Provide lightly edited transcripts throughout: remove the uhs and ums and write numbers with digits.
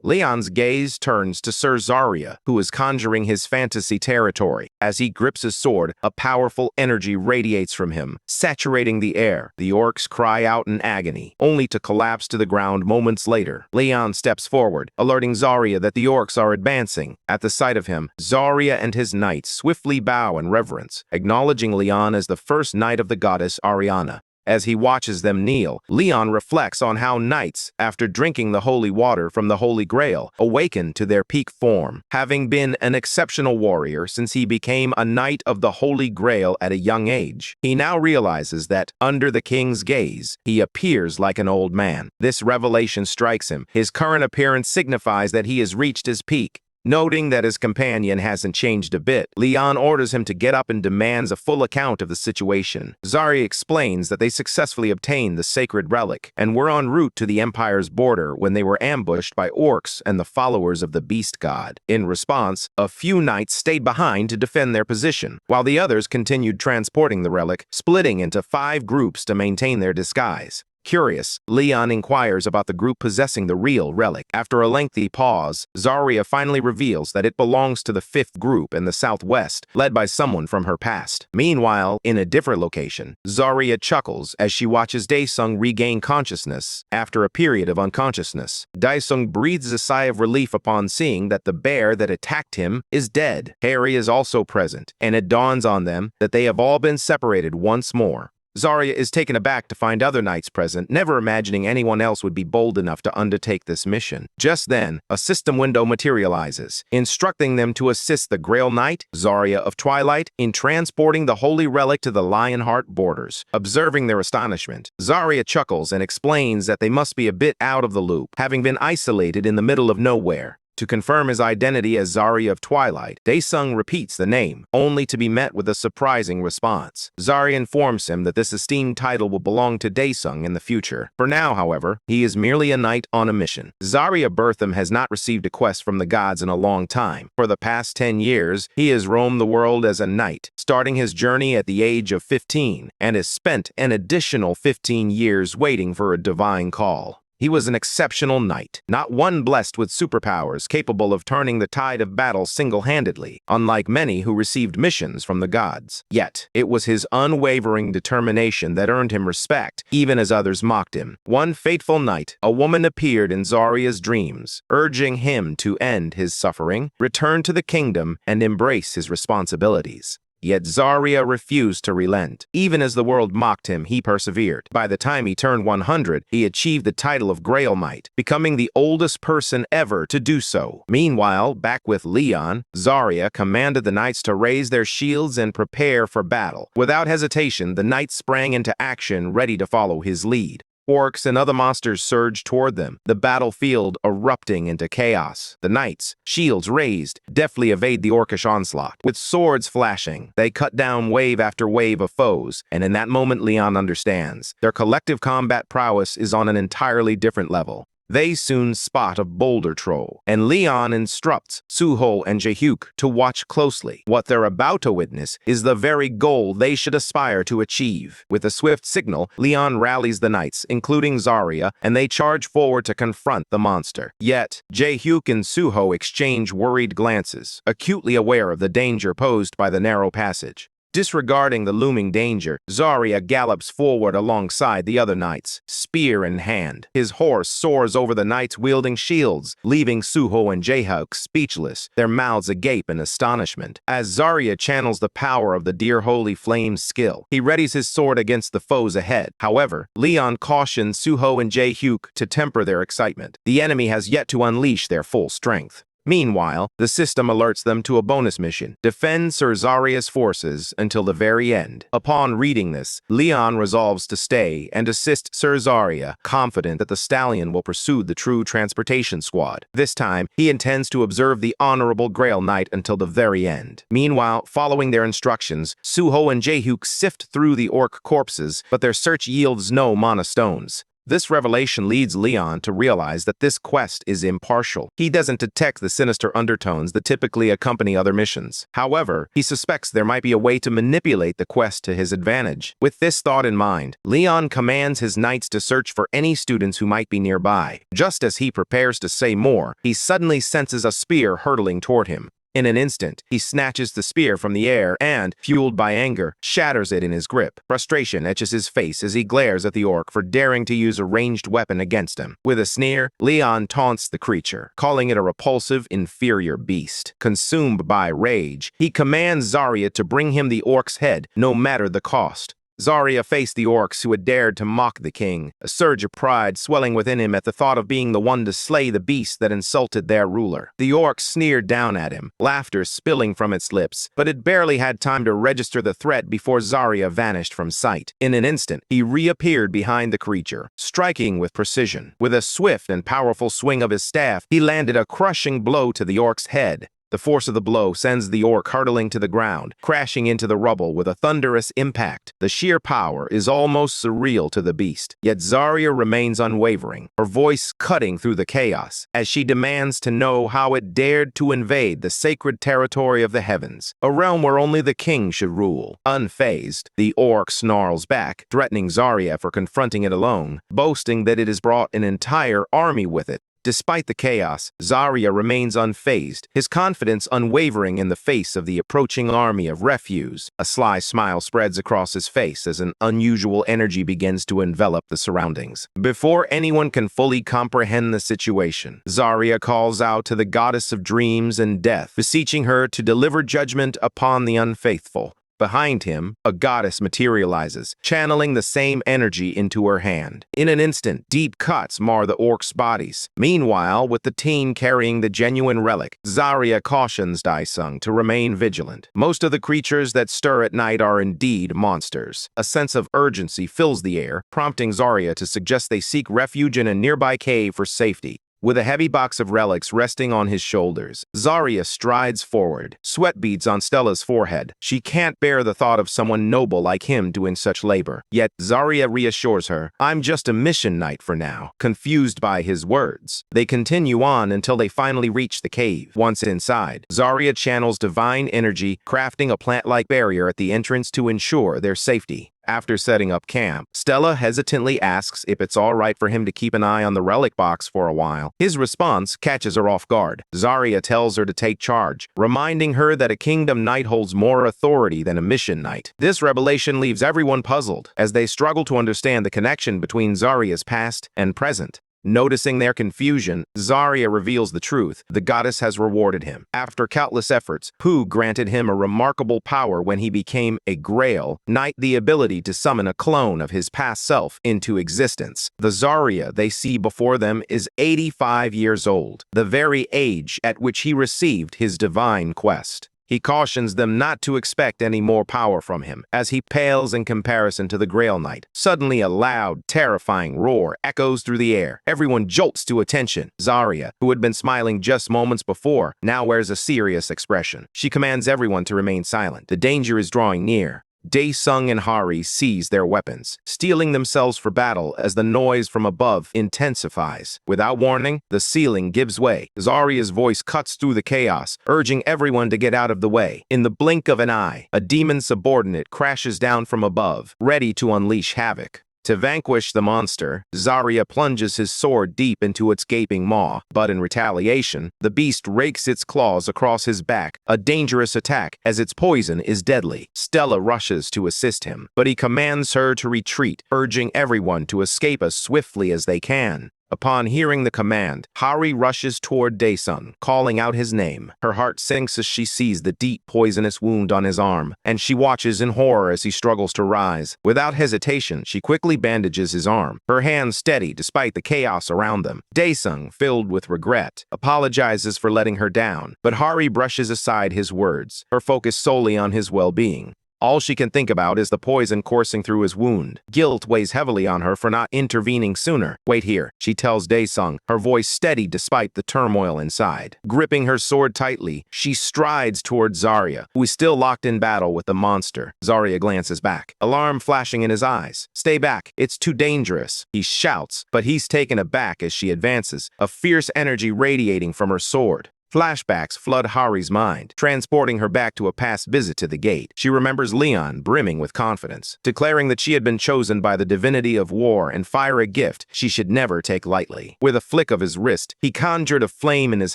Leon's gaze turns to Sir Zarya, who is conjuring his fantasy territory. As he grips his sword, a powerful energy radiates from him, saturating the air. The orcs cry out in agony, only to collapse to the ground moments later. Leon steps forward, alerting Zarya that the orcs are advancing. At the sight of him, Zarya and his knights swiftly bow in reverence, acknowledging Leon as the first knight of the goddess Ariana. As he watches them kneel, Leon reflects on how knights, after drinking the holy water from the Holy Grail, awaken to their peak form. Having been an exceptional warrior since he became a knight of the Holy Grail at a young age, he now realizes that, under the king's gaze, he appears like an old man. This revelation strikes him. His current appearance signifies that he has reached his peak. Noting that his companion hasn't changed a bit, Leon orders him to get up and demands a full account of the situation. Zarya explains that they successfully obtained the sacred relic and were en route to the Empire's border when they were ambushed by orcs and the followers of the beast god. In response, a few knights stayed behind to defend their position, while the others continued transporting the relic, splitting into 5 groups to maintain their disguise. Curious, Leon inquires about the group possessing the real relic. After a lengthy pause, Zarya finally reveals that it belongs to the 5th group in the southwest, led by someone from her past. Meanwhile, in a different location, Zarya chuckles as she watches Daesung regain consciousness after a period of unconsciousness. Daesung breathes a sigh of relief upon seeing that the bear that attacked him is dead. Harry is also present, and it dawns on them that they have all been separated once more. Zarya is taken aback to find other knights present, never imagining anyone else would be bold enough to undertake this mission. Just then, a system window materializes, instructing them to assist the Grail Knight, Zarya of Twilight, in transporting the holy relic to the Lionheart borders. Observing their astonishment, Zarya chuckles and explains that they must be a bit out of the loop, having been isolated in the middle of nowhere. To confirm his identity as Zarya of Twilight, Daesung repeats the name, only to be met with a surprising response. Zarya informs him that this esteemed title will belong to Daesung in the future. For now, however, he is merely a knight on a mission. Zarya Bertham has not received a quest from the gods in a long time. For the past 10 years, he has roamed the world as a knight, starting his journey at the age of 15, and has spent an additional 15 years waiting for a divine call. He was an exceptional knight, not one blessed with superpowers capable of turning the tide of battle single-handedly, unlike many who received missions from the gods. Yet, it was his unwavering determination that earned him respect, even as others mocked him. One fateful night, a woman appeared in Zarya's dreams, urging him to end his suffering, return to the kingdom, and embrace his responsibilities. Yet Zarya refused to relent. Even as the world mocked him, he persevered. By the time he turned 100, he achieved the title of Grail Knight, becoming the oldest person ever to do so. Meanwhile, back with Leon, Zarya commanded the knights to raise their shields and prepare for battle. Without hesitation, the knights sprang into action, ready to follow his lead. Orcs and other monsters surged toward them, the battlefield erupting into chaos. The knights, shields raised, deftly evade the orcish onslaught. With swords flashing, they cut down wave after wave of foes, and in that moment Leon understands. Their collective combat prowess is on an entirely different level. They soon spot a boulder troll, and Leon instructs Suho and Jaehyuk to watch closely. What they're about to witness is the very goal they should aspire to achieve. With a swift signal, Leon rallies the knights, including Zarya, and they charge forward to confront the monster. Yet, Jaehyuk and Suho exchange worried glances, acutely aware of the danger posed by the narrow passage. Disregarding the looming danger, Zarya gallops forward alongside the other knights, spear in hand. His horse soars over the knights wielding shields, leaving Suho and Jaehyuk speechless, their mouths agape in astonishment. As Zarya channels the power of the dear holy flame's skill, he readies his sword against the foes ahead. However, Leon cautions Suho and Jaehyuk to temper their excitement. The enemy has yet to unleash their full strength. Meanwhile, the system alerts them to a bonus mission: defend Sir Zarya's forces until the very end. Upon reading this, Leon resolves to stay and assist Sir Zarya, confident that the stallion will pursue the true transportation squad. This time, he intends to observe the honorable Grail Knight until the very end. Meanwhile, following their instructions, Suho and Jaehyuk sift through the orc corpses, but their search yields no mana stones. This revelation leads Leon to realize that this quest is impartial. He doesn't detect the sinister undertones that typically accompany other missions. However, he suspects there might be a way to manipulate the quest to his advantage. With this thought in mind, Leon commands his knights to search for any students who might be nearby. Just as he prepares to say more, he suddenly senses a spear hurtling toward him. In an instant, he snatches the spear from the air and, fueled by anger, shatters it in his grip. Frustration etches his face as he glares at the orc for daring to use a ranged weapon against him. With a sneer, Leon taunts the creature, calling it a repulsive, inferior beast. Consumed by rage, he commands Zarya to bring him the orc's head, no matter the cost. Zarya faced the orcs who had dared to mock the king, a surge of pride swelling within him at the thought of being the one to slay the beast that insulted their ruler. The orc sneered down at him, laughter spilling from its lips, but it barely had time to register the threat before Zarya vanished from sight. In an instant, he reappeared behind the creature, striking with precision. With a swift and powerful swing of his staff, he landed a crushing blow to the orc's head. The force of the blow sends the orc hurtling to the ground, crashing into the rubble with a thunderous impact. The sheer power is almost surreal to the beast, yet Zarya remains unwavering, her voice cutting through the chaos, as she demands to know how it dared to invade the sacred territory of the heavens, a realm where only the king should rule. Unfazed, the orc snarls back, threatening Zarya for confronting it alone, boasting that it has brought an entire army with it. Despite the chaos, Zarya remains unfazed, his confidence unwavering in the face of the approaching army of refuse. A sly smile spreads across his face as an unusual energy begins to envelop the surroundings. Before anyone can fully comprehend the situation, Zarya calls out to the goddess of dreams and death, beseeching her to deliver judgment upon the unfaithful. Behind him, a goddess materializes, channeling the same energy into her hand. In an instant, deep cuts mar the orcs' bodies. Meanwhile, with the team carrying the genuine relic, Zarya cautions Daisung to remain vigilant. Most of the creatures that stir at night are indeed monsters. A sense of urgency fills the air, prompting Zarya to suggest they seek refuge in a nearby cave for safety. With a heavy box of relics resting on his shoulders, Zarya strides forward, sweat beads on Stella's forehead. She can't bear the thought of someone noble like him doing such labor. Yet Zarya reassures her, "I'm just a mission knight for now." Confused by his words, they continue on until they finally reach the cave. Once inside, Zarya channels divine energy, crafting a plant-like barrier at the entrance to ensure their safety. After setting up camp, Stella hesitantly asks if it's all right for him to keep an eye on the relic box for a while. His response catches her off guard. Zarya tells her to take charge, reminding her that a kingdom knight holds more authority than a mission knight. This revelation leaves everyone puzzled, as they struggle to understand the connection between Zarya's past and present. Noticing their confusion, Zarya reveals the truth. The goddess has rewarded him. After countless efforts, Pu granted him a remarkable power when he became a Grail Knight, the ability to summon a clone of his past self into existence. The Zarya they see before them is 85 years old, the very age at which he received his divine quest. He cautions them not to expect any more power from him, as he pales in comparison to the Grail Knight. Suddenly, a loud, terrifying roar echoes through the air. Everyone jolts to attention. Zarya, who had been smiling just moments before, now wears a serious expression. She commands everyone to remain silent. The danger is drawing near. Daesung and Hari seize their weapons, steeling themselves for battle as the noise from above intensifies. Without warning, the ceiling gives way. Zarya's voice cuts through the chaos, urging everyone to get out of the way. In the blink of an eye, a demon subordinate crashes down from above, ready to unleash havoc. To vanquish the monster, Zarya plunges his sword deep into its gaping maw, but in retaliation, the beast rakes its claws across his back, a dangerous attack as its poison is deadly. Stella rushes to assist him, but he commands her to retreat, urging everyone to escape as swiftly as they can. Upon hearing the command, Hari rushes toward Daesung, calling out his name. Her heart sinks as she sees the deep, poisonous wound on his arm, and she watches in horror as he struggles to rise. Without hesitation, she quickly bandages his arm, her hands steady despite the chaos around them. Daesung, filled with regret, apologizes for letting her down, but Hari brushes aside his words, her focus solely on his well-being. All she can think about is the poison coursing through his wound. Guilt weighs heavily on her for not intervening sooner. "Wait here," she tells Daesung, her voice steady despite the turmoil inside. Gripping her sword tightly, she strides towards Zarya, who is still locked in battle with the monster. Zarya glances back, alarm flashing in his eyes. "Stay back, it's too dangerous," he shouts, but he's taken aback as she advances, a fierce energy radiating from her sword. Flashbacks flood Hari's mind, transporting her back to a past visit to the gate. She remembers Leon brimming with confidence, declaring that she had been chosen by the divinity of war and fire, a gift she should never take lightly. With a flick of his wrist, he conjured a flame in his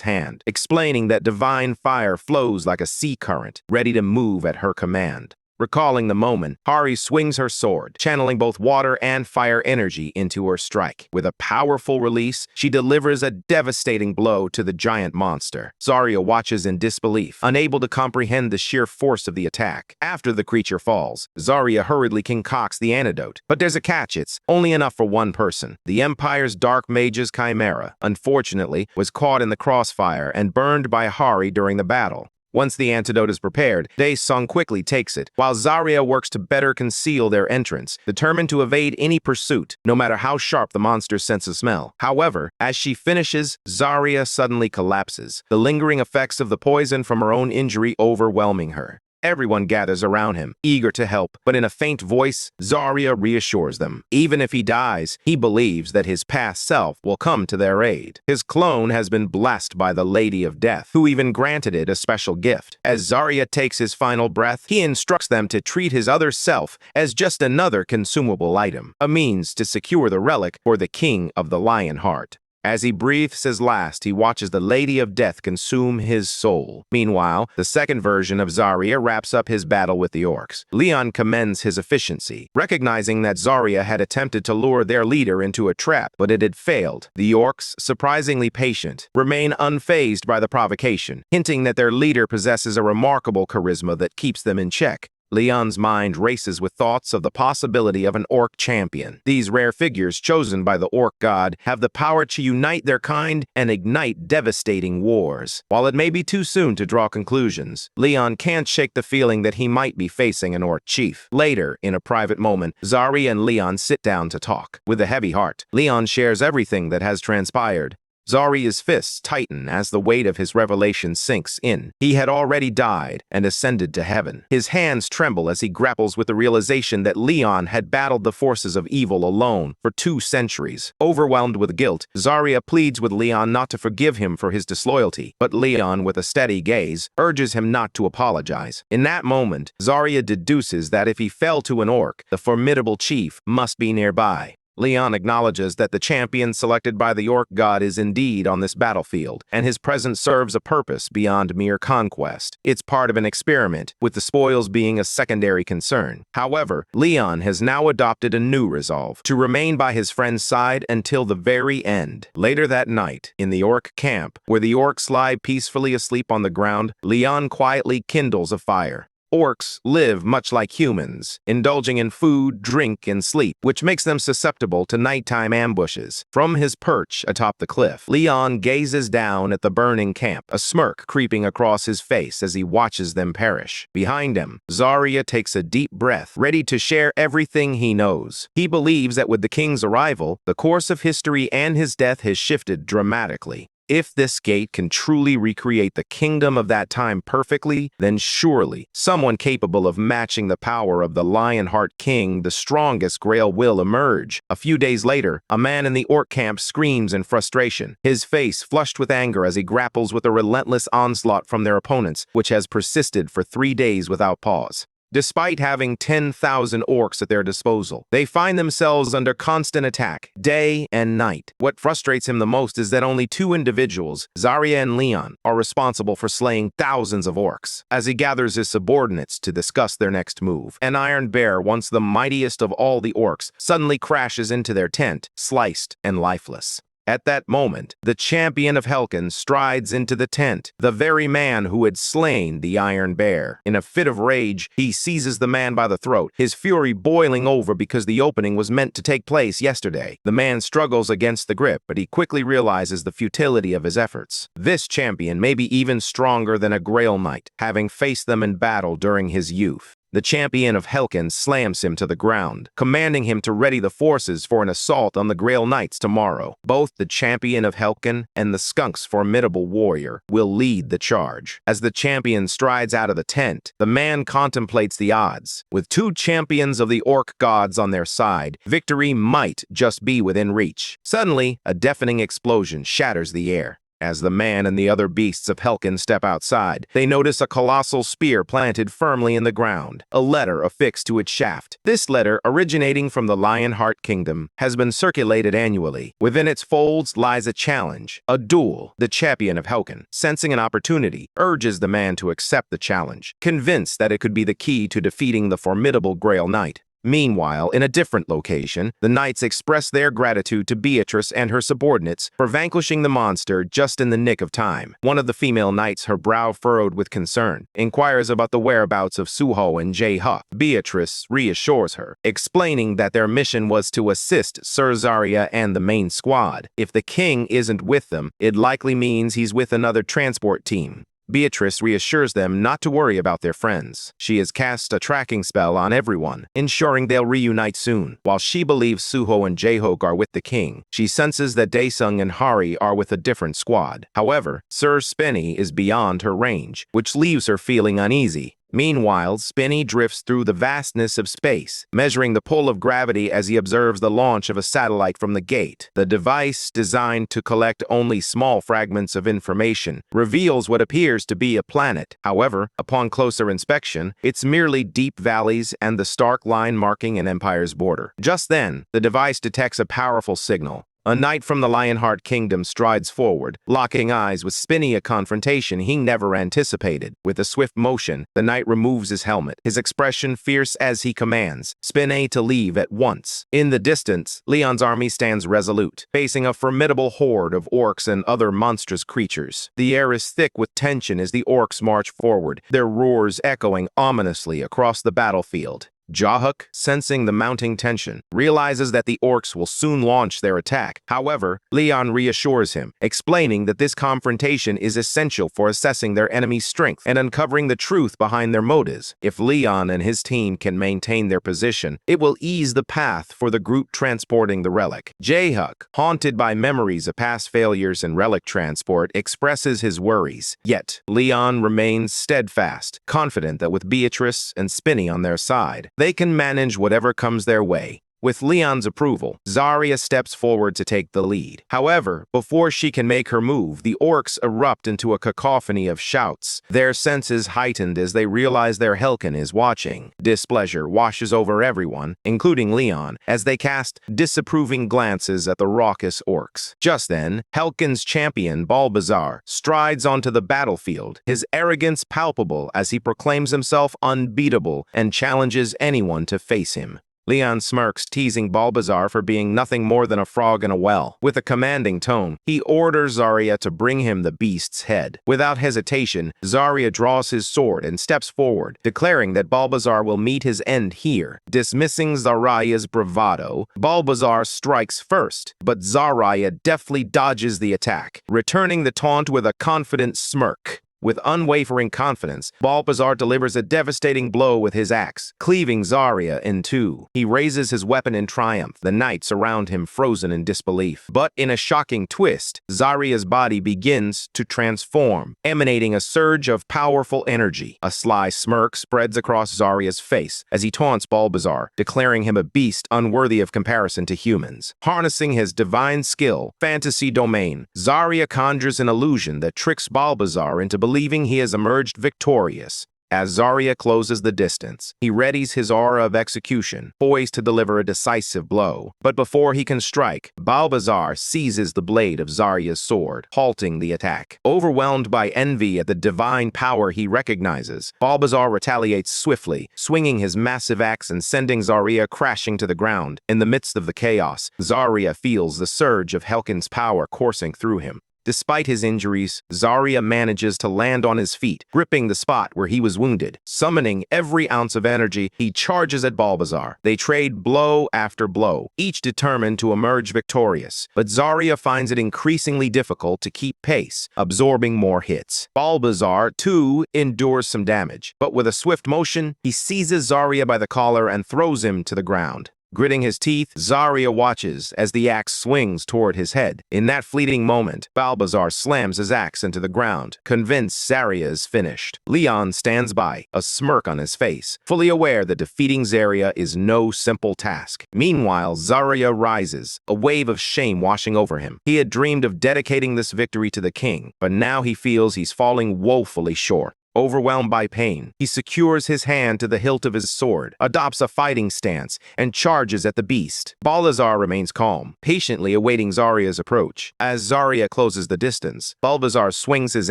hand, explaining that divine fire flows like a sea current, ready to move at her command. Recalling the moment, Hari swings her sword, channeling both water and fire energy into her strike. With a powerful release, she delivers a devastating blow to the giant monster. Zarya watches in disbelief, unable to comprehend the sheer force of the attack. After the creature falls, Zarya hurriedly concocts the antidote. But there's a catch: it's only enough for one person. The Empire's Dark Mage's Chimera, unfortunately, was caught in the crossfire and burned by Hari during the battle. Once the antidote is prepared, Daesung quickly takes it, while Zarya works to better conceal their entrance, determined to evade any pursuit, no matter how sharp the monster's sense of smell. However, as she finishes, Zarya suddenly collapses, the lingering effects of the poison from her own injury overwhelming her. Everyone gathers around him, eager to help, but in a faint voice, Zarya reassures them. Even if he dies, he believes that his past self will come to their aid. His clone has been blessed by the Lady of Death, who even granted it a special gift. As Zarya takes his final breath, he instructs them to treat his other self as just another consumable item, a means to secure the relic for the King of the Lion Heart. As he breathes his last, he watches the Lady of Death consume his soul. Meanwhile, the second version of Zarya wraps up his battle with the orcs. Leon commends his efficiency, recognizing that Zarya had attempted to lure their leader into a trap, but it had failed. The orcs, surprisingly patient, remain unfazed by the provocation, hinting that their leader possesses a remarkable charisma that keeps them in check. Leon's mind races with thoughts of the possibility of an orc champion. These rare figures, chosen by the orc god, have the power to unite their kind and ignite devastating wars. While it may be too soon to draw conclusions, Leon can't shake the feeling that he might be facing an orc chief. Later, in a private moment, Zarya and Leon sit down to talk. With a heavy heart, Leon shares everything that has transpired. Zarya's fists tighten as the weight of his revelation sinks in. He had already died and ascended to heaven. His hands tremble as he grapples with the realization that Leon had battled the forces of evil alone for 2 centuries. Overwhelmed with guilt, Zarya pleads with Leon not to forgive him for his disloyalty, but Leon, with a steady gaze, urges him not to apologize. In that moment, Zarya deduces that if he fell to an orc, the formidable chief must be nearby. Leon acknowledges that the champion selected by the orc god is indeed on this battlefield, and his presence serves a purpose beyond mere conquest. It's part of an experiment, with the spoils being a secondary concern. However, Leon has now adopted a new resolve: to remain by his friend's side until the very end. Later that night, in the orc camp, where the orcs lie peacefully asleep on the ground, Leon quietly kindles a fire. Orcs live much like humans, indulging in food, drink, and sleep, which makes them susceptible to nighttime ambushes. From his perch atop the cliff, Leon gazes down at the burning camp, a smirk creeping across his face as he watches them perish. Behind him, Zarya takes a deep breath, ready to share everything he knows. He believes that with the king's arrival, the course of history and his death has shifted dramatically. If this gate can truly recreate the kingdom of that time perfectly, then surely someone capable of matching the power of the Lionheart King, the strongest Grail, will emerge. A few days later, a man in the orc camp screams in frustration, his face flushed with anger as he grapples with a relentless onslaught from their opponents, which has persisted for 3 days without pause. Despite having 10,000 orcs at their disposal, they find themselves under constant attack, day and night. What frustrates him the most is that only 2 individuals, Zarya and Leon, are responsible for slaying thousands of orcs. As he gathers his subordinates to discuss their next move, an iron bear, once the mightiest of all the orcs, suddenly crashes into their tent, sliced and lifeless. At that moment, the champion of Helken strides into the tent, the very man who had slain the Iron Bear. In a fit of rage, he seizes the man by the throat, his fury boiling over because the opening was meant to take place yesterday. The man struggles against the grip, but he quickly realizes the futility of his efforts. This champion may be even stronger than a Grail Knight, having faced them in battle during his youth. The champion of Helkin slams him to the ground, commanding him to ready the forces for an assault on the Grail Knights tomorrow. Both the champion of Helkin and the skunk's formidable warrior will lead the charge. As the champion strides out of the tent, the man contemplates the odds. With two champions of the orc gods on their side, victory might just be within reach. Suddenly, a deafening explosion shatters the air. As the man and the other beasts of Helkin step outside, they notice a colossal spear planted firmly in the ground, a letter affixed to its shaft. This letter, originating from the Lionheart Kingdom, has been circulated annually. Within its folds lies a challenge, a duel. The champion of Helkin, sensing an opportunity, urges the man to accept the challenge, convinced that it could be the key to defeating the formidable Grail Knight. Meanwhile, in a different location, the knights express their gratitude to Beatrice and her subordinates for vanquishing the monster just in the nick of time. One of the female knights, her brow furrowed with concern, inquires about the whereabouts of Suho and Jae-Huck. Beatrice reassures her, explaining that their mission was to assist Sir Zarya and the main squad. If the king isn't with them, it likely means he's with another transport team. Beatrice reassures them not to worry about their friends. She has cast a tracking spell on everyone, ensuring they'll reunite soon. While she believes Suho and Jae-Hook are with the king, she senses that Daesung and Hari are with a different squad. However, Sir Spinny is beyond her range, which leaves her feeling uneasy. Meanwhile, Spinny drifts through the vastness of space, measuring the pull of gravity as he observes the launch of a satellite from the gate. The device, designed to collect only small fragments of information, reveals what appears to be a planet. However, upon closer inspection, it's merely deep valleys and the stark line marking an empire's border. Just then, the device detects a powerful signal. A knight from the Lionheart Kingdom strides forward, locking eyes with Spinny, a confrontation he never anticipated. With a swift motion, the knight removes his helmet, his expression fierce as he commands Spinny to leave at once. In the distance, Leon's army stands resolute, facing a formidable horde of orcs and other monstrous creatures. The air is thick with tension as the orcs march forward, their roars echoing ominously across the battlefield. Jae-Hook, sensing the mounting tension, realizes that the orcs will soon launch their attack. However, Leon reassures him, explaining that this confrontation is essential for assessing their enemy's strength and uncovering the truth behind their motives. If Leon and his team can maintain their position, it will ease the path for the group transporting the relic. Jae-Hook, haunted by memories of past failures in relic transport, expresses his worries. Yet, Leon remains steadfast, confident that with Beatrice and Spinny on their side, they can manage whatever comes their way. With Leon's approval, Zarya steps forward to take the lead. However, before she can make her move, the orcs erupt into a cacophony of shouts, their senses heightened as they realize their Helkin is watching. Displeasure washes over everyone, including Leon, as they cast disapproving glances at the raucous orcs. Just then, Helkin's champion, Balbazar, strides onto the battlefield, his arrogance palpable as he proclaims himself unbeatable and challenges anyone to face him. Leon smirks, teasing Balbazar for being nothing more than a frog in a well. With a commanding tone, he orders Zarya to bring him the beast's head. Without hesitation, Zarya draws his sword and steps forward, declaring that Balbazar will meet his end here. Dismissing Zarya's bravado, Balbazar strikes first, but Zarya deftly dodges the attack, returning the taunt with a confident smirk. With unwavering confidence, Balbazar delivers a devastating blow with his axe, cleaving Zarya in two. He raises his weapon in triumph, the knights around him frozen in disbelief. But in a shocking twist, Zarya's body begins to transform, emanating a surge of powerful energy. A sly smirk spreads across Zarya's face as he taunts Balbazar, declaring him a beast unworthy of comparison to humans. Harnessing his divine skill, fantasy domain, Zarya conjures an illusion that tricks Balbazar into believing he has emerged victorious. As Zarya closes the distance, he readies his aura of execution, poised to deliver a decisive blow. But before he can strike, Balbazar seizes the blade of Zarya's sword, halting the attack. Overwhelmed by envy at the divine power he recognizes, Balbazar retaliates swiftly, swinging his massive axe and sending Zarya crashing to the ground. In the midst of the chaos, Zarya feels the surge of Helkin's power coursing through him. Despite his injuries, Zarya manages to land on his feet, gripping the spot where he was wounded. Summoning every ounce of energy, he charges at Bulbasaur. They trade blow after blow, each determined to emerge victorious. But Zarya finds it increasingly difficult to keep pace, absorbing more hits. Bulbasaur, too, endures some damage, but with a swift motion, he seizes Zarya by the collar and throws him to the ground. Gritting his teeth, Zarya watches as the axe swings toward his head. In that fleeting moment, Bulbasaur slams his axe into the ground, convinced Zarya is finished. Leon stands by, a smirk on his face, fully aware that defeating Zarya is no simple task. Meanwhile, Zarya rises, a wave of shame washing over him. He had dreamed of dedicating this victory to the king, but now he feels he's falling woefully short. Overwhelmed by pain, he secures his hand to the hilt of his sword, adopts a fighting stance, and charges at the beast. Bulbasaur remains calm, patiently awaiting Zarya's approach. As Zarya closes the distance, Bulbasaur swings his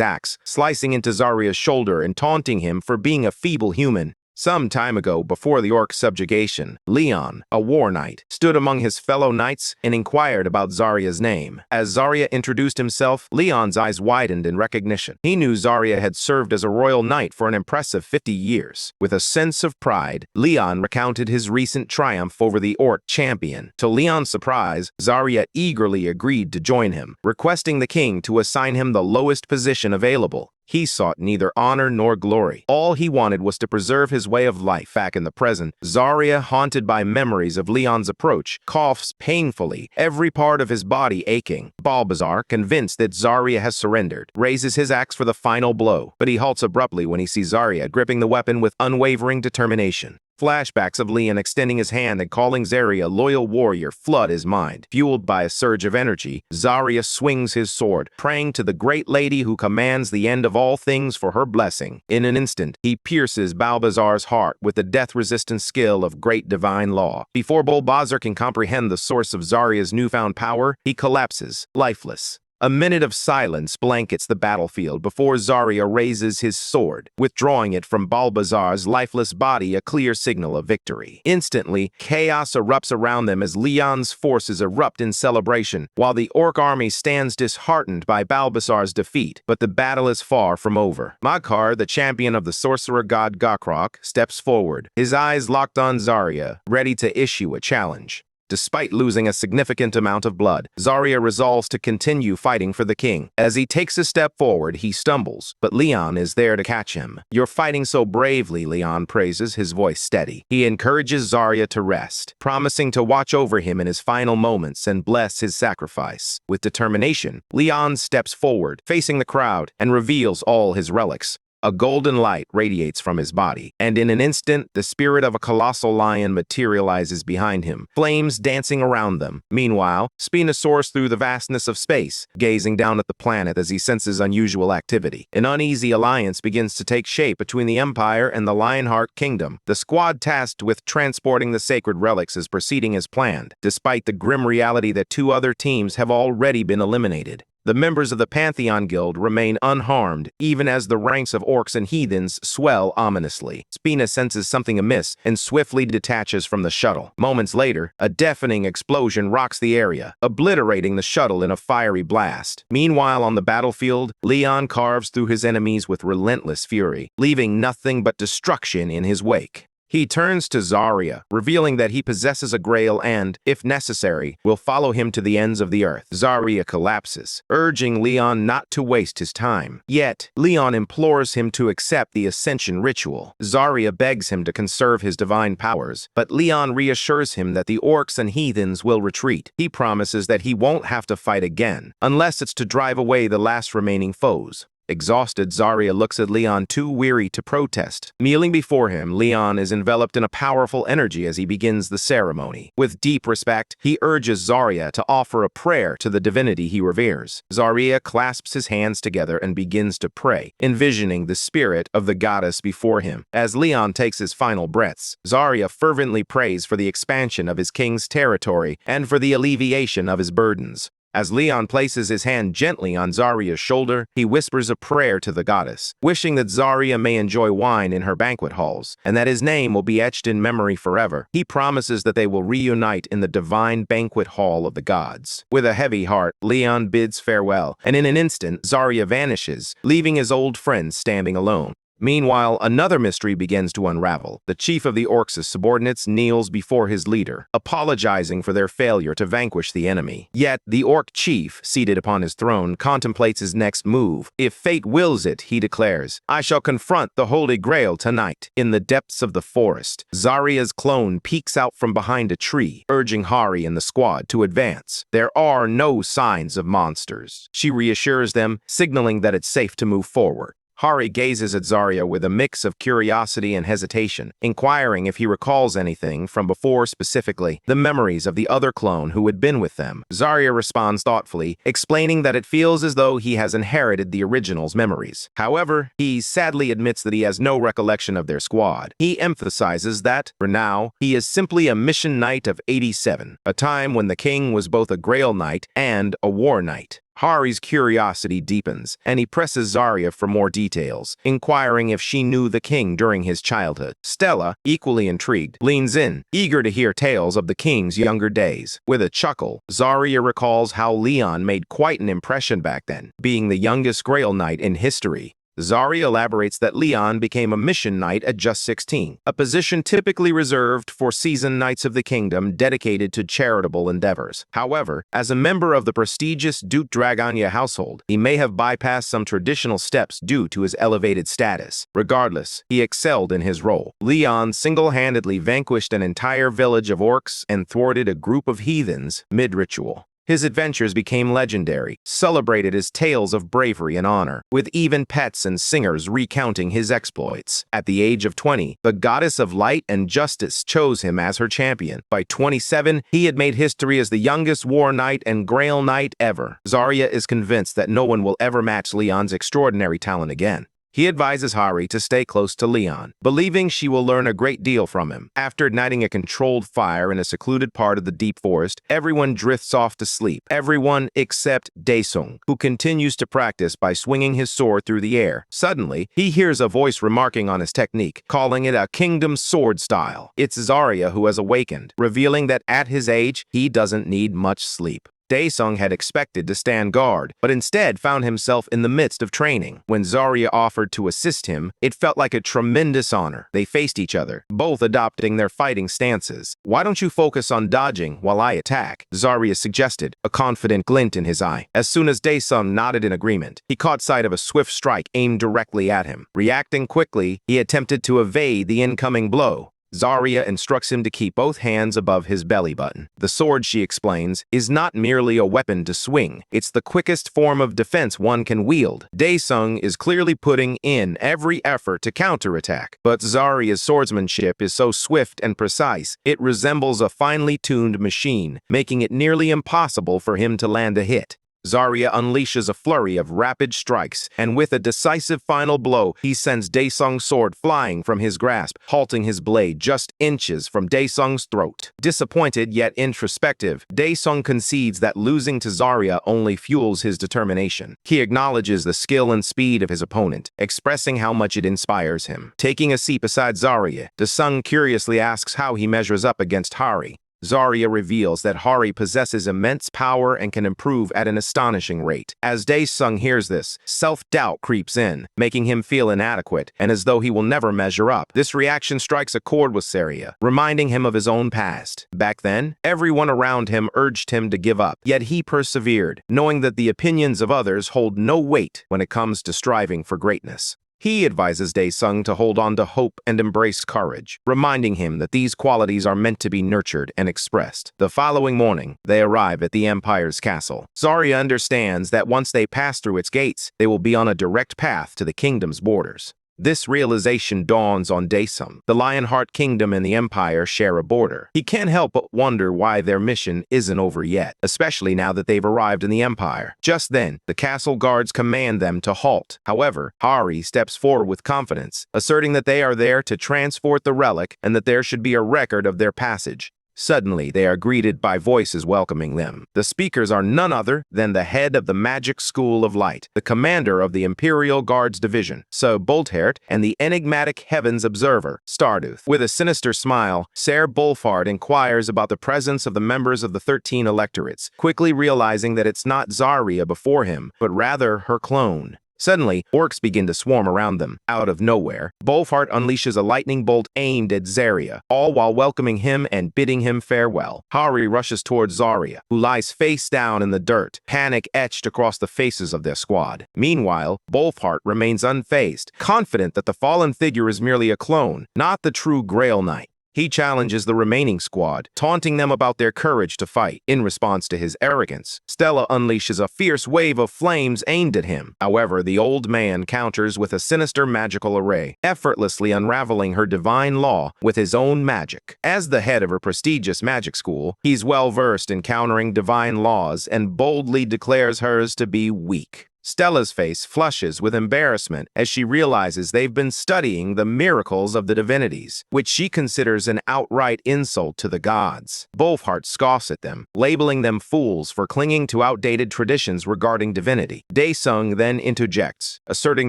axe, slicing into Zarya's shoulder and taunting him for being a feeble human. Some time ago, before the orc subjugation, Leon, a war knight, stood among his fellow knights and inquired about Zarya's name. As Zarya introduced himself, Leon's eyes widened in recognition. He knew Zarya had served as a royal knight for an impressive 50 years. With a sense of pride, Leon recounted his recent triumph over the orc champion. To Leon's surprise, Zarya eagerly agreed to join him, requesting the king to assign him the lowest position available. He sought neither honor nor glory. All he wanted was to preserve his way of life. Back in the present, Zarya, haunted by memories of Leon's approach, coughs painfully, every part of his body aching. Bulbasaur, convinced that Zarya has surrendered, raises his axe for the final blow, but he halts abruptly when he sees Zarya gripping the weapon with unwavering determination. Flashbacks of Leon extending his hand and calling Zarya a loyal warrior flood his mind. Fueled by a surge of energy, Zarya swings his sword, praying to the great lady who commands the end of all things for her blessing. In an instant, he pierces Bulbasaur's heart with the death-resistant skill of great divine law. Before Bulbasaur can comprehend the source of Zarya's newfound power, he collapses, lifeless. A minute of silence blankets the battlefield before Zarya raises his sword, withdrawing it from Bulbasaur's lifeless body, a clear signal of victory. Instantly, chaos erupts around them as Leon's forces erupt in celebration, while the orc army stands disheartened by Bulbasaur's defeat. But the battle is far from over. Makar, the champion of the sorcerer god Gokrok, steps forward, his eyes locked on Zarya, ready to issue a challenge. Despite losing a significant amount of blood, Zarya resolves to continue fighting for the king. As he takes a step forward, he stumbles, but Leon is there to catch him. "You're fighting so bravely," Leon praises, his voice steady. He encourages Zarya to rest, promising to watch over him in his final moments and bless his sacrifice. With determination, Leon steps forward, facing the crowd, and reveals all his relics. A golden light radiates from his body, and in an instant, the spirit of a colossal lion materializes behind him, flames dancing around them. Meanwhile, Spina soars through the vastness of space, gazing down at the planet as he senses unusual activity. An uneasy alliance begins to take shape between the Empire and the Lionheart Kingdom. The squad tasked with transporting the sacred relics is proceeding as planned, despite the grim reality that two other teams have already been eliminated. The members of the Pantheon Guild remain unharmed, even as the ranks of orcs and heathens swell ominously. Spina senses something amiss and swiftly detaches from the shuttle. Moments later, a deafening explosion rocks the area, obliterating the shuttle in a fiery blast. Meanwhile, on the battlefield, Leon carves through his enemies with relentless fury, leaving nothing but destruction in his wake. He turns to Zarya, revealing that he possesses a grail and, if necessary, will follow him to the ends of the earth. Zarya collapses, urging Leon not to waste his time. Yet, Leon implores him to accept the ascension ritual. Zarya begs him to conserve his divine powers, but Leon reassures him that the orcs and heathens will retreat. He promises that he won't have to fight again, unless it's to drive away the last remaining foes. Exhausted, Zarya looks at Leon, too weary to protest. Kneeling before him, Leon is enveloped in a powerful energy as he begins the ceremony. With deep respect, he urges Zarya to offer a prayer to the divinity he reveres. Zarya clasps his hands together and begins to pray, envisioning the spirit of the goddess before him. As Leon takes his final breaths, Zarya fervently prays for the expansion of his king's territory and for the alleviation of his burdens. As Leon places his hand gently on Zarya's shoulder, he whispers a prayer to the goddess, wishing that Zarya may enjoy wine in her banquet halls, and that his name will be etched in memory forever. He promises that they will reunite in the divine banquet hall of the gods. With a heavy heart, Leon bids farewell, and in an instant, Zarya vanishes, leaving his old friend standing alone. Meanwhile, another mystery begins to unravel. The chief of the Orcs' subordinates kneels before his leader, apologizing for their failure to vanquish the enemy. Yet, the Orc chief, seated upon his throne, contemplates his next move. If fate wills it, he declares, I shall confront the Holy Grail tonight. In the depths of the forest, Zarya's clone peeks out from behind a tree, urging Hari and the squad to advance. There are no signs of monsters. She reassures them, signaling that it's safe to move forward. Hari gazes at Zarya with a mix of curiosity and hesitation, inquiring if he recalls anything from before, specifically the memories of the other clone who had been with them. Zarya responds thoughtfully, explaining that it feels as though he has inherited the original's memories. However, he sadly admits that he has no recollection of their squad. He emphasizes that, for now, he is simply a mission knight of 87, a time when the king was both a Grail Knight and a War Knight. Hari's curiosity deepens, and he presses Zarya for more details, inquiring if she knew the king during his childhood. Stella, equally intrigued, leans in, eager to hear tales of the king's younger days. With a chuckle, Zarya recalls how Leon made quite an impression back then, being the youngest Grail Knight in history. Zarya elaborates that Leon became a mission knight at just 16, a position typically reserved for seasoned knights of the kingdom dedicated to charitable endeavors. However, as a member of the prestigious Duke Draganya household, he may have bypassed some traditional steps due to his elevated status. Regardless, he excelled in his role. Leon single-handedly vanquished an entire village of orcs and thwarted a group of heathens mid-ritual. His adventures became legendary, celebrated as tales of bravery and honor, with even pets and singers recounting his exploits. At the age of 20, the goddess of light and justice chose him as her champion. By 27, he had made history as the youngest War Knight and Grail Knight ever. Zarya is convinced that no one will ever match Leon's extraordinary talent again. He advises Hari to stay close to Leon, believing she will learn a great deal from him. After igniting a controlled fire in a secluded part of the deep forest, everyone drifts off to sleep. Everyone except Daesung, who continues to practice by swinging his sword through the air. Suddenly, he hears a voice remarking on his technique, calling it a kingdom sword style. It's Zarya who has awakened, revealing that at his age, he doesn't need much sleep. Daesung had expected to stand guard, but instead found himself in the midst of training. When Zarya offered to assist him, it felt like a tremendous honor. They faced each other, both adopting their fighting stances. Why don't you focus on dodging while I attack? Zarya suggested, a confident glint in his eye. As soon as Daesung nodded in agreement, he caught sight of a swift strike aimed directly at him. Reacting quickly, he attempted to evade the incoming blow. Zarya instructs him to keep both hands above his belly button. The sword, she explains, is not merely a weapon to swing. It's the quickest form of defense one can wield. Daesung is clearly putting in every effort to counterattack, but Zarya's swordsmanship is so swift and precise, it resembles a finely tuned machine, making it nearly impossible for him to land a hit. Zarya unleashes a flurry of rapid strikes, and with a decisive final blow, he sends Daesung's sword flying from his grasp, halting his blade just inches from Daesung's throat. Disappointed yet introspective, Daesung concedes that losing to Zarya only fuels his determination. He acknowledges the skill and speed of his opponent, expressing how much it inspires him. Taking a seat beside Zarya, Daesung curiously asks how he measures up against Hari. Zarya reveals that Hari possesses immense power and can improve at an astonishing rate. As Daesung hears this, self-doubt creeps in, making him feel inadequate and as though he will never measure up. This reaction strikes a chord with Zarya, reminding him of his own past. Back then, everyone around him urged him to give up, yet he persevered, knowing that the opinions of others hold no weight when it comes to striving for greatness. He advises Daesung to hold on to hope and embrace courage, reminding him that these qualities are meant to be nurtured and expressed. The following morning, they arrive at the Empire's castle. Zarya understands that once they pass through its gates, they will be on a direct path to the kingdom's borders. This realization dawns on Daesung. The Lionheart Kingdom and the Empire share a border. He can't help but wonder why their mission isn't over yet, especially now that they've arrived in the Empire. Just then, the castle guards command them to halt. However, Hari steps forward with confidence, asserting that they are there to transport the relic and that there should be a record of their passage. Suddenly, they are greeted by voices welcoming them. The speakers are none other than the head of the Magic School of Light, the commander of the Imperial Guards Division, Sir Bolthart, and the enigmatic Heavens Observer, Starduth. With a sinister smile, Ser Bolthart inquires about the presence of the members of the 13 electorates, quickly realizing that it's not Zarya before him, but rather her clone. Suddenly, orcs begin to swarm around them. Out of nowhere, Bolthart unleashes a lightning bolt aimed at Zarya, all while welcoming him and bidding him farewell. Hari rushes towards Zarya, who lies face down in the dirt, panic etched across the faces of their squad. Meanwhile, Bolthart remains unfazed, confident that the fallen figure is merely a clone, not the true Grail Knight. He challenges the remaining squad, taunting them about their courage to fight. In response to his arrogance, Stella unleashes a fierce wave of flames aimed at him. However, the old man counters with a sinister magical array, effortlessly unraveling her divine law with his own magic. As the head of her prestigious magic school, he's well-versed in countering divine laws and boldly declares hers to be weak. Stella's face flushes with embarrassment as she realizes they've been studying the miracles of the divinities, which she considers an outright insult to the gods. Bolthart scoffs at them, labeling them fools for clinging to outdated traditions regarding divinity. Daesung then interjects, asserting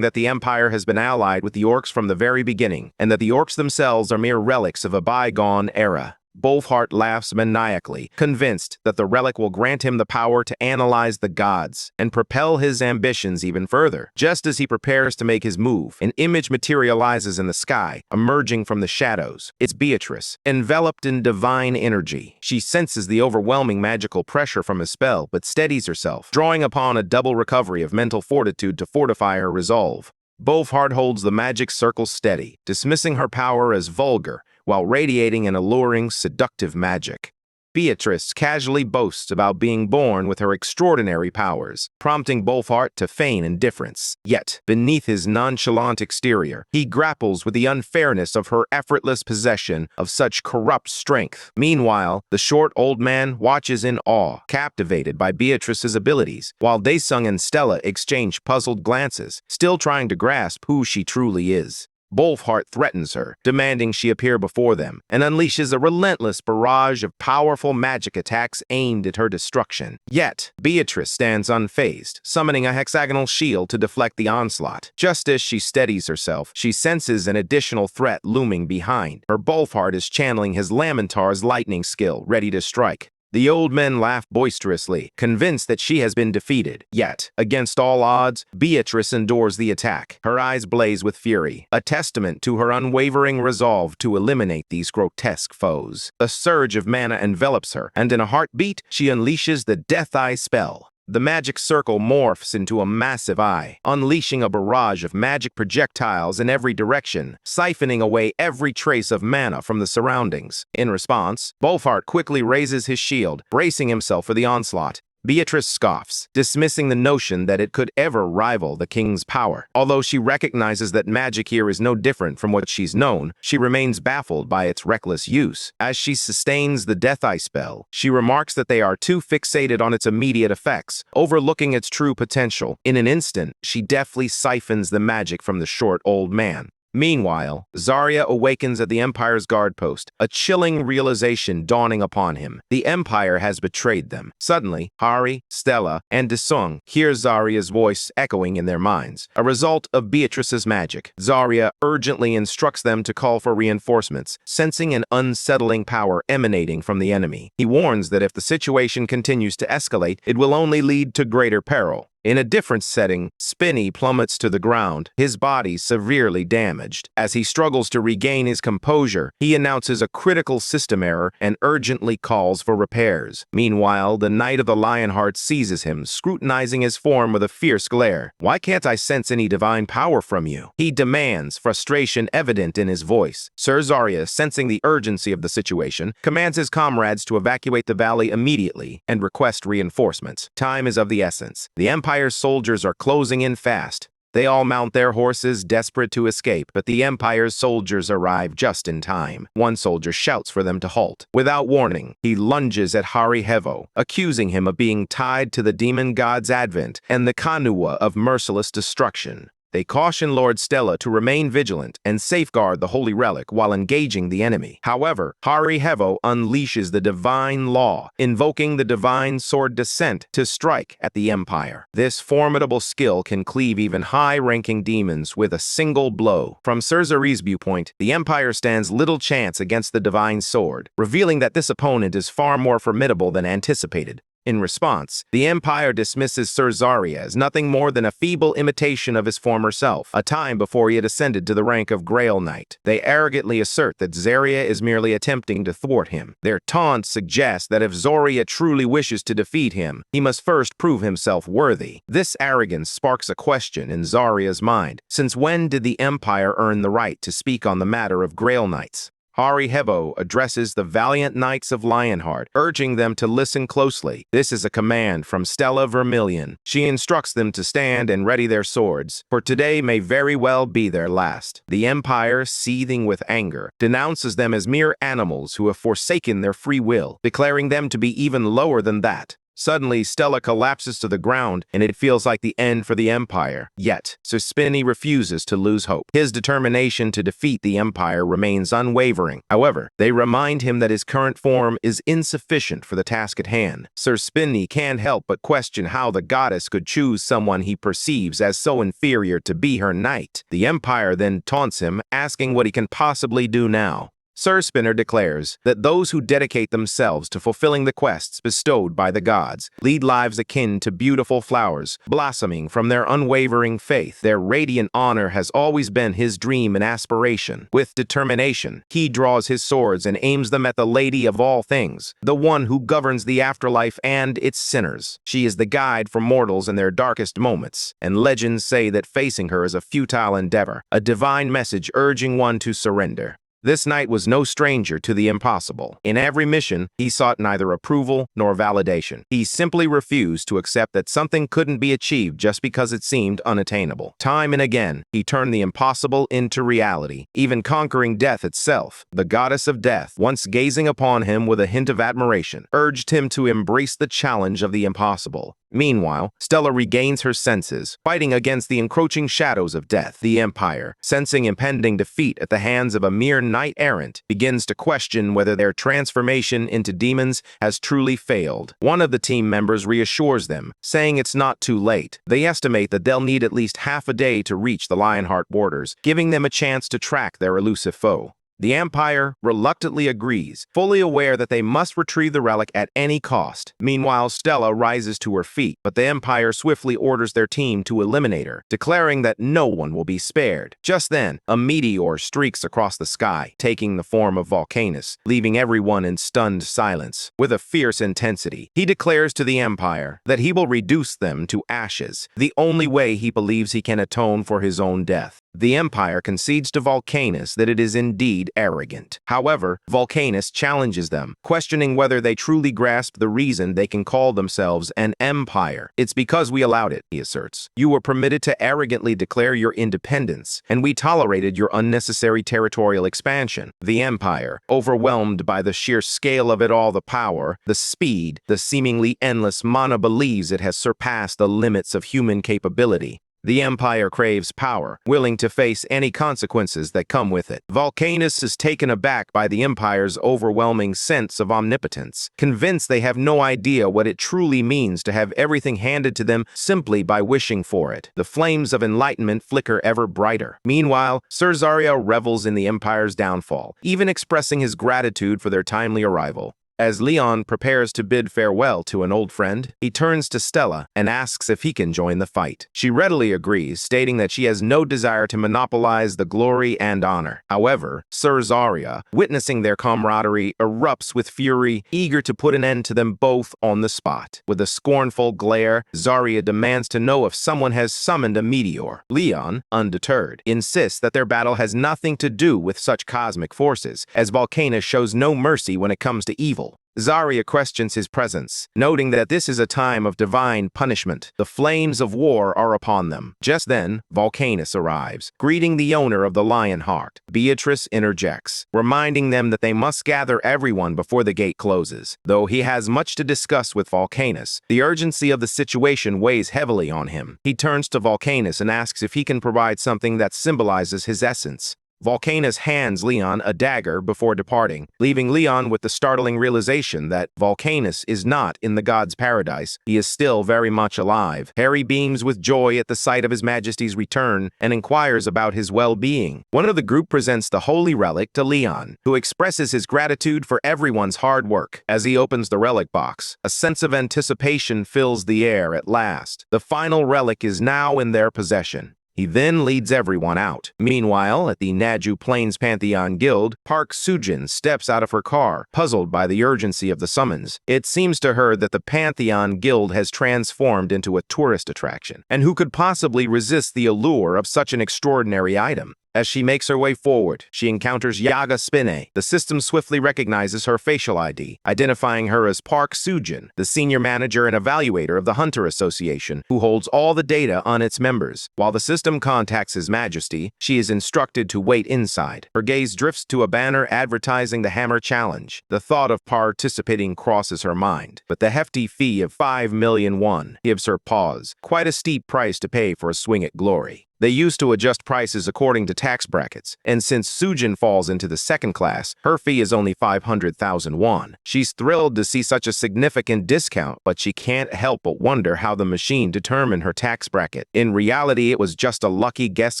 that the Empire has been allied with the orcs from the very beginning, and that the orcs themselves are mere relics of a bygone era. Bolthart laughs maniacally, convinced that the relic will grant him the power to analyze the gods and propel his ambitions even further. Just as he prepares to make his move, an image materializes in the sky, emerging from the shadows. It's Beatrice, enveloped in divine energy. She senses the overwhelming magical pressure from his spell, but steadies herself, drawing upon a double recovery of mental fortitude to fortify her resolve. Bolthart holds the magic circle steady, dismissing her power as vulgar, while radiating an alluring, seductive magic. Beatrice casually boasts about being born with her extraordinary powers, prompting Bolthart to feign indifference. Yet, beneath his nonchalant exterior, he grapples with the unfairness of her effortless possession of such corrupt strength. Meanwhile, the short old man watches in awe, captivated by Beatrice's abilities, while Daesung and Stella exchange puzzled glances, still trying to grasp who she truly is. Bolthart threatens her, demanding she appear before them, and unleashes a relentless barrage of powerful magic attacks aimed at her destruction. Yet, Beatrice stands unfazed, summoning a hexagonal shield to deflect the onslaught. Just as she steadies herself, she senses an additional threat looming behind. Her Bolthart is channeling his Lamentar's lightning skill, ready to strike. The old men laugh boisterously, convinced that she has been defeated. Yet, against all odds, Beatrice endures the attack. Her eyes blaze with fury, a testament to her unwavering resolve to eliminate these grotesque foes. A surge of mana envelops her, and in a heartbeat, she unleashes the Death Eye spell. The magic circle morphs into a massive eye, unleashing a barrage of magic projectiles in every direction, siphoning away every trace of mana from the surroundings. In response, Bolthart quickly raises his shield, bracing himself for the onslaught. Beatrice scoffs, dismissing the notion that it could ever rival the king's power. Although she recognizes that magic here is no different from what she's known, she remains baffled by its reckless use. As she sustains the Death Eye spell, she remarks that they are too fixated on its immediate effects, overlooking its true potential. In an instant, she deftly siphons the magic from the short old man. Meanwhile, Zarya awakens at the Empire's guard post, a chilling realization dawning upon him. The Empire has betrayed them. Suddenly, Hari, Stella, and Daesung hear Zarya's voice echoing in their minds, a result of Beatrice's magic. Zarya urgently instructs them to call for reinforcements, sensing an unsettling power emanating from the enemy. He warns that if the situation continues to escalate, it will only lead to greater peril. In a different setting, Spinny plummets to the ground, his body severely damaged. As he struggles to regain his composure, he announces a critical system error and urgently calls for repairs. Meanwhile, the Knight of the Lionheart seizes him, scrutinizing his form with a fierce glare. "Why can't I sense any divine power from you?" he demands, frustration evident in his voice. Sir Zarya, sensing the urgency of the situation, commands his comrades to evacuate the valley immediately and request reinforcements. Time is of the essence. The Empire's soldiers are closing in fast. They all mount their horses, desperate to escape, but the Empire's soldiers arrive just in time. One soldier shouts for them to halt. Without warning, he lunges at Hari Hevo, accusing him of being tied to the demon god's advent and the Kanua of merciless destruction. They caution Lord Stella to remain vigilant and safeguard the holy relic while engaging the enemy. However, Hevo unleashes the divine law, invoking the divine sword descent to strike at the Empire. This formidable skill can cleave even high-ranking demons with a single blow. From Cersari's viewpoint, the Empire stands little chance against the divine sword, revealing that this opponent is far more formidable than anticipated. In response, the Empire dismisses Ser Zarya as nothing more than a feeble imitation of his former self, a time before he had ascended to the rank of Grail Knight. They arrogantly assert that Zarya is merely attempting to thwart him. Their taunts suggest that if Zarya truly wishes to defeat him, he must first prove himself worthy. This arrogance sparks a question in Zarya's mind. Since when did the Empire earn the right to speak on the matter of Grail Knights? Hevo addresses the valiant knights of Lionheart, urging them to listen closely. This is a command from Stella Vermillion. She instructs them to stand and ready their swords, for today may very well be their last. The Empire, seething with anger, denounces them as mere animals who have forsaken their free will, declaring them to be even lower than that. Suddenly, Stella collapses to the ground, and it feels like the end for the Empire. Yet, Suspini refuses to lose hope. His determination to defeat the Empire remains unwavering. However, they remind him that his current form is insufficient for the task at hand. Suspini can't help but question how the goddess could choose someone he perceives as so inferior to be her knight. The Empire then taunts him, asking what he can possibly do now. Sir Spinner declares that those who dedicate themselves to fulfilling the quests bestowed by the gods lead lives akin to beautiful flowers, blossoming from their unwavering faith. Their radiant honor has always been his dream and aspiration. With determination, he draws his swords and aims them at the Lady of all things, the one who governs the afterlife and its sinners. She is the guide for mortals in their darkest moments, and legends say that facing her is a futile endeavor, a divine message urging one to surrender. This knight was no stranger to the impossible. In every mission, he sought neither approval nor validation. He simply refused to accept that something couldn't be achieved just because it seemed unattainable. Time and again, he turned the impossible into reality, even conquering death itself. The goddess of death, once gazing upon him with a hint of admiration, urged him to embrace the challenge of the impossible. Meanwhile, Stella regains her senses, fighting against the encroaching shadows of death. The Empire, sensing impending defeat at the hands of a mere knight-errant, begins to question whether their transformation into demons has truly failed. One of the team members reassures them, saying it's not too late. They estimate that they'll need at least half a day to reach the Lionheart borders, giving them a chance to track their elusive foe. The Empire reluctantly agrees, fully aware that they must retrieve the relic at any cost. Meanwhile, Stella rises to her feet, but the Empire swiftly orders their team to eliminate her, declaring that no one will be spared. Just then, a meteor streaks across the sky, taking the form of Volcanus, leaving everyone in stunned silence. With a fierce intensity, he declares to the Empire that he will reduce them to ashes, the only way he believes he can atone for his own death. The Empire concedes to Volcanus that it is indeed arrogant. However, Volcanus challenges them, questioning whether they truly grasp the reason they can call themselves an empire. It's because we allowed it, he asserts. You were permitted to arrogantly declare your independence, and we tolerated your unnecessary territorial expansion. The Empire, overwhelmed by the sheer scale of it all, the power, the speed, the seemingly endless mana, believes it has surpassed the limits of human capability. The Empire craves power, willing to face any consequences that come with it. Volcanus is taken aback by the Empire's overwhelming sense of omnipotence, convinced they have no idea what it truly means to have everything handed to them simply by wishing for it. The flames of enlightenment flicker ever brighter. Meanwhile, Ser Zarya revels in the Empire's downfall, even expressing his gratitude for their timely arrival. As Leon prepares to bid farewell to an old friend, he turns to Stella and asks if he can join the fight. She readily agrees, stating that she has no desire to monopolize the glory and honor. However, Ser Zarya, witnessing their camaraderie, erupts with fury, eager to put an end to them both on the spot. With a scornful glare, Zarya demands to know if someone has summoned a meteor. Leon, undeterred, insists that their battle has nothing to do with such cosmic forces, as Volcanus shows no mercy when it comes to evil. unstable. Zarya questions his presence, noting that this is a time of divine punishment. The flames of war are upon them. Just then, Vulcanus arrives, greeting the owner of the Lionheart. Beatrice interjects, reminding them that they must gather everyone before the gate closes. Though he has much to discuss with Vulcanus, the urgency of the situation weighs heavily on him. He turns to Vulcanus and asks if he can provide something that symbolizes his essence. Vulcanus hands Leon a dagger before departing, leaving Leon with the startling realization that Vulcanus is not in the god's paradise. He is still very much alive. Harry beams with joy at the sight of His Majesty's return and inquires about his well-being. One of the group presents the holy relic to Leon, who expresses his gratitude for everyone's hard work. As he opens the relic box, a sense of anticipation fills the air at last. The final relic is now in their possession. He then leads everyone out. Meanwhile, at the Naju Plains Pantheon Guild, Park Sujin steps out of her car, puzzled by the urgency of the summons. It seems to her that the Pantheon Guild has transformed into a tourist attraction, and who could possibly resist the allure of such an extraordinary item? As she makes her way forward, she encounters Yaga Spine. The system swiftly recognizes her facial ID, identifying her as Park Sujin, the senior manager and evaluator of the Hunter Association, who holds all the data on its members. While the system contacts His Majesty, she is instructed to wait inside. Her gaze drifts to a banner advertising the Hammer Challenge. The thought of participating crosses her mind, but the hefty fee of 5 million won gives her pause. Quite a steep price to pay for a swing at glory. They used to adjust prices according to tax brackets, and since Sujin falls into the second class, her fee is only 500,000 won. She's thrilled to see such a significant discount, but she can't help but wonder how the machine determined her tax bracket. In reality, it was just a lucky guess,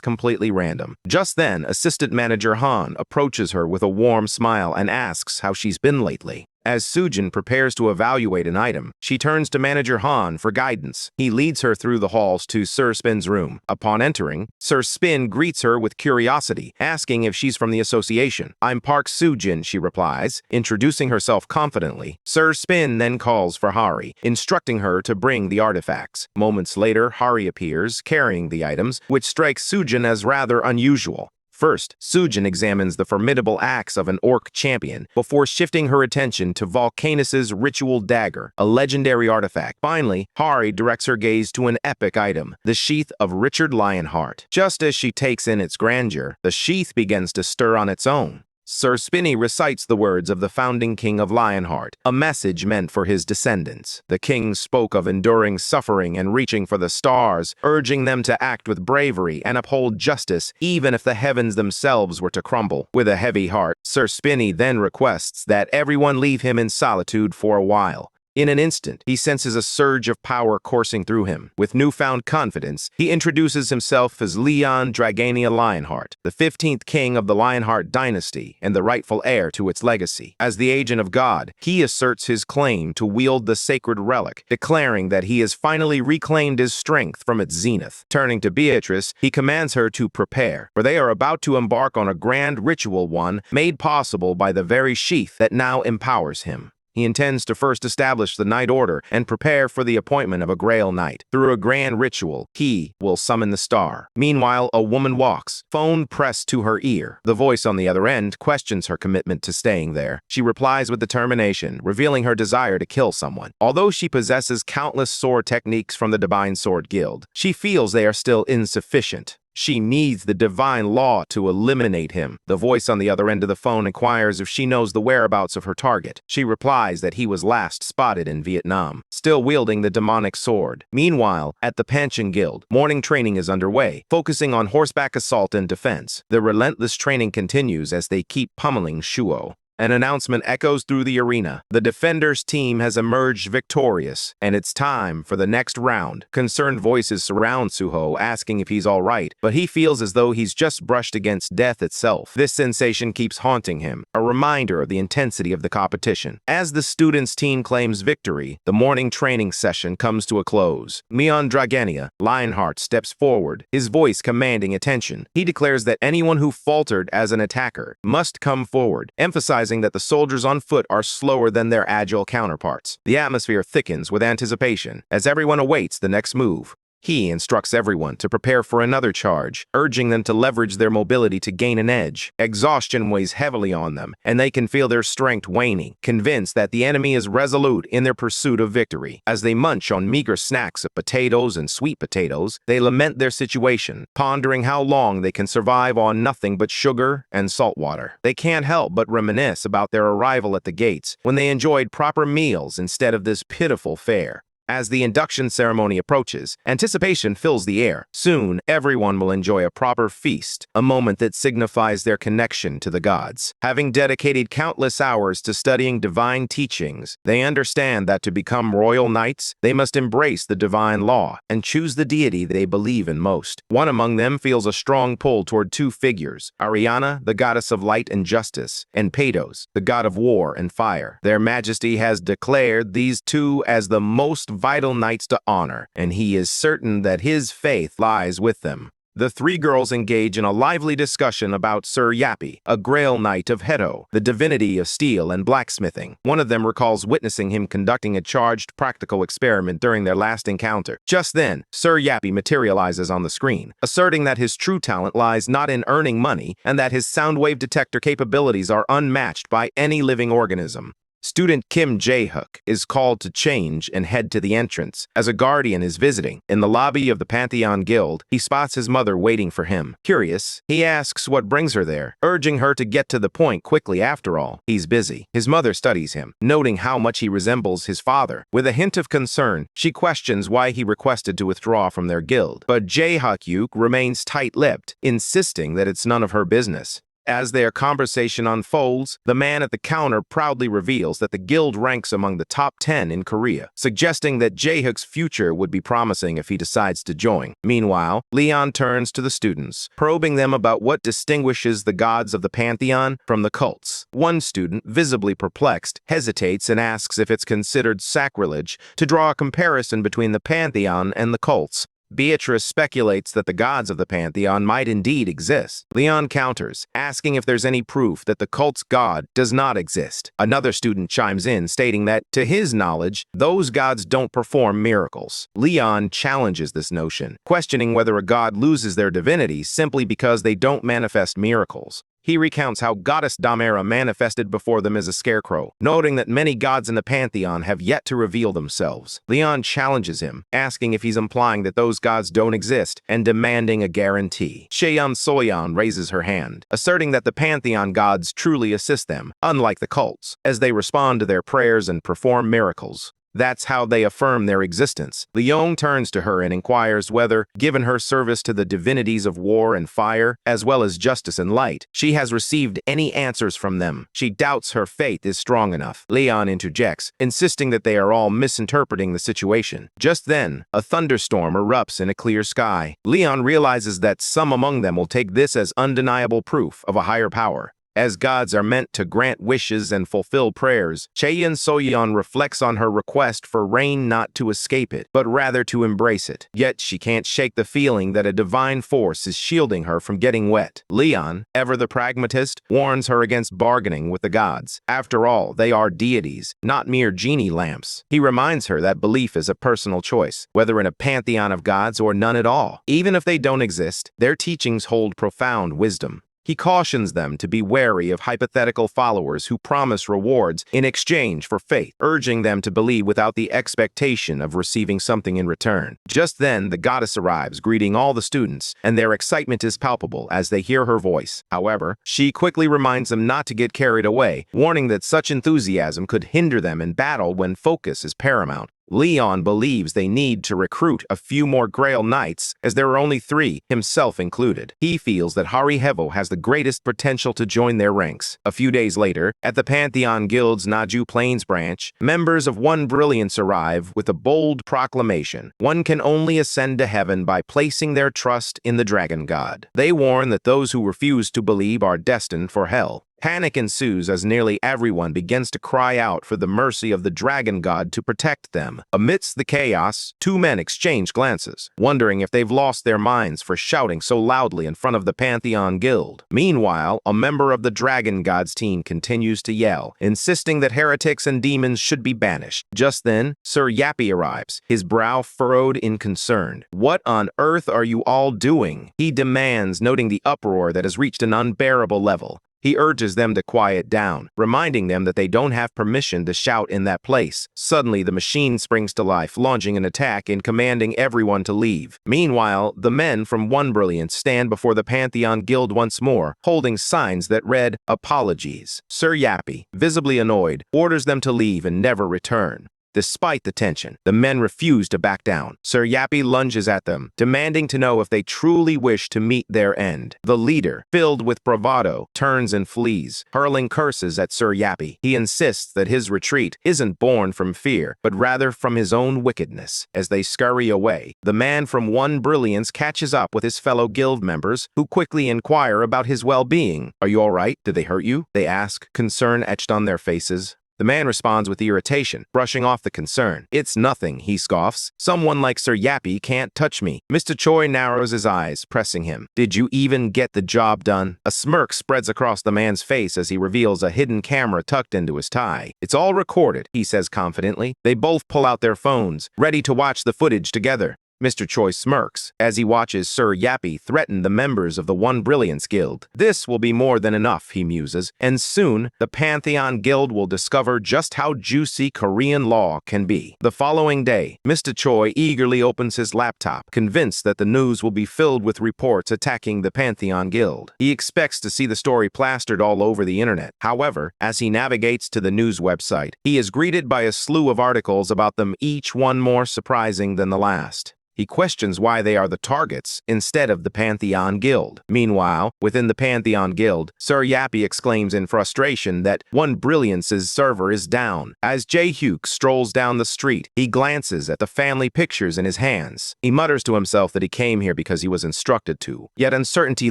completely random. Just then, Assistant Manager Han approaches her with a warm smile and asks how she's been lately. As Sujin prepares to evaluate an item, she turns to Manager Han for guidance. He leads her through the halls to Sir Spin's room. Upon entering, Sir Spin greets her with curiosity, asking if she's from the association. "I'm Park Sujin," she replies, introducing herself confidently. Sir Spin then calls for Hari, instructing her to bring the artifacts. Moments later, Hari appears, carrying the items, which strikes Sujin as rather unusual. First, Sujin examines the formidable axe of an orc champion before shifting her attention to Vulcanus's ritual dagger, a legendary artifact. Finally, Hari directs her gaze to an epic item, the sheath of Richard Lionheart. Just as she takes in its grandeur, the sheath begins to stir on its own. Sir Spinny recites the words of the founding king of Lionheart, a message meant for his descendants. The king spoke of enduring suffering and reaching for the stars, urging them to act with bravery and uphold justice, even if the heavens themselves were to crumble. With a heavy heart, Sir Spinny then requests that everyone leave him in solitude for a while. In an instant, he senses a surge of power coursing through him. With newfound confidence, he introduces himself as Leon Dragania Lionheart, the 15th king of the Lionheart dynasty and the rightful heir to its legacy. As the agent of God, he asserts his claim to wield the sacred relic, declaring that he has finally reclaimed his strength from its zenith. Turning to Beatrice, he commands her to prepare, for they are about to embark on a grand ritual, one made possible by the very sheath that now empowers him. He intends to first establish the Night Order and prepare for the appointment of a Grail Knight. Through a grand ritual, he will summon the star. Meanwhile, a woman walks, phone pressed to her ear. The voice on the other end questions her commitment to staying there. She replies with determination, revealing her desire to kill someone. Although she possesses countless sword techniques from the Divine Sword Guild, she feels they are still insufficient. She needs the divine law to eliminate him. The voice on the other end of the phone inquires if she knows the whereabouts of her target. She replies that he was last spotted in Vietnam, still wielding the demonic sword. Meanwhile, at the Panchen Guild, morning training is underway, focusing on horseback assault and defense. The relentless training continues as they keep pummeling Shuo. An announcement echoes through the arena. The Defenders team has emerged victorious, and it's time for the next round. Concerned voices surround Suho, asking if he's all right, but he feels as though he's just brushed against death itself. This sensation keeps haunting him, a reminder of the intensity of the competition. As the students' team claims victory, the morning training session comes to a close. Leon Dragania Lionheart steps forward, his voice commanding attention. He declares that anyone who faltered as an attacker must come forward, emphasizing that the soldiers on foot are slower than their agile counterparts. The atmosphere thickens with anticipation as everyone awaits the next move. He instructs everyone to prepare for another charge, urging them to leverage their mobility to gain an edge. Exhaustion weighs heavily on them, and they can feel their strength waning, convinced that the enemy is resolute in their pursuit of victory. As they munch on meager snacks of potatoes and sweet potatoes, they lament their situation, pondering how long they can survive on nothing but sugar and salt water. They can't help but reminisce about their arrival at the gates, when they enjoyed proper meals instead of this pitiful fare. As the induction ceremony approaches, anticipation fills the air. Soon, everyone will enjoy a proper feast, a moment that signifies their connection to the gods. Having dedicated countless hours to studying divine teachings, they understand that to become royal knights, they must embrace the divine law and choose the deity they believe in most. One among them feels a strong pull toward two figures, Ariana, the goddess of light and justice, and Pados, the god of war and fire. Their Majesty has declared these two as the most vital knights to honor, and he is certain that his faith lies with them. The three girls engage in a lively discussion about Sir Yappy, a Grail Knight of Hedo, the divinity of steel and blacksmithing. One of them recalls witnessing him conducting a charged practical experiment during their last encounter. Just then, Sir Yappy materializes on the screen, asserting that his true talent lies not in earning money and that his sound wave detector capabilities are unmatched by any living organism. Student Kim Jae-hook is called to change and head to the entrance. As a guardian is visiting, in the lobby of the Pantheon Guild, he spots his mother waiting for him. Curious, he asks what brings her there, urging her to get to the point quickly. After all, he's busy. His mother studies him, noting how much he resembles his father. With a hint of concern, she questions why he requested to withdraw from their guild. But Jae-hook remains tight-lipped, insisting that it's none of her business. As their conversation unfolds, the man at the counter proudly reveals that the guild ranks among the top 10 in Korea, suggesting that Jae-hook's future would be promising if he decides to join. Meanwhile, Leon turns to the students, probing them about what distinguishes the gods of the Pantheon from the cults. One student, visibly perplexed, hesitates and asks if it's considered sacrilege to draw a comparison between the Pantheon and the cults. Beatrice speculates that the gods of the Pantheon might indeed exist. Leon counters, asking if there's any proof that the cult's god does not exist. Another student chimes in, stating that, to his knowledge, those gods don't perform miracles. Leon challenges this notion, questioning whether a god loses their divinity simply because they don't manifest miracles. He recounts how goddess Damera manifested before them as a scarecrow, noting that many gods in the Pantheon have yet to reveal themselves. Leon challenges him, asking if he's implying that those gods don't exist and demanding a guarantee. Cheon Soyeon raises her hand, asserting that the Pantheon gods truly assist them, unlike the cults, as they respond to their prayers and perform miracles. That's how they affirm their existence. Leon turns to her and inquires whether, given her service to the divinities of war and fire, as well as justice and light, she has received any answers from them. She doubts her faith is strong enough. Leon interjects, insisting that they are all misinterpreting the situation. Just then, a thunderstorm erupts in a clear sky. Leon realizes that some among them will take this as undeniable proof of a higher power. As gods are meant to grant wishes and fulfill prayers, Cheon Soyeon reflects on her request for rain not to escape it, but rather to embrace it. Yet she can't shake the feeling that a divine force is shielding her from getting wet. Leon, ever the pragmatist, warns her against bargaining with the gods. After all, they are deities, not mere genie lamps. He reminds her that belief is a personal choice, whether in a pantheon of gods or none at all. Even if they don't exist, their teachings hold profound wisdom. He cautions them to be wary of hypothetical followers who promise rewards in exchange for faith, urging them to believe without the expectation of receiving something in return. Just then, the goddess arrives, greeting all the students, and their excitement is palpable as they hear her voice. However, she quickly reminds them not to get carried away, warning that such enthusiasm could hinder them in battle when focus is paramount. Leon believes they need to recruit a few more Grail Knights, as there are only 3, himself included. He feels that Hari Hevo has the greatest potential to join their ranks. A few days later, at the Pantheon Guild's Naju Plains branch, members of One Brilliance arrive with a bold proclamation. One can only ascend to heaven by placing their trust in the Dragon God. They warn that those who refuse to believe are destined for hell. Panic ensues as nearly everyone begins to cry out for the mercy of the dragon god to protect them. Amidst the chaos, two men exchange glances, wondering if they've lost their minds for shouting so loudly in front of the Pantheon Guild. Meanwhile, a member of the dragon god's team continues to yell, insisting that heretics and demons should be banished. Just then, Sir Yappy arrives, his brow furrowed in concern. "What on earth are you all doing?" he demands, noting the uproar that has reached an unbearable level. He urges them to quiet down, reminding them that they don't have permission to shout in that place. Suddenly, the machine springs to life, launching an attack and commanding everyone to leave. Meanwhile, the men from One Brilliance stand before the Pantheon Guild once more, holding signs that read, "Apologies." Sir Yappy, visibly annoyed, orders them to leave and never return. Despite the tension, the men refuse to back down. Sir Yappy lunges at them, demanding to know if they truly wish to meet their end. The leader, filled with bravado, turns and flees, hurling curses at Sir Yappy. He insists that his retreat isn't born from fear, but rather from his own wickedness. As they scurry away, the man from One Brilliance catches up with his fellow guild members, who quickly inquire about his well-being. "Are you all right? Did they hurt you?" they ask, concern etched on their faces. The man responds with irritation, brushing off the concern. "It's nothing," he scoffs. "Someone like Sir Yappy can't touch me." Mr. Choi narrows his eyes, pressing him. "Did you even get the job done?" A smirk spreads across the man's face as he reveals a hidden camera tucked into his tie. "It's all recorded," he says confidently. They both pull out their phones, ready to watch the footage together. Mr. Choi smirks as he watches Sir Yappy threaten the members of the One Brilliance Guild. This will be more than enough, he muses, and soon the Pantheon Guild will discover just how juicy Korean law can be. The following day, Mr. Choi eagerly opens his laptop, convinced that the news will be filled with reports attacking the Pantheon Guild. He expects to see the story plastered all over the internet. However, as he navigates to the news website, he is greeted by a slew of articles about them, each one more surprising than the last. He questions why they are the targets instead of the Pantheon Guild. Meanwhile, within the Pantheon Guild, Sir Yappy exclaims in frustration that One Brilliance's server is down. As Jae-hyuk strolls down the street, he glances at the family pictures in his hands. He mutters to himself that he came here because he was instructed to, yet uncertainty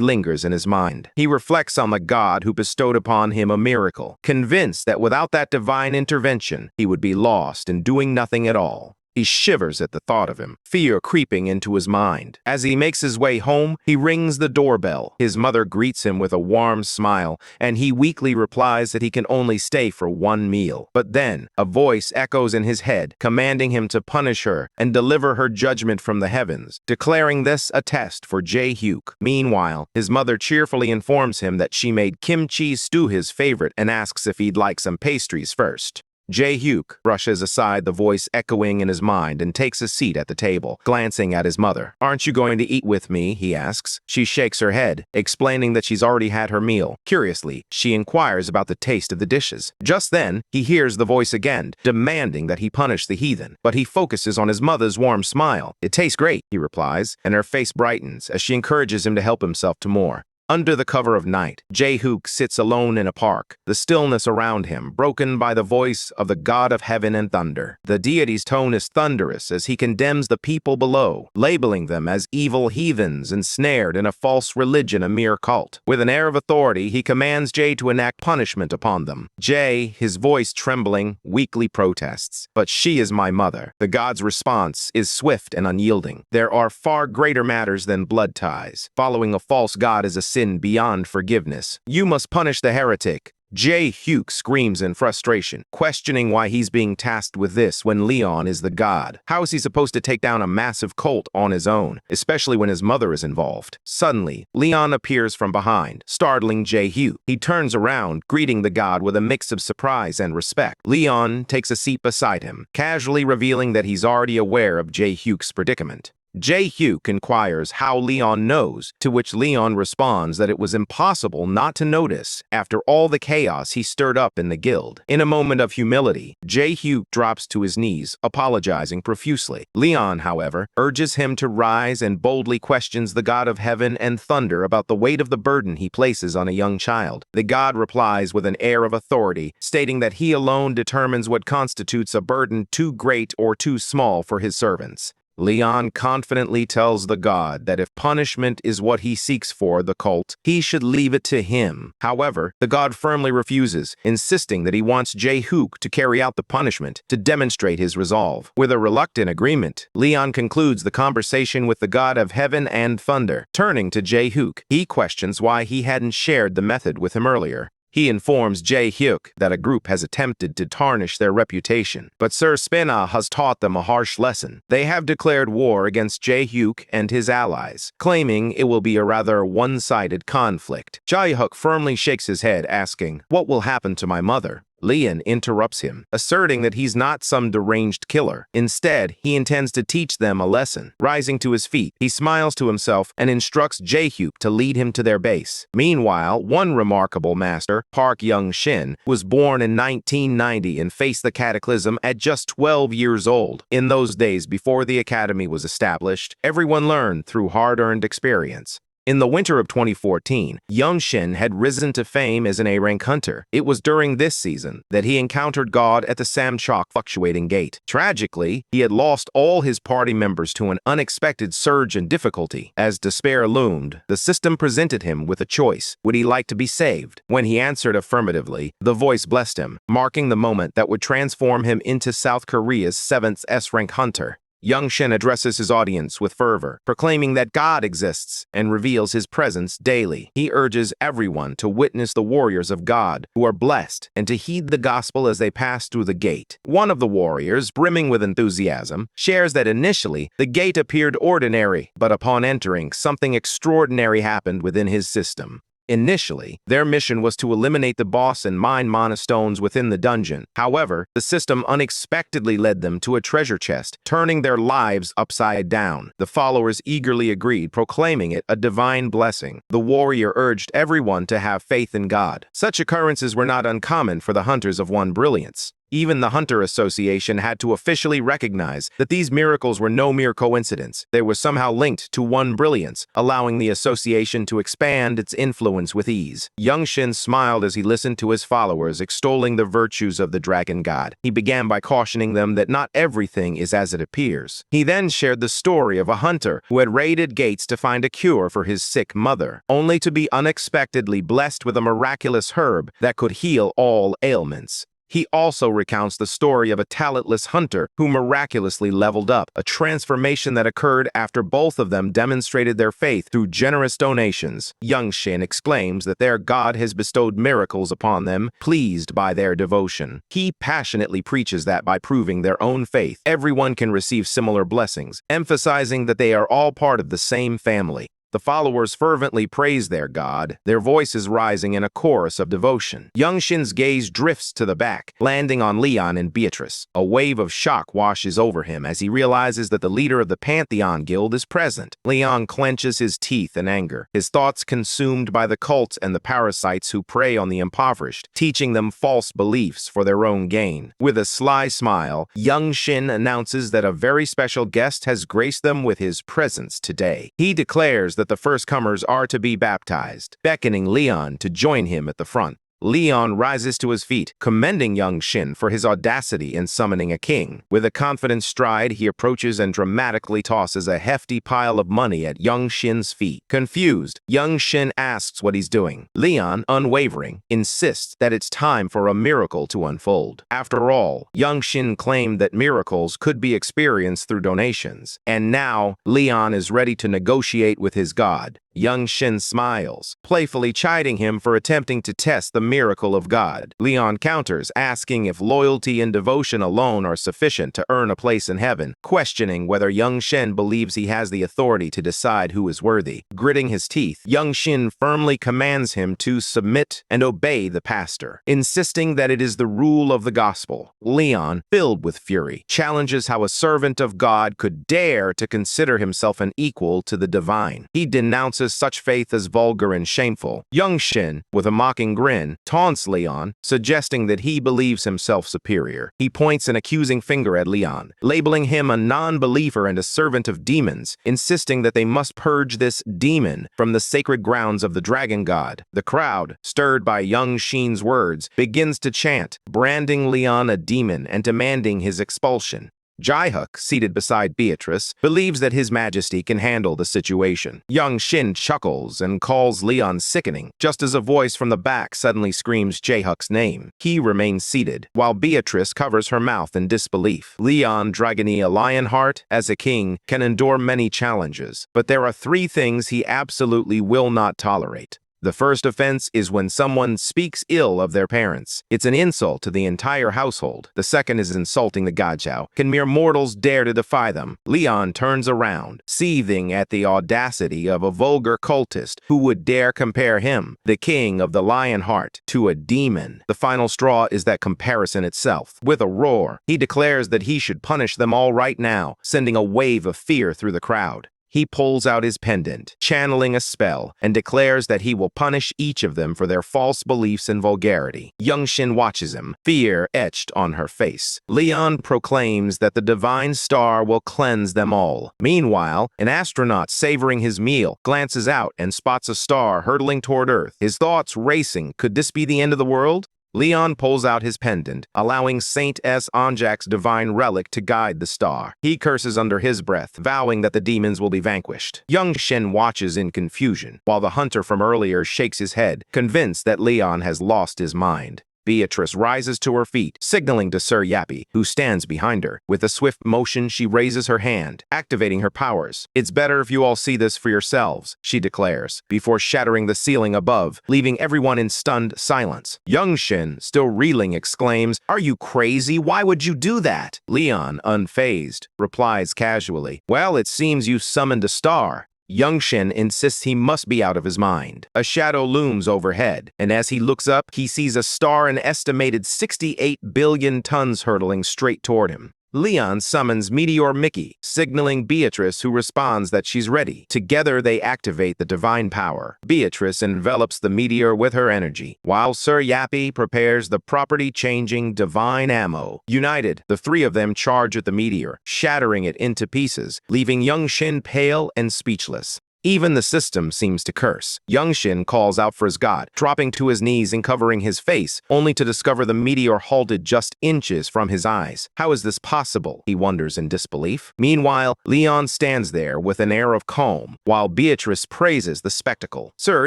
lingers in his mind. He reflects on the God who bestowed upon him a miracle, convinced that without that divine intervention, he would be lost and doing nothing at all. He shivers at the thought of him, fear creeping into his mind. As he makes his way home, he rings the doorbell. His mother greets him with a warm smile, and he weakly replies that he can only stay for one meal. But then, a voice echoes in his head, commanding him to punish her and deliver her judgment from the heavens, declaring this a test for Jae-hyuk. Meanwhile, his mother cheerfully informs him that she made kimchi stew his favorite and asks if he'd like some pastries first. Jae-hyuk brushes aside the voice echoing in his mind and takes a seat at the table, glancing at his mother. "Aren't you going to eat with me?" he asks. She shakes her head, explaining that she's already had her meal. Curiously, she inquires about the taste of the dishes. Just then, he hears the voice again, demanding that he punish the heathen, but he focuses on his mother's warm smile. "It tastes great," he replies, and her face brightens as she encourages him to help himself to more. Under the cover of night, Jae-hyuk sits alone in a park, the stillness around him broken by the voice of the god of heaven and thunder. The deity's tone is thunderous as he condemns the people below, labeling them as evil heathens ensnared in a false religion, a mere cult. With an air of authority, he commands Jae to enact punishment upon them. Jae, his voice trembling, weakly protests, "But she is my mother." The god's response is swift and unyielding. "There are far greater matters than blood ties. Following a false god is a sin beyond forgiveness. You must punish the heretic." Jae-hyuk screams in frustration, questioning why he's being tasked with this when Leon is the god. How is he supposed to take down a massive cult on his own, especially when his mother is involved? Suddenly, Leon appears from behind, startling Jae-hyuk. He turns around, greeting the god with a mix of surprise and respect. Leon takes a seat beside him, casually revealing that he's already aware of Jae-hyuk's predicament. Jae-hyuk inquires how Leon knows, to which Leon responds that it was impossible not to notice after all the chaos he stirred up in the guild. In a moment of humility, Jae-hyuk drops to his knees, apologizing profusely. Leon, however, urges him to rise and boldly questions the god of heaven and thunder about the weight of the burden he places on a young child. The god replies with an air of authority, stating that he alone determines what constitutes a burden too great or too small for his servants. Leon confidently tells the god that if punishment is what he seeks for the cult, he should leave it to him. However, the god firmly refuses, insisting that he wants Jae-hook to carry out the punishment to demonstrate his resolve. With a reluctant agreement, Leon concludes the conversation with the god of heaven and thunder. Turning to Jae-hook, he questions why he hadn't shared the method with him earlier. He informs Jae-hook that a group has attempted to tarnish their reputation, but Sir Spina has taught them a harsh lesson. They have declared war against Jae-hook and his allies, claiming it will be a rather one-sided conflict. Jae-hook firmly shakes his head, asking, "What will happen to my mother?" Leon interrupts him, asserting that he's not some deranged killer. Instead, he intends to teach them a lesson. Rising to his feet, he smiles to himself and instructs Jae-hook to lead him to their base. Meanwhile, one remarkable master, Park Young-shin, was born in 1990 and faced the cataclysm at just 12 years old. In those days before the academy was established, everyone learned through hard-earned experience. In the winter of 2014, Young-shin had risen to fame as an A-rank hunter. It was during this season that he encountered God at the Samchok Fluctuating Gate. Tragically, he had lost all his party members to an unexpected surge in difficulty. As despair loomed, the system presented him with a choice. Would he like to be saved? When he answered affirmatively, the voice blessed him, marking the moment that would transform him into South Korea's 7th S-rank hunter. Young-shin addresses his audience with fervor, proclaiming that God exists and reveals his presence daily. He urges everyone to witness the warriors of God who are blessed and to heed the gospel as they pass through the gate. One of the warriors, brimming with enthusiasm, shares that initially the gate appeared ordinary, but upon entering, something extraordinary happened within his system. Initially, their mission was to eliminate the boss and mine mana stones within the dungeon. However, the system unexpectedly led them to a treasure chest, turning their lives upside down. The followers eagerly agreed, proclaiming it a divine blessing. The warrior urged everyone to have faith in God. Such occurrences were not uncommon for the hunters of one brilliance. Even the Hunter Association had to officially recognize that these miracles were no mere coincidence. They were somehow linked to one brilliance, allowing the association to expand its influence with ease. Young-shin smiled as he listened to his followers extolling the virtues of the dragon god. He began by cautioning them that not everything is as it appears. He then shared the story of a hunter who had raided gates to find a cure for his sick mother, only to be unexpectedly blessed with a miraculous herb that could heal all ailments. He also recounts the story of a talentless hunter who miraculously leveled up, a transformation that occurred after both of them demonstrated their faith through generous donations. Young-shin exclaims that their God has bestowed miracles upon them, pleased by their devotion. He passionately preaches that by proving their own faith, everyone can receive similar blessings, emphasizing that they are all part of the same family. The followers fervently praise their god, their voices rising in a chorus of devotion. Young-shin's gaze drifts to the back, landing on Leon and Beatrice. A wave of shock washes over him as he realizes that the leader of the Pantheon Guild is present. Leon clenches his teeth in anger, his thoughts consumed by the cults and the parasites who prey on the impoverished, teaching them false beliefs for their own gain. With a sly smile, Young-shin announces that a very special guest has graced them with his presence today. He declares that the first-comers are to be baptized, beckoning Leon to join him at the front. Leon rises to his feet, commending Young-shin for his audacity in summoning a king. With a confident stride, he approaches and dramatically tosses a hefty pile of money at Young-shin's feet. Confused, Young-shin asks what he's doing. Leon, unwavering, insists that it's time for a miracle to unfold. After all, Young-shin claimed that miracles could be experienced through donations, and now Leon is ready to negotiate with his god. Young-shin smiles, playfully chiding him for attempting to test the miracle of God. Leon counters, asking if loyalty and devotion alone are sufficient to earn a place in heaven, questioning whether Young-shin believes he has the authority to decide who is worthy. Gritting his teeth, Young-shin firmly commands him to submit and obey the pastor, insisting that it is the rule of the gospel. Leon, filled with fury, challenges how a servant of God could dare to consider himself an equal to the divine. He denounces such faith as vulgar and shameful. Young-shin, with a mocking grin, taunts Leon, suggesting that he believes himself superior. He points an accusing finger at Leon, labeling him a non-believer and a servant of demons, insisting that they must purge this demon from the sacred grounds of the dragon god. The crowd, stirred by Young-shin's words, begins to chant, branding Leon a demon and demanding his expulsion. Jae-hyuk, seated beside Beatrice, believes that his majesty can handle the situation. Young Shin chuckles and calls Leon sickening, just as a voice from the back suddenly screams Jae-hyuk's name. He remains seated, while Beatrice covers her mouth in disbelief. Leon Dragonia Lionheart, as a king, can endure many challenges, but there are three things he absolutely will not tolerate. The first offense is when someone speaks ill of their parents. It's an insult to the entire household. The second is insulting the Gajao. Can mere mortals dare to defy them? Leon turns around, seething at the audacity of a vulgar cultist who would dare compare him, the king of the Lionheart, to a demon. The final straw is that comparison itself. With a roar, he declares that he should punish them all right now, sending a wave of fear through the crowd. He pulls out his pendant, channeling a spell, and declares that he will punish each of them for their false beliefs and vulgarity. Young Shin watches him, fear etched on her face. Leon proclaims that the divine star will cleanse them all. Meanwhile, an astronaut savoring his meal glances out and spots a star hurtling toward Earth. His thoughts racing. Could this be the end of the world? Leon pulls out his pendant, allowing Saint S. Anjak's divine relic to guide the star. He curses under his breath, vowing that the demons will be vanquished. Young Shin watches in confusion, while the hunter from earlier shakes his head, convinced that Leon has lost his mind. Beatrice rises to her feet, signaling to Sir Yappy, who stands behind her. With a swift motion, she raises her hand, activating her powers. "It's better if you all see this for yourselves," she declares, before shattering the ceiling above, leaving everyone in stunned silence. Young Shin, still reeling, exclaims, "Are you crazy? Why would you do that?" Leon, unfazed, replies casually, "Well, it seems you summoned a star." Young Shin insists he must be out of his mind. A shadow looms overhead, and as he looks up, he sees a star an estimated 68 billion tons hurtling straight toward him. Leon summons Meteor Mickey, signaling Beatrice, who responds that she's ready. Together, they activate the divine power. Beatrice envelops the meteor with her energy, while Sir Yappy prepares the property-changing divine ammo. United, the three of them charge at the meteor, shattering it into pieces, leaving Young Shin pale and speechless. Even the system seems to curse. Young Shin calls out for his god, dropping to his knees and covering his face, only to discover the meteor halted just inches from his eyes. How is this possible? He wonders in disbelief. Meanwhile, Leon stands there with an air of calm, while Beatrice praises the spectacle. Sir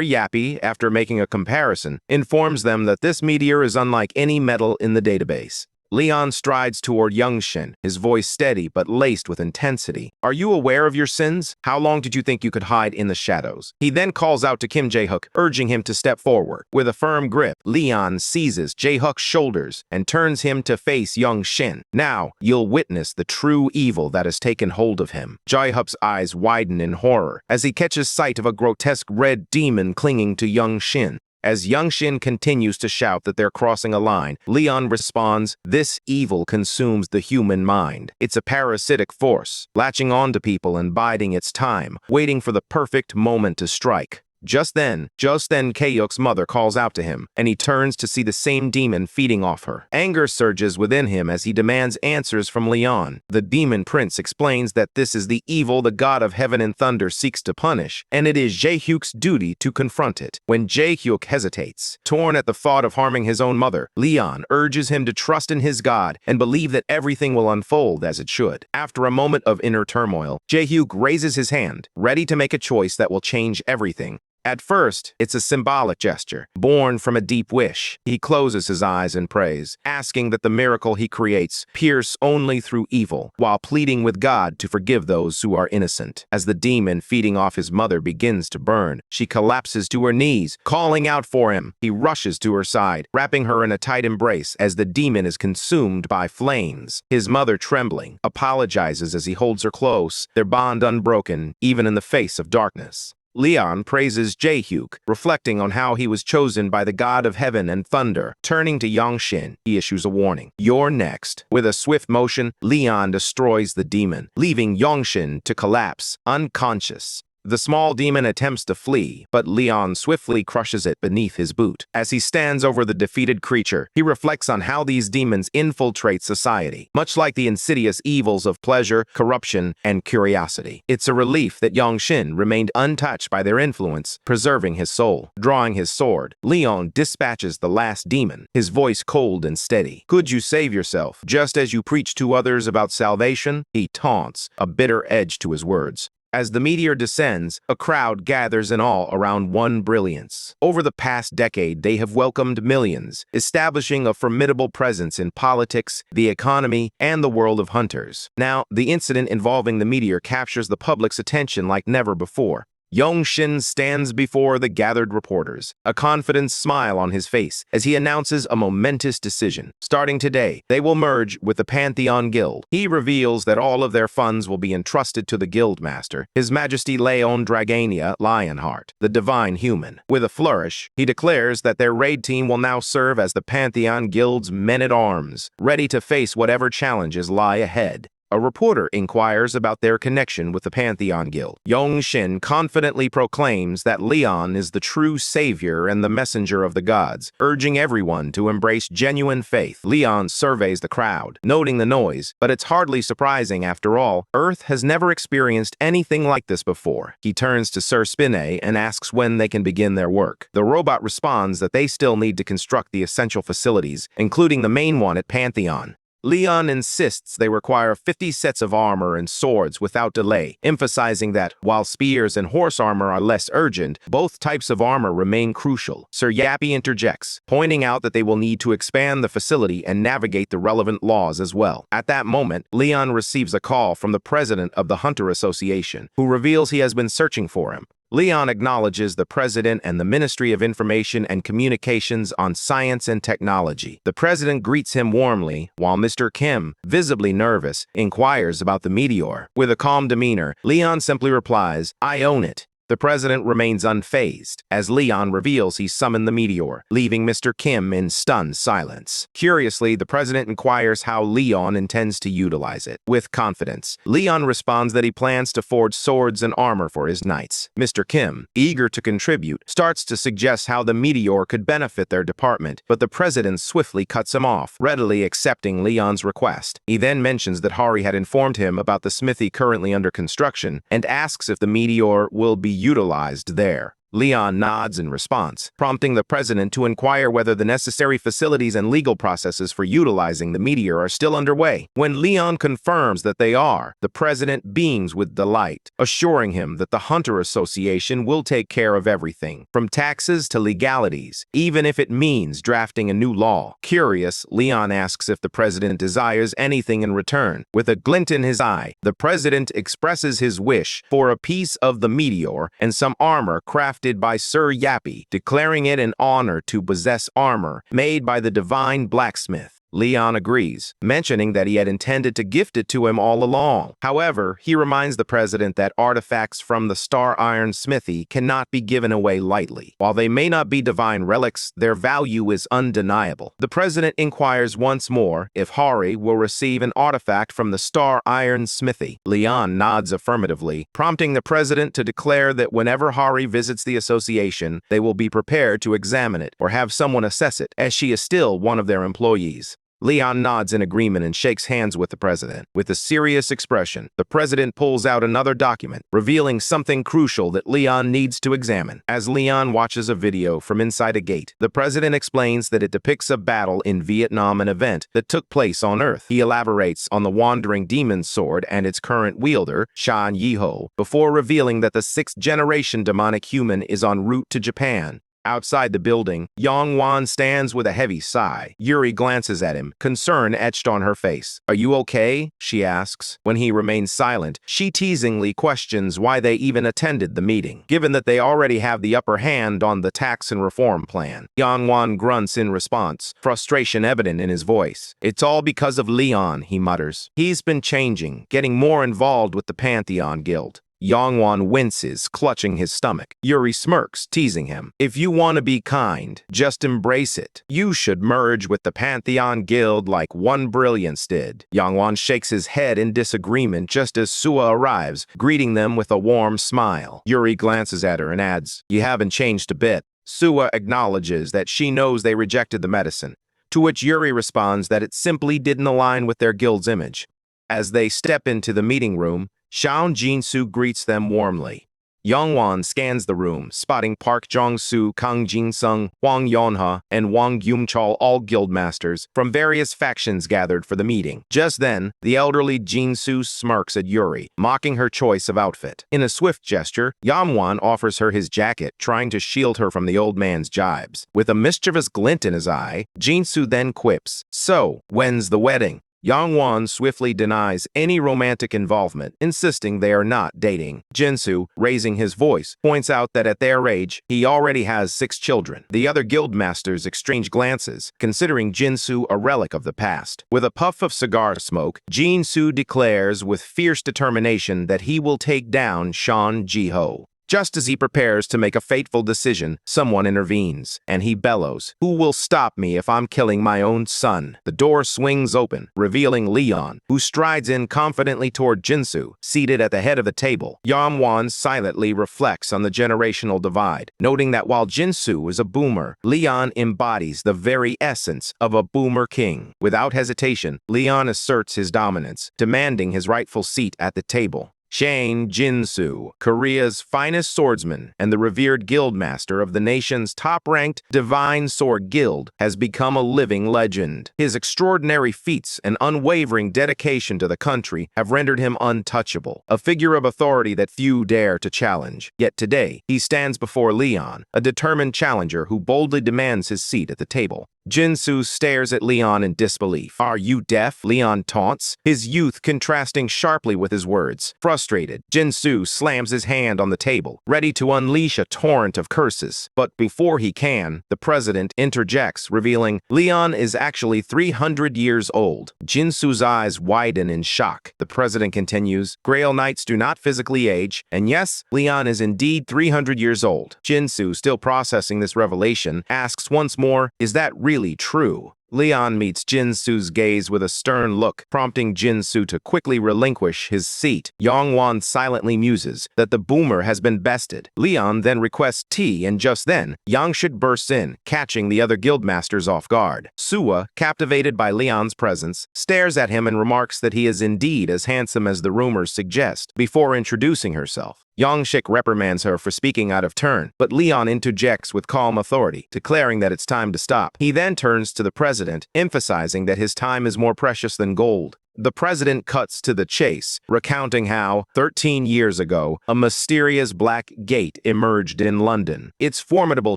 Yappy, after making a comparison, informs them that this meteor is unlike any metal in the database. Leon strides toward Young Shin, his voice steady but laced with intensity. "Are you aware of your sins? How long did you think you could hide in the shadows?" He then calls out to Kim Jae-hyuk, urging him to step forward. With a firm grip, Leon seizes Jae-hyuk's shoulders and turns him to face Young Shin. "Now, you'll witness the true evil that has taken hold of him." Jae-hyuk's eyes widen in horror as he catches sight of a grotesque red demon clinging to Young Shin. As Young Shin continues to shout that they're crossing a line, Leon responds, "This evil consumes the human mind. It's a parasitic force, latching on to people and biding its time, waiting for the perfect moment to strike." Just then, Kaehyuk's mother calls out to him, and he turns to see the same demon feeding off her. Anger surges within him as he demands answers from Leon. The demon prince explains that this is the evil the god of heaven and thunder seeks to punish, and it is Jae-hyuk's duty to confront it. When Jae-hyuk hesitates, torn at the thought of harming his own mother, Leon urges him to trust in his god and believe that everything will unfold as it should. After a moment of inner turmoil, Jae-hyuk raises his hand, ready to make a choice that will change everything. At first, it's a symbolic gesture, born from a deep wish. He closes his eyes and prays, asking that the miracle he creates pierce only through evil, while pleading with God to forgive those who are innocent. As the demon feeding off his mother begins to burn, she collapses to her knees, calling out for him. He rushes to her side, wrapping her in a tight embrace as the demon is consumed by flames. His mother, trembling, apologizes as he holds her close, their bond unbroken, even in the face of darkness. Leon praises Jae-hyuk, reflecting on how he was chosen by the god of heaven and thunder. Turning to Young Shin, he issues a warning. "You're next." With a swift motion, Leon destroys the demon, leaving Young Shin to collapse, unconscious. The small demon attempts to flee, but Leon swiftly crushes it beneath his boot. As he stands over the defeated creature, he reflects on how these demons infiltrate society, much like the insidious evils of pleasure, corruption, and curiosity. It's a relief that Yongxin remained untouched by their influence, preserving his soul. Drawing his sword, Leon dispatches the last demon, his voice cold and steady. "Could you save yourself, just as you preach to others about salvation?" He taunts, a bitter edge to his words. As the meteor descends, a crowd gathers in awe around One Brilliance. Over the past decade, they have welcomed millions, establishing a formidable presence in politics, the economy, and the world of hunters. Now, the incident involving the meteor captures the public's attention like never before. Yongxin stands before the gathered reporters, a confident smile on his face as he announces a momentous decision. Starting today, they will merge with the Pantheon Guild. He reveals that all of their funds will be entrusted to the guild master, His Majesty Leon Dragania Lionheart, the divine human. With a flourish, he declares that their raid team will now serve as the Pantheon Guild's men-at-arms, ready to face whatever challenges lie ahead. A reporter inquires about their connection with the Pantheon Guild. Yongxin confidently proclaims that Leon is the true savior and the messenger of the gods, urging everyone to embrace genuine faith. Leon surveys the crowd, noting the noise, but it's hardly surprising after all. Earth has never experienced anything like this before. He turns to Sir Spinay and asks when they can begin their work. The robot responds that they still need to construct the essential facilities, including the main one at Pantheon. Leon insists they require 50 sets of armor and swords without delay, emphasizing that, while spears and horse armor are less urgent, both types of armor remain crucial. Sir Yappy interjects, pointing out that they will need to expand the facility and navigate the relevant laws as well. At that moment, Leon receives a call from the president of the Hunter Association, who reveals he has been searching for him. Leon acknowledges the President and the Ministry of Information and Communications on Science and Technology. The President greets him warmly, while Mr. Kim, visibly nervous, inquires about the meteor. With a calm demeanor, Leon simply replies, "I own it." The president remains unfazed, as Leon reveals he summoned the meteor, leaving Mr. Kim in stunned silence. Curiously, the president inquires how Leon intends to utilize it. With confidence, Leon responds that he plans to forge swords and armor for his knights. Mr. Kim, eager to contribute, starts to suggest how the meteor could benefit their department, but the president swiftly cuts him off, readily accepting Leon's request. He then mentions that Hari had informed him about the smithy currently under construction, and asks if the meteor will be utilized there. Leon nods in response, prompting the president to inquire whether the necessary facilities and legal processes for utilizing the meteor are still underway. When Leon confirms that they are, the president beams with delight, assuring him that the Hunter Association will take care of everything, from taxes to legalities, even if it means drafting a new law. Curious, Leon asks if the president desires anything in return. With a glint in his eye, the president expresses his wish for a piece of the meteor and some armor crafted by Sir Yappy, declaring it an honor to possess armor made by the divine blacksmith. Leon agrees, mentioning that he had intended to gift it to him all along. However, he reminds the president that artifacts from the Star Iron Smithy cannot be given away lightly. While they may not be divine relics, their value is undeniable. The president inquires once more if Hari will receive an artifact from the Star Iron Smithy. Leon nods affirmatively, prompting the president to declare that whenever Hari visits the association, they will be prepared to examine it or have someone assess it, as she is still one of their employees. Leon nods in agreement and shakes hands with the president. With a serious expression, the president pulls out another document, revealing something crucial that Leon needs to examine. As Leon watches a video from inside a gate, the president explains that it depicts a battle in Vietnam, an event that took place on Earth. He elaborates on the wandering demon sword and its current wielder, Shan Yiho, before revealing that the 6th-generation demonic human is en route to Japan. Outside the building, Yongwan stands with a heavy sigh. Yuri glances at him, concern etched on her face. "Are you okay?" she asks. When he remains silent, she teasingly questions why they even attended the meeting, given that they already have the upper hand on the tax and reform plan. Yongwan grunts in response, frustration evident in his voice. "It's all because of Leon," he mutters. "He's been changing, getting more involved with the Pantheon Guild." Yongwon winces, clutching his stomach. Yuri smirks, teasing him. If you want to be kind, just embrace it. You should merge with the Pantheon Guild like One Brilliance did. Yongwon shakes his head in disagreement just as Sua arrives, greeting them with a warm smile. Yuri glances at her and adds, "You haven't changed a bit." Sua acknowledges that she knows they rejected the medicine, to which Yuri responds that it simply didn't align with their guild's image. As they step into the meeting room, Shaon Jinsu greets them warmly. Yongwon scans the room, spotting Park Jong-soo, Kang Jin-sung, Wang Yonha, and Wang Yumchol, all guild masters from various factions gathered for the meeting. Just then, the elderly Jin-soo smirks at Yuri, mocking her choice of outfit. In a swift gesture, Yongwon offers her his jacket, trying to shield her from the old man's jibes. With a mischievous glint in his eye, Jin-soo then quips, "So, when's the wedding?" Yongwon swiftly denies any romantic involvement, insisting they are not dating. Jinsu, raising his voice, points out that at their age, he already has 6 children. The other guild masters exchange glances, considering Jinsu a relic of the past. With a puff of cigar smoke, Jinsu declares with fierce determination that he will take down Sean Ji-ho. Just as he prepares to make a fateful decision, someone intervenes, and he bellows, "Who will stop me if I'm killing my own son?" The door swings open, revealing Leon, who strides in confidently toward Jinsu, seated at the head of the table. Yongwon silently reflects on the generational divide, noting that while Jinsu is a boomer, Leon embodies the very essence of a boomer king. Without hesitation, Leon asserts his dominance, demanding his rightful seat at the table. Shane Jinsu, Korea's finest swordsman and the revered guildmaster of the nation's top-ranked Divine Sword Guild, has become a living legend. His extraordinary feats and unwavering dedication to the country have rendered him untouchable, a figure of authority that few dare to challenge. Yet today, he stands before Leon, a determined challenger who boldly demands his seat at the table. Jinsu stares at Leon in disbelief. "Are you deaf?" Leon taunts, his youth contrasting sharply with his words. Frustrated, Jinsu slams his hand on the table, ready to unleash a torrent of curses. But before he can, the president interjects, revealing Leon is actually 300 years old. Jinsu's eyes widen in shock. The president continues, "Grail Knights do not physically age, and yes, Leon is indeed 300 years old." Jinsu, still processing this revelation, asks once more, "Is that really true?" Leon meets Jinsu's gaze with a stern look, prompting Jinsu to quickly relinquish his seat. Yongwon silently muses that the boomer has been bested. Leon then requests tea, and just then, Yangshid bursts in, catching the other guildmasters off guard. Sua, captivated by Leon's presence, stares at him and remarks that he is indeed as handsome as the rumors suggest. Before introducing herself, Yangshik reprimands her for speaking out of turn, but Leon interjects with calm authority, declaring that it's time to stop. He then turns to the president, emphasizing that his time is more precious than gold. The president cuts to the chase, recounting how, 13 years ago, a mysterious black gate emerged in London. Its formidable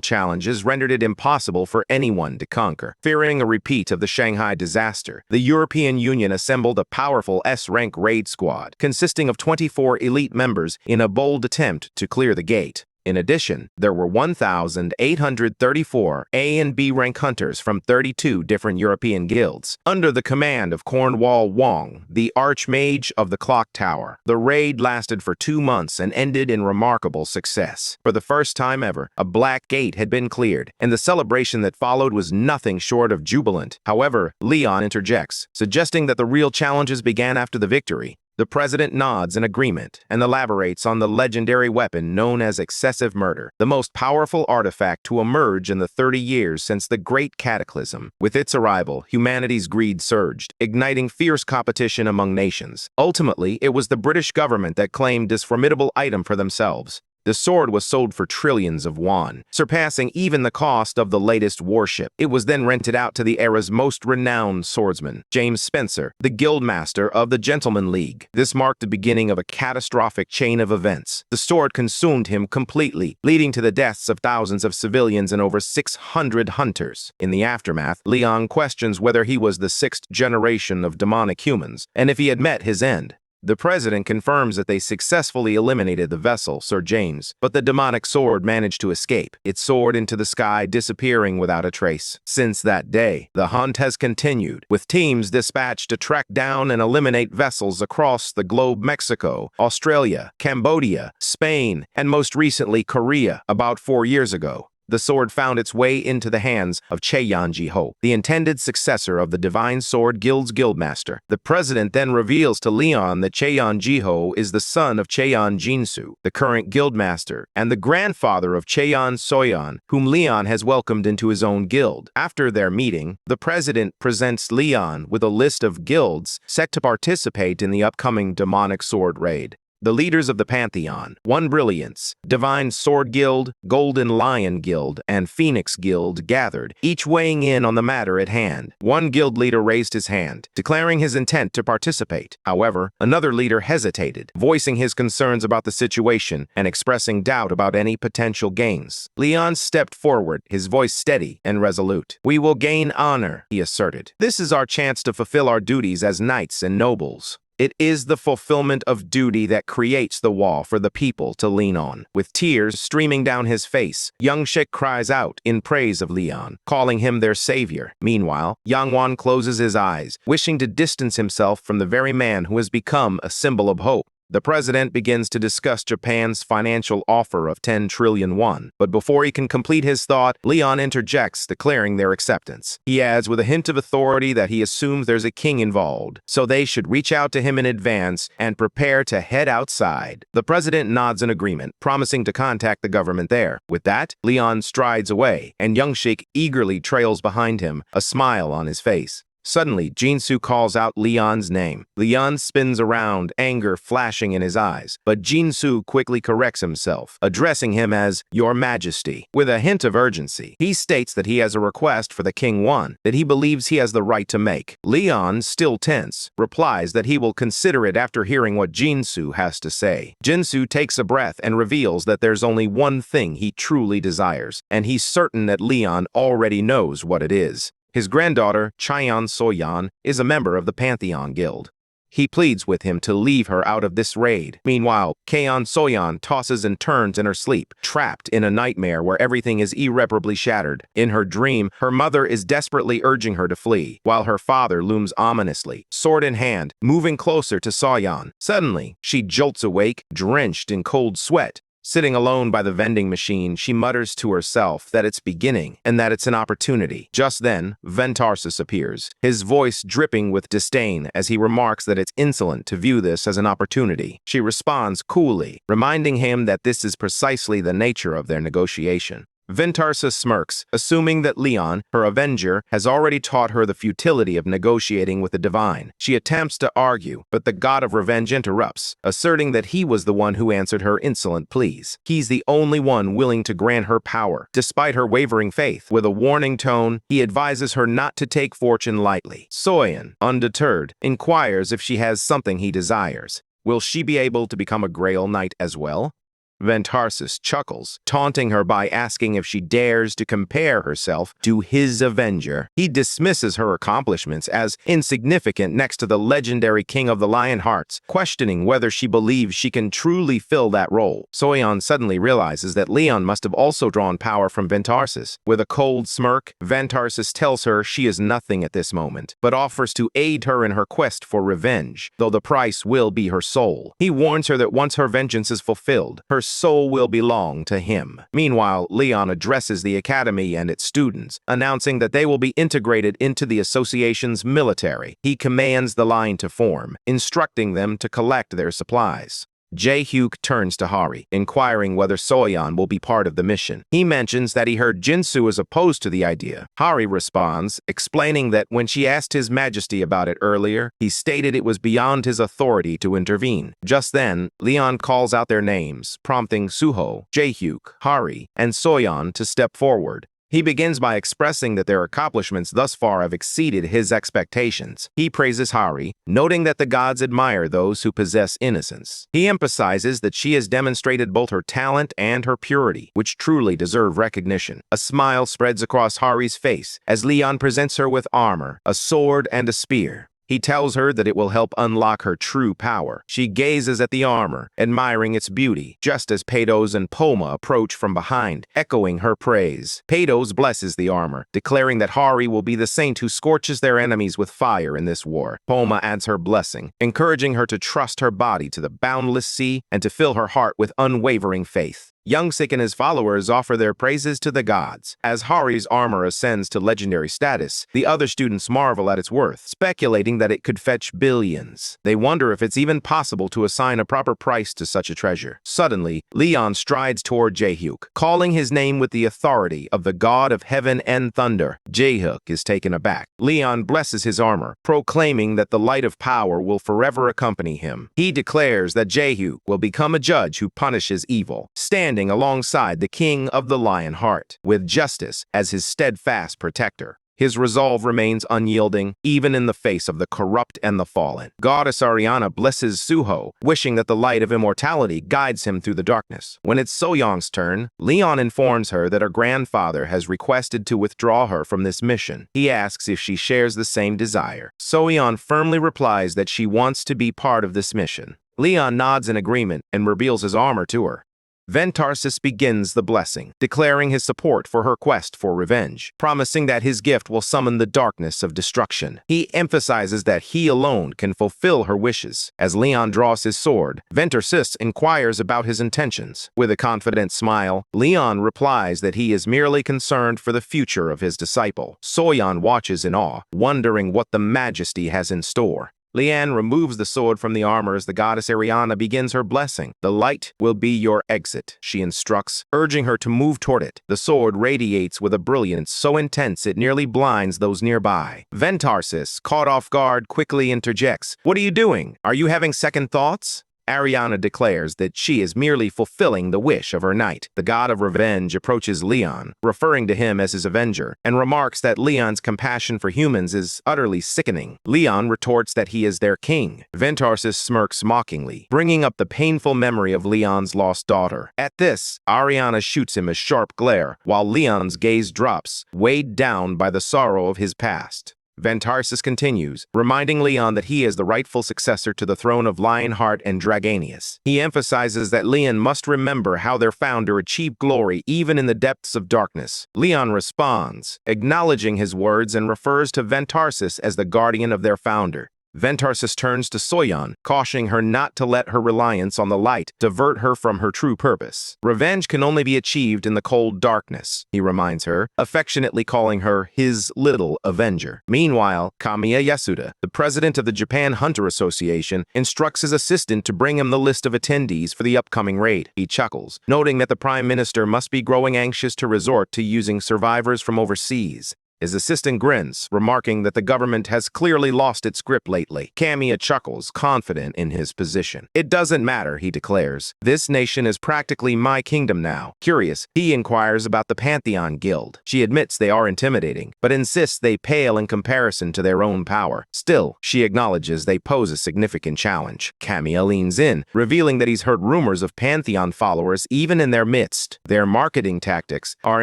challenges rendered it impossible for anyone to conquer. Fearing a repeat of the Shanghai disaster, the European Union assembled a powerful S-rank raid squad, consisting of 24 elite members in a bold attempt to clear the gate. In addition, there were 1,834 A and B rank hunters from 32 different European guilds, under the command of Cornwall Wong, the Archmage of the Clock Tower. The raid lasted for 2 months and ended in remarkable success. For the first time ever, a black gate had been cleared, and the celebration that followed was nothing short of jubilant. However, Leon interjects, suggesting that the real challenges began after the victory. The president nods in agreement and elaborates on the legendary weapon known as excessive murder, the most powerful artifact to emerge in the 30 years since the Great Cataclysm. With its arrival, humanity's greed surged, igniting fierce competition among nations. Ultimately, it was the British government that claimed this formidable item for themselves. The sword was sold for trillions of won, surpassing even the cost of the latest warship. It was then rented out to the era's most renowned swordsman, James Spencer, the guildmaster of the Gentleman League. This marked the beginning of a catastrophic chain of events. The sword consumed him completely, leading to the deaths of thousands of civilians and over 600 hunters. In the aftermath, Leon questions whether he was the 6th generation of demonic humans, and if he had met his end. The president confirms that they successfully eliminated the vessel, Sir James, but the demonic sword managed to escape. It soared into the sky, disappearing without a trace. Since that day, the hunt has continued, with teams dispatched to track down and eliminate vessels across the globe: Mexico, Australia, Cambodia, Spain, and most recently Korea. About 4 years ago, the sword found its way into the hands of Cheon-ji-ho, the intended successor of the Divine Sword Guild's guildmaster. The president then reveals to Leon that Cheon-ji-ho is the son of Cheon Jinsu, the current guildmaster, and the grandfather of Cheon Soyeon, whom Leon has welcomed into his own guild. After their meeting, the president presents Leon with a list of guilds set to participate in the upcoming demonic sword raid. The leaders of the Pantheon, One Brilliance, Divine Sword Guild, Golden Lion Guild, and Phoenix Guild gathered, each weighing in on the matter at hand. One guild leader raised his hand, declaring his intent to participate. However, another leader hesitated, voicing his concerns about the situation and expressing doubt about any potential gains. Leon stepped forward, his voice steady and resolute. "We will gain honor," he asserted. "This is our chance to fulfill our duties as knights and nobles." It is the fulfillment of duty that creates the wall for the people to lean on. With tears streaming down his face, Young Shik cries out in praise of Leon, calling him their savior. Meanwhile, Yang Wan closes his eyes, wishing to distance himself from the very man who has become a symbol of hope. The president begins to discuss Japan's financial offer of 10 trillion won, but before he can complete his thought, Leon interjects, declaring their acceptance. He adds with a hint of authority that he assumes there's a king involved, so they should reach out to him in advance and prepare to head outside. The president nods in agreement, promising to contact the government there. With that, Leon strides away, and Young Shik eagerly trails behind him, a smile on his face. Suddenly, Jinsu calls out Leon's name. Leon spins around, anger flashing in his eyes, but Jinsu quickly corrects himself, addressing him as Your Majesty. With a hint of urgency, he states that he has a request for the King One that he believes he has the right to make. Leon, still tense, replies that he will consider it after hearing what Jinsu has to say. Jinsu takes a breath and reveals that there's only one thing he truly desires, and he's certain that Leon already knows what it is. His granddaughter, Cheon Soyeon, is a member of the Pantheon Guild. He pleads with him to leave her out of this raid. Meanwhile, Cheon Soyeon tosses and turns in her sleep, trapped in a nightmare where everything is irreparably shattered. In her dream, her mother is desperately urging her to flee, while her father looms ominously, sword in hand, moving closer to Soyeon. Suddenly, she jolts awake, drenched in cold sweat. Sitting alone by the vending machine, she mutters to herself that it's beginning and that it's an opportunity. Just then, Ventarsis appears, his voice dripping with disdain as he remarks that it's insolent to view this as an opportunity. She responds coolly, reminding him that this is precisely the nature of their negotiation. Ventarsis smirks, assuming that Leon, her avenger, has already taught her the futility of negotiating with the divine. She attempts to argue, but the god of revenge interrupts, asserting that he was the one who answered her insolent pleas. He's the only one willing to grant her power, despite her wavering faith. With a warning tone, he advises her not to take fortune lightly. Soyeon, undeterred, inquires if she has something he desires. Will she be able to become a Grail Knight as well? Ventarsis chuckles, taunting her by asking if she dares to compare herself to his avenger. He dismisses her accomplishments as insignificant next to the legendary King of the Lion Hearts, questioning whether she believes she can truly fill that role. Soyeon suddenly realizes that Leon must have also drawn power from Ventarsis. With a cold smirk, Ventarsis tells her she is nothing at this moment, but offers to aid her in her quest for revenge, though the price will be her soul. He warns her that once her vengeance is fulfilled, her soul will belong to him. Meanwhile, Leon addresses the academy and its students, announcing that they will be integrated into the association's military. He commands the line to form, instructing them to collect their supplies. Jae-hyuk turns to Hari, inquiring whether Soyeon will be part of the mission. He mentions that he heard Jinsu is opposed to the idea. Hari responds, explaining that when she asked His Majesty about it earlier, he stated it was beyond his authority to intervene. Just then, Leon calls out their names, prompting Suho, Jae-hyuk, Hari, and Soyeon to step forward. He begins by expressing that their accomplishments thus far have exceeded his expectations. He praises Hari, noting that the gods admire those who possess innocence. He emphasizes that she has demonstrated both her talent and her purity, which truly deserve recognition. A smile spreads across Hari's face as Leon presents her with armor, a sword, and a spear. He tells her that it will help unlock her true power. She gazes at the armor, admiring its beauty, just as Peytos and Poma approach from behind, echoing her praise. Peytos blesses the armor, declaring that Hari will be the saint who scorches their enemies with fire in this war. Poma adds her blessing, encouraging her to trust her body to the boundless sea and to fill her heart with unwavering faith. Youngsik and his followers offer their praises to the gods. As Hari's armor ascends to legendary status, the other students marvel at its worth, speculating that it could fetch billions. They wonder if it's even possible to assign a proper price to such a treasure. Suddenly, Leon strides toward Jaehyuk, calling his name with the authority of the god of heaven and thunder. Jaehyuk is taken aback. Leon blesses his armor, proclaiming that the light of power will forever accompany him. He declares that Jaehyuk will become a judge who punishes evil, standing alongside the king of the Lion Heart, with justice as his steadfast protector. His resolve remains unyielding, even in the face of the corrupt and the fallen. Goddess Ariana blesses Suho, wishing that the light of immortality guides him through the darkness. When it's Soyoung's turn, Leon informs her that her grandfather has requested to withdraw her from this mission. He asks if she shares the same desire. Soyeon firmly replies that she wants to be part of this mission. Leon nods in agreement and reveals his armor to her. Ventarsis begins the blessing, declaring his support for her quest for revenge, promising that his gift will summon the darkness of destruction. He emphasizes that he alone can fulfill her wishes. As Leon draws his sword, Ventarsis inquires about his intentions. With a confident smile, Leon replies that he is merely concerned for the future of his disciple. Soyeon watches in awe, wondering what the Majesty has in store. Leanne removes the sword from the armor as the goddess Ariana begins her blessing. The light will be your exit, she instructs, urging her to move toward it. The sword radiates with a brilliance so intense it nearly blinds those nearby. Ventarsis, caught off guard, quickly interjects. "What are you doing? Are you having second thoughts?" Ariana declares that she is merely fulfilling the wish of her knight. The god of revenge approaches Leon, referring to him as his avenger, and remarks that Leon's compassion for humans is utterly sickening. Leon retorts that he is their king. Ventarsis smirks mockingly, bringing up the painful memory of Leon's lost daughter. At this, Ariana shoots him a sharp glare, while Leon's gaze drops, weighed down by the sorrow of his past. Ventarsis continues, reminding Leon that he is the rightful successor to the throne of Lionheart and Draganius. He emphasizes that Leon must remember how their founder achieved glory even in the depths of darkness. Leon responds, acknowledging his words and refers to Ventarsis as the guardian of their founder. Ventarsis turns to Soyeon, cautioning her not to let her reliance on the light divert her from her true purpose. Revenge can only be achieved in the cold darkness, he reminds her, affectionately calling her his little avenger. Meanwhile, Kamiya Yasuda, the president of the Japan Hunter Association, instructs his assistant to bring him the list of attendees for the upcoming raid. He chuckles, noting that the prime minister must be growing anxious to resort to using survivors from overseas. His assistant grins, remarking that the government has clearly lost its grip lately. Kamiya chuckles, confident in his position. "It doesn't matter," he declares. "This nation is practically my kingdom now." Curious, he inquires about the Pantheon Guild. She admits they are intimidating, but insists they pale in comparison to their own power. Still, she acknowledges they pose a significant challenge. Kamiya leans in, revealing that he's heard rumors of Pantheon followers even in their midst. Their marketing tactics are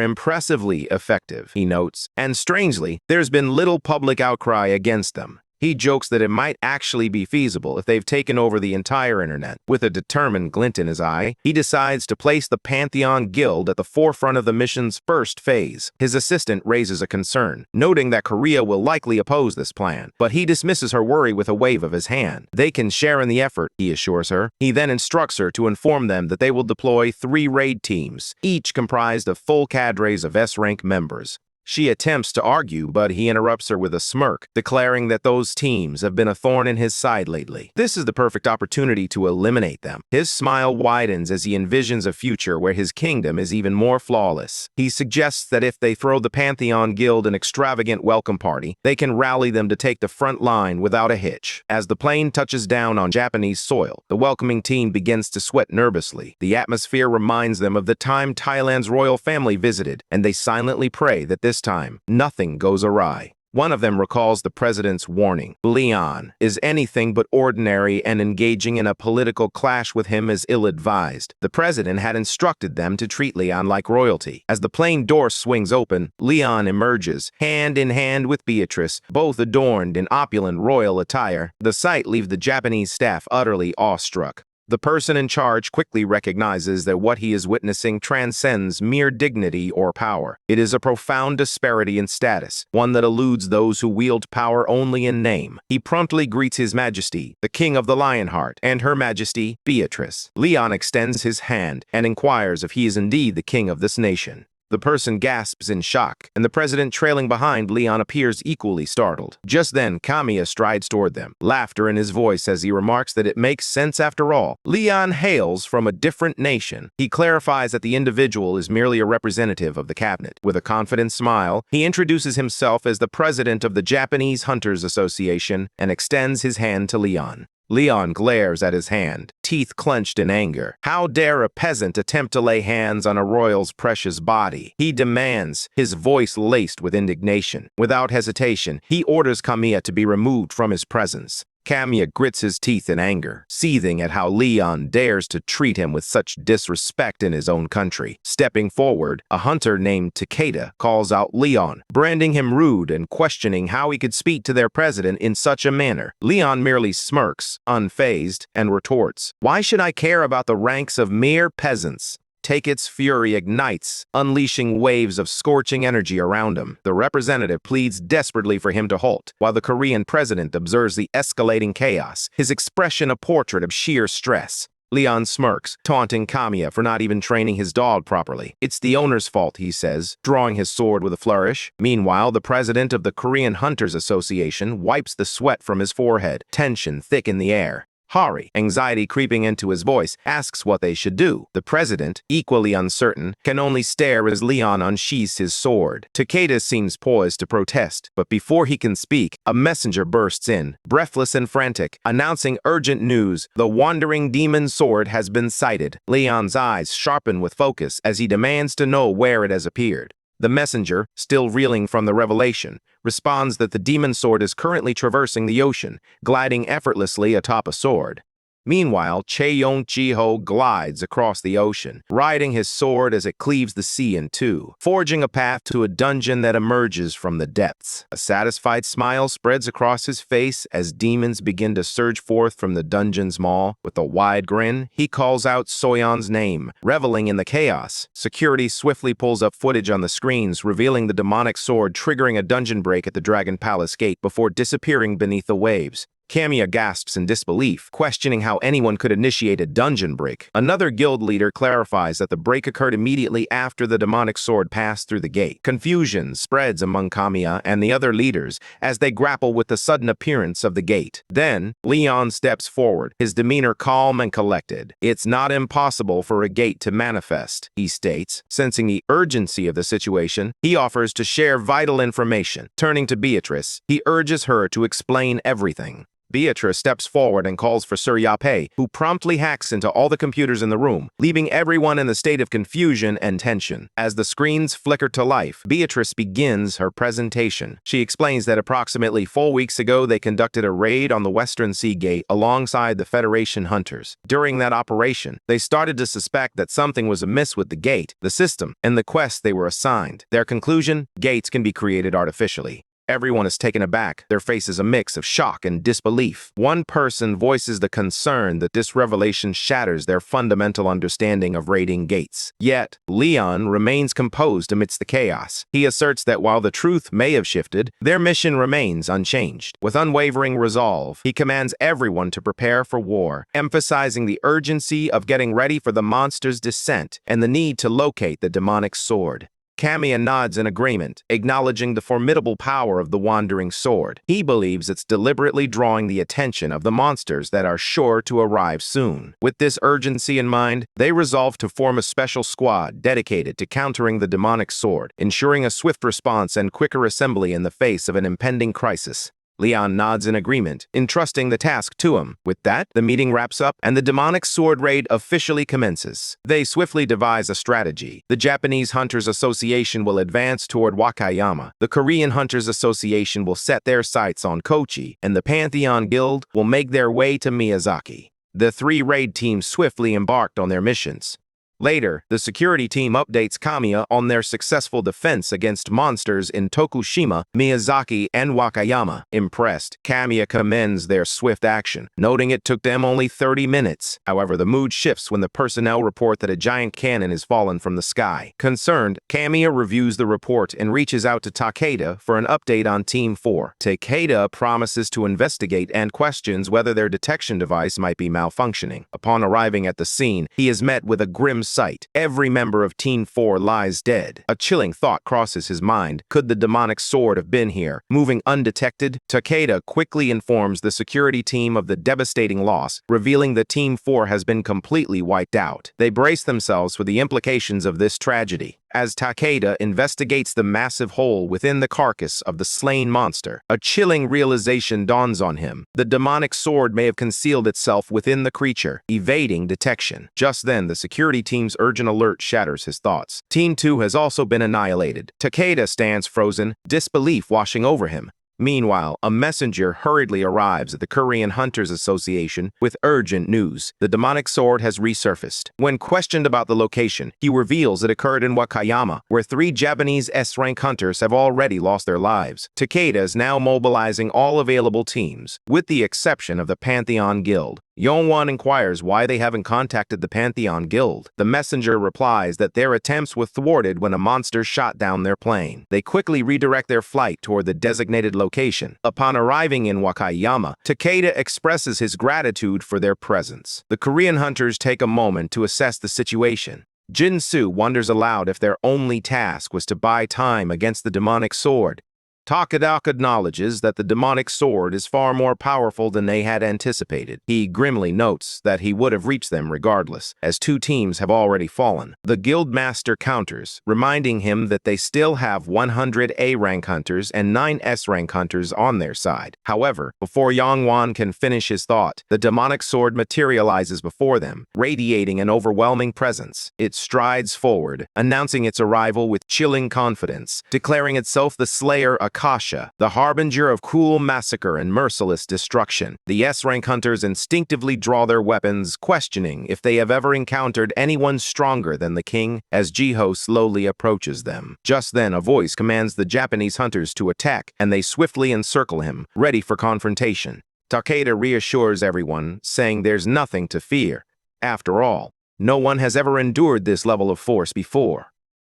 impressively effective, he notes, and strangely, there's been little public outcry against them. He jokes that it might actually be feasible if they've taken over the entire internet. With a determined glint in his eye, he decides to place the Pantheon Guild at the forefront of the mission's first phase. His assistant raises a concern, noting that Korea will likely oppose this plan, but he dismisses her worry with a wave of his hand. They can share in the effort, he assures her. He then instructs her to inform them that they will deploy 3 raid teams, each comprised of full cadres of S-rank members. She attempts to argue, but he interrupts her with a smirk, declaring that those teams have been a thorn in his side lately. This is the perfect opportunity to eliminate them. His smile widens as he envisions a future where his kingdom is even more flawless. He suggests that if they throw the Pantheon Guild an extravagant welcome party, they can rally them to take the front line without a hitch. As the plane touches down on Japanese soil, the welcoming team begins to sweat nervously. The atmosphere reminds them of the time Thailand's royal family visited, and they silently pray that this time, nothing goes awry. One of them recalls the president's warning. Leon is anything but ordinary, and engaging in a political clash with him is ill-advised. The president had instructed them to treat Leon like royalty. As the plane door swings open, Leon emerges, hand in hand with Beatrice, both adorned in opulent royal attire. The sight leaves the Japanese staff utterly awestruck. The person in charge quickly recognizes that what he is witnessing transcends mere dignity or power. It is a profound disparity in status, one that eludes those who wield power only in name. He promptly greets His Majesty, the King of the Lionheart, and Her Majesty, Beatrice. Leon extends his hand and inquires if he is indeed the king of this nation. The person gasps in shock, and the president trailing behind Leon appears equally startled. Just then, Kamiya strides toward them, laughter in his voice as he remarks that it makes sense after all. Leon hails from a different nation. He clarifies that the individual is merely a representative of the cabinet. With a confident smile, he introduces himself as the president of the Japanese Hunters Association and extends his hand to Leon. Leon glares at his hand, teeth clenched in anger. How dare a peasant attempt to lay hands on a royal's precious body? He demands, his voice laced with indignation. Without hesitation, he orders Kamiya to be removed from his presence. Kamiya grits his teeth in anger, seething at how Leon dares to treat him with such disrespect in his own country. Stepping forward, a hunter named Takeda calls out Leon, branding him rude and questioning how he could speak to their president in such a manner. Leon merely smirks, unfazed, and retorts, "Why should I care about the ranks of mere peasants?" Takeda's fury ignites, unleashing waves of scorching energy around him. The representative pleads desperately for him to halt, while the Korean president observes the escalating chaos, his expression a portrait of sheer stress. Leon smirks, taunting Kamiya for not even training his dog properly. "It's the owner's fault," he says, drawing his sword with a flourish. Meanwhile, the president of the Korean Hunters Association wipes the sweat from his forehead, tension thick in the air. Hari, anxiety creeping into his voice, asks what they should do. The president, equally uncertain, can only stare as Leon unsheathes his sword. Takeda seems poised to protest, but before he can speak, a messenger bursts in, breathless and frantic, announcing urgent news. The wandering demon sword has been sighted. Leon's eyes sharpen with focus as he demands to know where it has appeared. The messenger, still reeling from the revelation, responds that the demon sword is currently traversing the ocean, gliding effortlessly atop a sword. Meanwhile, Cheong-Chi-ho glides across the ocean, riding his sword as it cleaves the sea in two, forging a path to a dungeon that emerges from the depths. A satisfied smile spreads across his face as demons begin to surge forth from the dungeon's maw. With a wide grin, he calls out Soyeon's name, reveling in the chaos. Security swiftly pulls up footage on the screens, revealing the demonic sword triggering a dungeon break at the Dragon Palace gate before disappearing beneath the waves. Kamiya gasps in disbelief, questioning how anyone could initiate a dungeon break. Another guild leader clarifies that the break occurred immediately after the demonic sword passed through the gate. Confusion spreads among Kamiya and the other leaders as they grapple with the sudden appearance of the gate. Then, Leon steps forward, his demeanor calm and collected. "It's not impossible for a gate to manifest," he states. Sensing the urgency of the situation, he offers to share vital information. Turning to Beatrice, he urges her to explain everything. Beatrice steps forward and calls for Sir Yapei, who promptly hacks into all the computers in the room, leaving everyone in a state of confusion and tension. As the screens flicker to life, Beatrice begins her presentation. She explains that approximately 4 weeks ago they conducted a raid on the Western Sea Gate alongside the Federation hunters. During that operation, they started to suspect that something was amiss with the gate, the system, and the quest they were assigned. Their conclusion: gates can be created artificially. Everyone is taken aback, their faces a mix of shock and disbelief. One person voices the concern that this revelation shatters their fundamental understanding of raiding gates. Yet, Leon remains composed amidst the chaos. He asserts that while the truth may have shifted, their mission remains unchanged. With unwavering resolve, he commands everyone to prepare for war, emphasizing the urgency of getting ready for the monster's descent and the need to locate the demonic sword. Kamiya nods in agreement, acknowledging the formidable power of the wandering sword. He believes it's deliberately drawing the attention of the monsters that are sure to arrive soon. With this urgency in mind, they resolve to form a special squad dedicated to countering the demonic sword, ensuring a swift response and quicker assembly in the face of an impending crisis. Leon nods in agreement, entrusting the task to him. With that, the meeting wraps up and the demonic sword raid officially commences. They swiftly devise a strategy. The Japanese Hunters Association will advance toward Wakayama. The Korean Hunters Association will set their sights on Kochi, and the Pantheon Guild will make their way to Miyazaki. The three raid teams swiftly embarked on their missions. Later, the security team updates Kamiya on their successful defense against monsters in Tokushima, Miyazaki, and Wakayama. Impressed, Kamiya commends their swift action, noting it took them only 30 minutes. However, the mood shifts when the personnel report that a giant cannon has fallen from the sky. Concerned, Kamiya reviews the report and reaches out to Takeda for an update on Team 4. Takeda promises to investigate and questions whether their detection device might be malfunctioning. Upon arriving at the scene, he is met with a grim sight. Every member of Team 4 lies dead. A chilling thought crosses his mind. Could the demonic sword have been here? Moving undetected, Takeda quickly informs the security team of the devastating loss, revealing that Team 4 has been completely wiped out. They brace themselves for the implications of this tragedy. As Takeda investigates the massive hole within the carcass of the slain monster, a chilling realization dawns on him. The demonic sword may have concealed itself within the creature, evading detection. Just then, the security team's urgent alert shatters his thoughts. Team 2 has also been annihilated. Takeda stands frozen, disbelief washing over him. Meanwhile, a messenger hurriedly arrives at the Korean Hunters Association with urgent news. The demonic sword has resurfaced. When questioned about the location, he reveals it occurred in Wakayama, where 3 Japanese S-rank hunters have already lost their lives. Takeda is now mobilizing all available teams, with the exception of the Pantheon Guild. Yongwon inquires why they haven't contacted the Pantheon Guild. The messenger replies that their attempts were thwarted when a monster shot down their plane. They quickly redirect their flight toward the designated location. Upon arriving in Wakayama, Takeda expresses his gratitude for their presence. The Korean hunters take a moment to assess the situation. Jin-Soo wonders aloud if their only task was to buy time against the demonic sword. Takeda acknowledges that the demonic sword is far more powerful than they had anticipated. He grimly notes that he would have reached them regardless, as 2 teams have already fallen. The Guildmaster counters, reminding him that they still have 100 A-rank hunters and 9 S-rank hunters on their side. However, before Yongwon can finish his thought, the demonic sword materializes before them, radiating an overwhelming presence. It strides forward, announcing its arrival with chilling confidence, declaring itself the slayer Akasha, the harbinger of cruel massacre and merciless destruction. The S-rank hunters instinctively draw their weapons, questioning if they have ever encountered anyone stronger than the king, as Jiho slowly approaches them. Just then, a voice commands the Japanese hunters to attack, and they swiftly encircle him, ready for confrontation. Takeda reassures everyone, saying there's nothing to fear. After all, no one has ever endured this level of force before.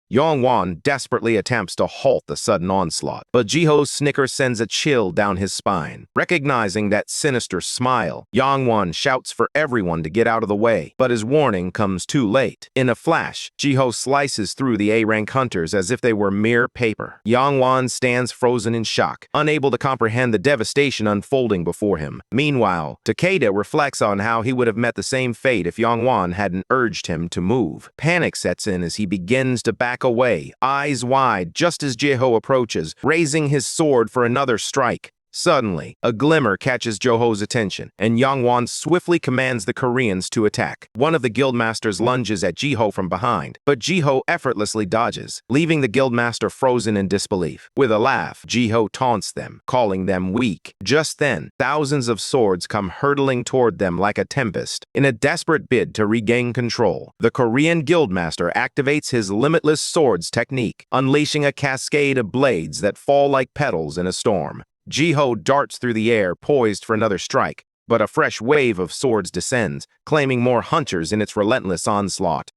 Yongwon desperately attempts to halt the sudden onslaught, but Jiho's snicker sends a chill down his spine. Recognizing that sinister smile, Yongwon shouts for everyone to get out of the way, but his warning comes too late. In a flash, Jiho slices through the A-rank hunters as if they were mere paper. Yongwon stands frozen in shock, unable to comprehend the devastation unfolding before him. Meanwhile, Takeda reflects on how he would have met the same fate if Yongwon hadn't urged him to move. Panic sets in as he begins to back away, eyes wide, just as Jiho approaches, raising his sword for another strike. Suddenly, a glimmer catches Joho's attention, and Yongwon swiftly commands the Koreans to attack. One of the guildmasters lunges at Jiho from behind, but Jiho effortlessly dodges, leaving the guildmaster frozen in disbelief. With a laugh, Jiho taunts them, calling them weak. Just then, thousands of swords come hurtling toward them like a tempest. In a desperate bid to regain control, the Korean guildmaster activates his limitless swords technique, unleashing a cascade of blades that fall like petals in a storm. Jiho darts through the air, poised for another strike, but a fresh wave of swords descends, claiming more hunters in its relentless onslaught.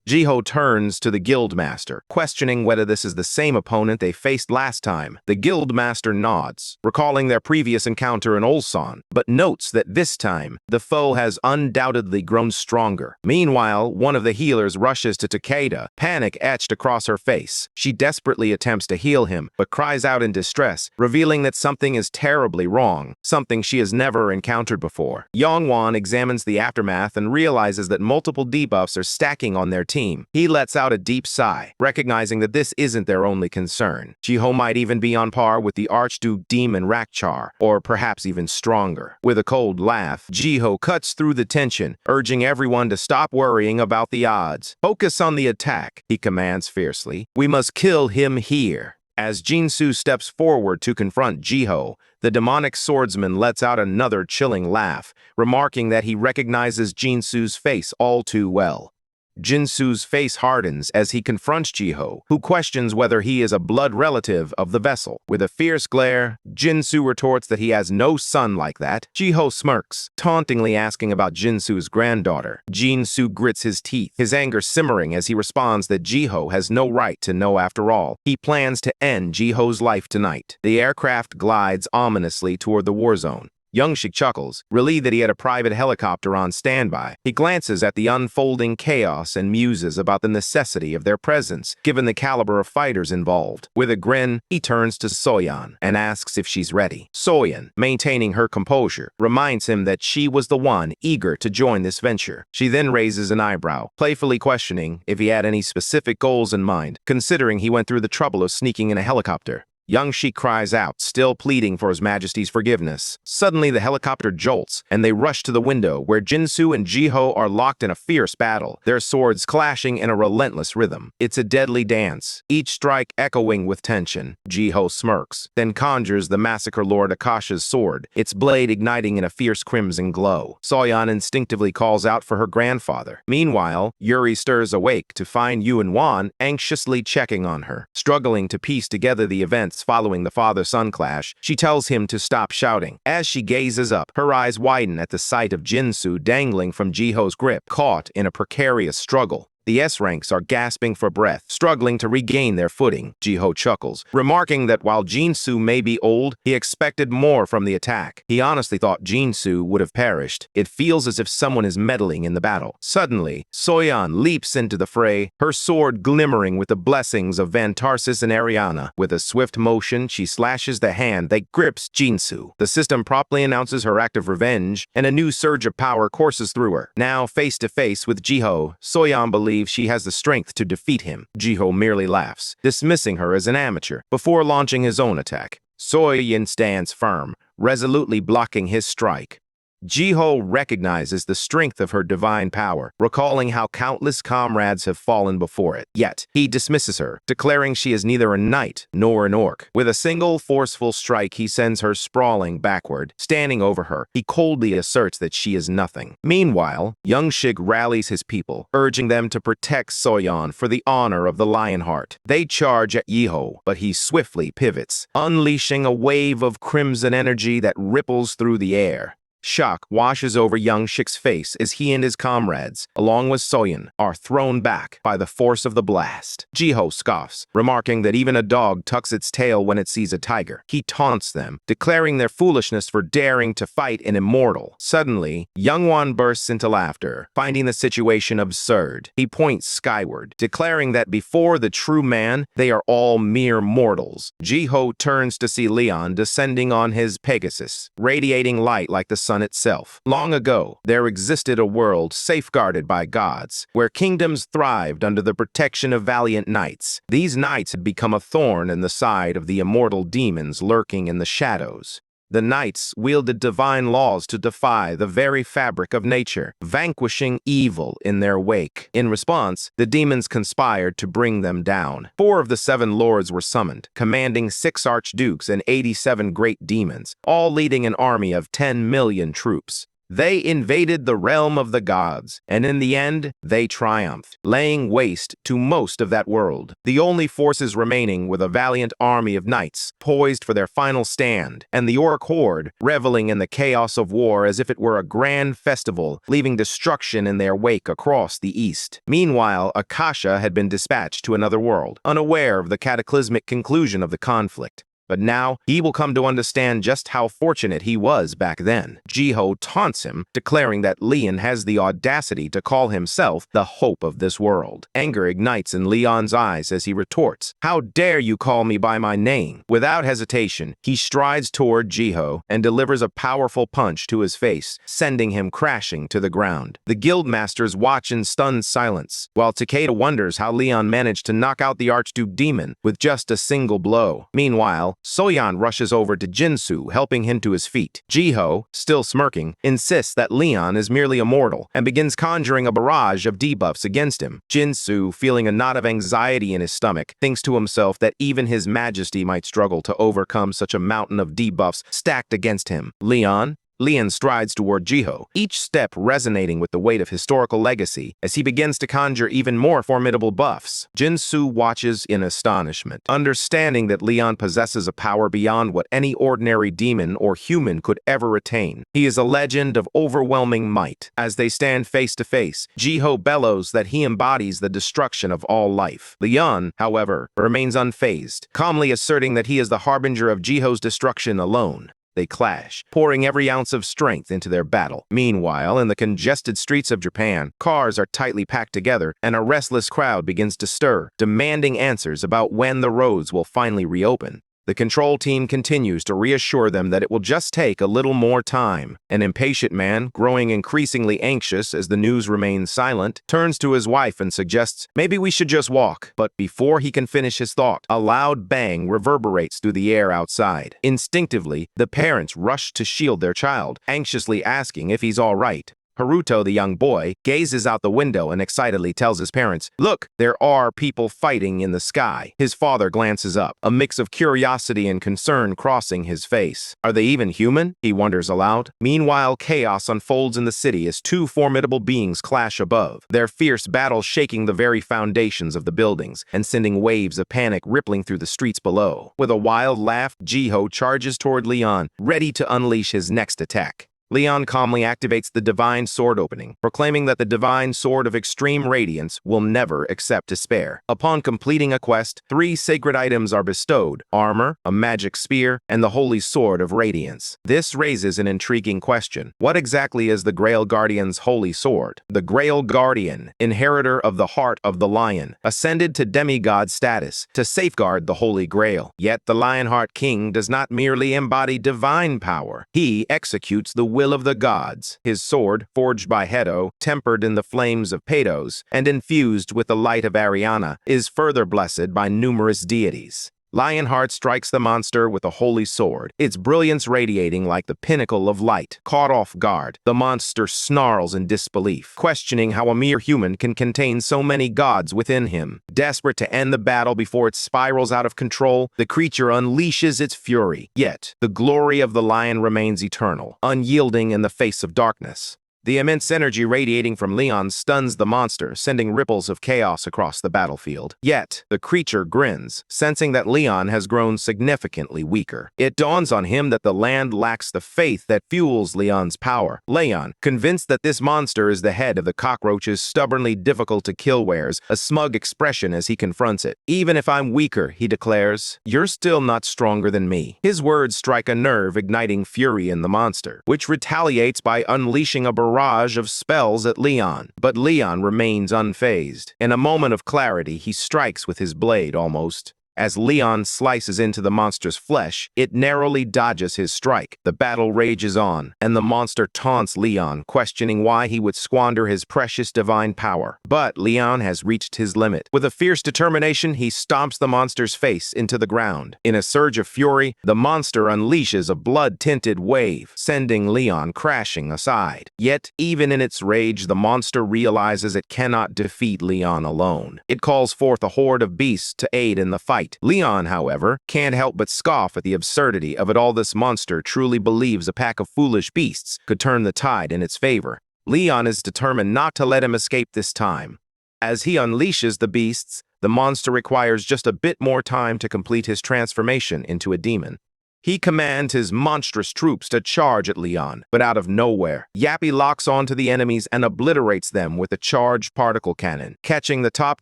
Jiho turns to the Guildmaster, questioning whether this is the same opponent they faced last time. The Guildmaster nods, recalling their previous encounter in Ulsan, but notes that this time, the foe has undoubtedly grown stronger. Meanwhile, one of the healers rushes to Takeda, panic etched across her face. She desperately attempts to heal him, but cries out in distress, revealing that something is terribly wrong, something she has never encountered before. Yongwon examines the aftermath and realizes that multiple debuffs are stacking on their team. team. He lets out a deep sigh, recognizing that this isn't their only concern. Jiho might even be on par with the Archduke Demon Rakchar, or perhaps even stronger. With a cold laugh, Jiho cuts through the tension, urging everyone to stop worrying about the odds. Focus on the attack, he commands fiercely. We must kill him here. As Jinsu steps forward to confront Jiho, the demonic swordsman lets out another chilling laugh, remarking that he recognizes Jinsu's face all too well. Jinsu's face hardens as he confronts Jiho, who questions whether he is a blood relative of the vessel. With a fierce glare, Jinsu retorts that he has no son like that. Jiho smirks, tauntingly asking about Jinsu's granddaughter. Jinsu grits his teeth, his anger simmering as he responds that Jiho has no right to know after all. He plans to end Jiho's life tonight. The aircraft glides ominously toward the war zone. Youngshik chuckles, relieved that he had a private helicopter on standby. He glances at the unfolding chaos and muses about the necessity of their presence, given the caliber of fighters involved. With a grin, he turns to Soyeon and asks if she's ready. Soyeon, maintaining her composure, reminds him that she was the one eager to join this venture. She then raises an eyebrow, playfully questioning if he had any specific goals in mind, considering he went through the trouble of sneaking in a helicopter. Youngshik cries out, still pleading for His Majesty's forgiveness. Suddenly, the helicopter jolts, and they rush to the window, where Jinsu and Jiho are locked in a fierce battle, their swords clashing in a relentless rhythm. It's a deadly dance, each strike echoing with tension. Jiho smirks, then conjures the Massacre Lord Akasha's sword, its blade igniting in a fierce crimson glow. Soyeon instinctively calls out for her grandfather. Meanwhile, Yuri stirs awake to find Yuan anxiously checking on her. Struggling to piece together the events following the father-son clash, she tells him to stop shouting. As she gazes up, her eyes widen at the sight of Jinsu dangling from Jiho's grip, caught in a precarious struggle. The S-ranks are gasping for breath, struggling to regain their footing. Jiho chuckles, remarking that while Jinsu may be old, he expected more from the attack. He honestly thought Jinsu would have perished. It feels as if someone is meddling in the battle. Suddenly, Soyeon leaps into the fray, her sword glimmering with the blessings of Van Tarsis and Ariana. With a swift motion, she slashes the hand that grips Jinsu. The system promptly announces her act of revenge, and a new surge of power courses through her. Now face to face with Jiho, Soyeon believes she has the strength to defeat him. Jiho merely laughs, dismissing her as an amateur, before launching his own attack. Soyeon stands firm, resolutely blocking his strike. Jiho recognizes the strength of her divine power, recalling how countless comrades have fallen before it. Yet, he dismisses her, declaring she is neither a knight nor an orc. With a single forceful strike, he sends her sprawling backward. Standing over her, he coldly asserts that she is nothing. Meanwhile, Youngshik rallies his people, urging them to protect Soyeon for the honor of the Lionheart. They charge at Jiho, but he swiftly pivots, unleashing a wave of crimson energy that ripples through the air. Shock washes over Youngshik's face as he and his comrades, along with Soyeon, are thrown back by the force of the blast. Jiho scoffs, remarking that even a dog tucks its tail when it sees a tiger. He taunts them, declaring their foolishness for daring to fight an immortal. Suddenly, Youngwon bursts into laughter, finding the situation absurd. He points skyward, declaring that before the true man, they are all mere mortals. Jiho turns to see Leon descending on his Pegasus, radiating light like the sun itself. Long ago, there existed a world safeguarded by gods, where kingdoms thrived under the protection of valiant knights. These knights had become a thorn in the side of the immortal demons lurking in the shadows. The knights wielded divine laws to defy the very fabric of nature, vanquishing evil in their wake. In response, the demons conspired to bring them down. 4 of the 7 lords were summoned, commanding 6 archdukes and 87 great demons, all leading an army of 10 million troops. They invaded the realm of the gods, and in the end, they triumphed, laying waste to most of that world. The only forces remaining were the valiant army of knights, poised for their final stand, and the orc horde, reveling in the chaos of war as if it were a grand festival, leaving destruction in their wake across the east. Meanwhile, Akasha had been dispatched to another world, unaware of the cataclysmic conclusion of the conflict. But now, he will come to understand just how fortunate he was back then. Jiho taunts him, declaring that Leon has the audacity to call himself the hope of this world. Anger ignites in Leon's eyes as he retorts, "How dare you call me by my name?" Without hesitation, he strides toward Jiho and delivers a powerful punch to his face, sending him crashing to the ground. The guildmasters watch in stunned silence, while Takeda wonders how Leon managed to knock out the Archduke Demon with just a single blow. Meanwhile, Soyan rushes over to Jinsu, helping him to his feet. Jiho, still smirking, insists that Leon is merely a mortal and begins conjuring a barrage of debuffs against him. Jinsu, feeling a knot of anxiety in his stomach, thinks to himself that even his majesty might struggle to overcome such a mountain of debuffs stacked against him. Leon strides toward Jiho, each step resonating with the weight of historical legacy as he begins to conjure even more formidable buffs. Jinsu watches in astonishment, understanding that Leon possesses a power beyond what any ordinary demon or human could ever attain. He is a legend of overwhelming might. As they stand face to face, Jiho bellows that he embodies the destruction of all life. Leon, however, remains unfazed, calmly asserting that he is the harbinger of Jiho's destruction alone. They clash, pouring every ounce of strength into their battle. Meanwhile, in the congested streets of Japan, cars are tightly packed together and a restless crowd begins to stir, demanding answers about when the roads will finally reopen. The control team continues to reassure them that it will just take a little more time. An impatient man, growing increasingly anxious as the news remains silent, turns to his wife and suggests, "Maybe we should just walk." But before he can finish his thought, a loud bang reverberates through the air outside. Instinctively, the parents rush to shield their child, anxiously asking if he's all right. Haruto, the young boy, gazes out the window and excitedly tells his parents, "Look, there are people fighting in the sky." His father glances up, a mix of curiosity and concern crossing his face. Are they even human? He wonders aloud. Meanwhile, chaos unfolds in the city as two formidable beings clash above, their fierce battle shaking the very foundations of the buildings and sending waves of panic rippling through the streets below. With a wild laugh, Jiho charges toward Leon, ready to unleash his next attack. Leon calmly activates the Divine Sword opening, proclaiming that the Divine Sword of Extreme Radiance will never accept despair. Upon completing a quest, 3 sacred items are bestowed: armor, a magic spear, and the Holy Sword of Radiance. This raises an intriguing question. What exactly is the Grail Guardian's Holy Sword? The Grail Guardian, inheritor of the Heart of the Lion, ascended to demigod status to safeguard the Holy Grail. Yet the Lionheart King does not merely embody divine power. He executes the will of the gods. His sword, forged by Hedo, tempered in the flames of Patos, and infused with the light of Ariana, is further blessed by numerous deities. Lionheart strikes the monster with a holy sword, its brilliance radiating like the pinnacle of light. Caught off guard, the monster snarls in disbelief, questioning how a mere human can contain so many gods within him. Desperate to end the battle before it spirals out of control, the creature unleashes its fury. Yet, the glory of the lion remains eternal, unyielding in the face of darkness. The immense energy radiating from Leon stuns the monster, sending ripples of chaos across the battlefield. Yet, the creature grins, sensing that Leon has grown significantly weaker. It dawns on him that the land lacks the faith that fuels Leon's power. Leon, convinced that this monster is the head of the cockroach's stubbornly difficult-to-kill, wears a smug expression as he confronts it. "Even if I'm weaker," he declares, "you're still not stronger than me." His words strike a nerve, igniting fury in the monster, which retaliates by unleashing a barrage of spells at Leon. But Leon remains unfazed. In a moment of clarity, he strikes with his blade almost. As Leon slices into the monster's flesh, it narrowly dodges his strike. The battle rages on, and the monster taunts Leon, questioning why he would squander his precious divine power. But Leon has reached his limit. With a fierce determination, he stomps the monster's face into the ground. In a surge of fury, the monster unleashes a blood-tinted wave, sending Leon crashing aside. Yet, even in its rage, the monster realizes it cannot defeat Leon alone. It calls forth a horde of beasts to aid in the fight. Leon, however, can't help but scoff at the absurdity of it all. This monster truly believes a pack of foolish beasts could turn the tide in its favor. Leon is determined not to let him escape this time. As he unleashes the beasts, the monster requires just a bit more time to complete his transformation into a demon. He commands his monstrous troops to charge at Leon, but out of nowhere, Yappy locks onto the enemies and obliterates them with a charged particle cannon, catching the top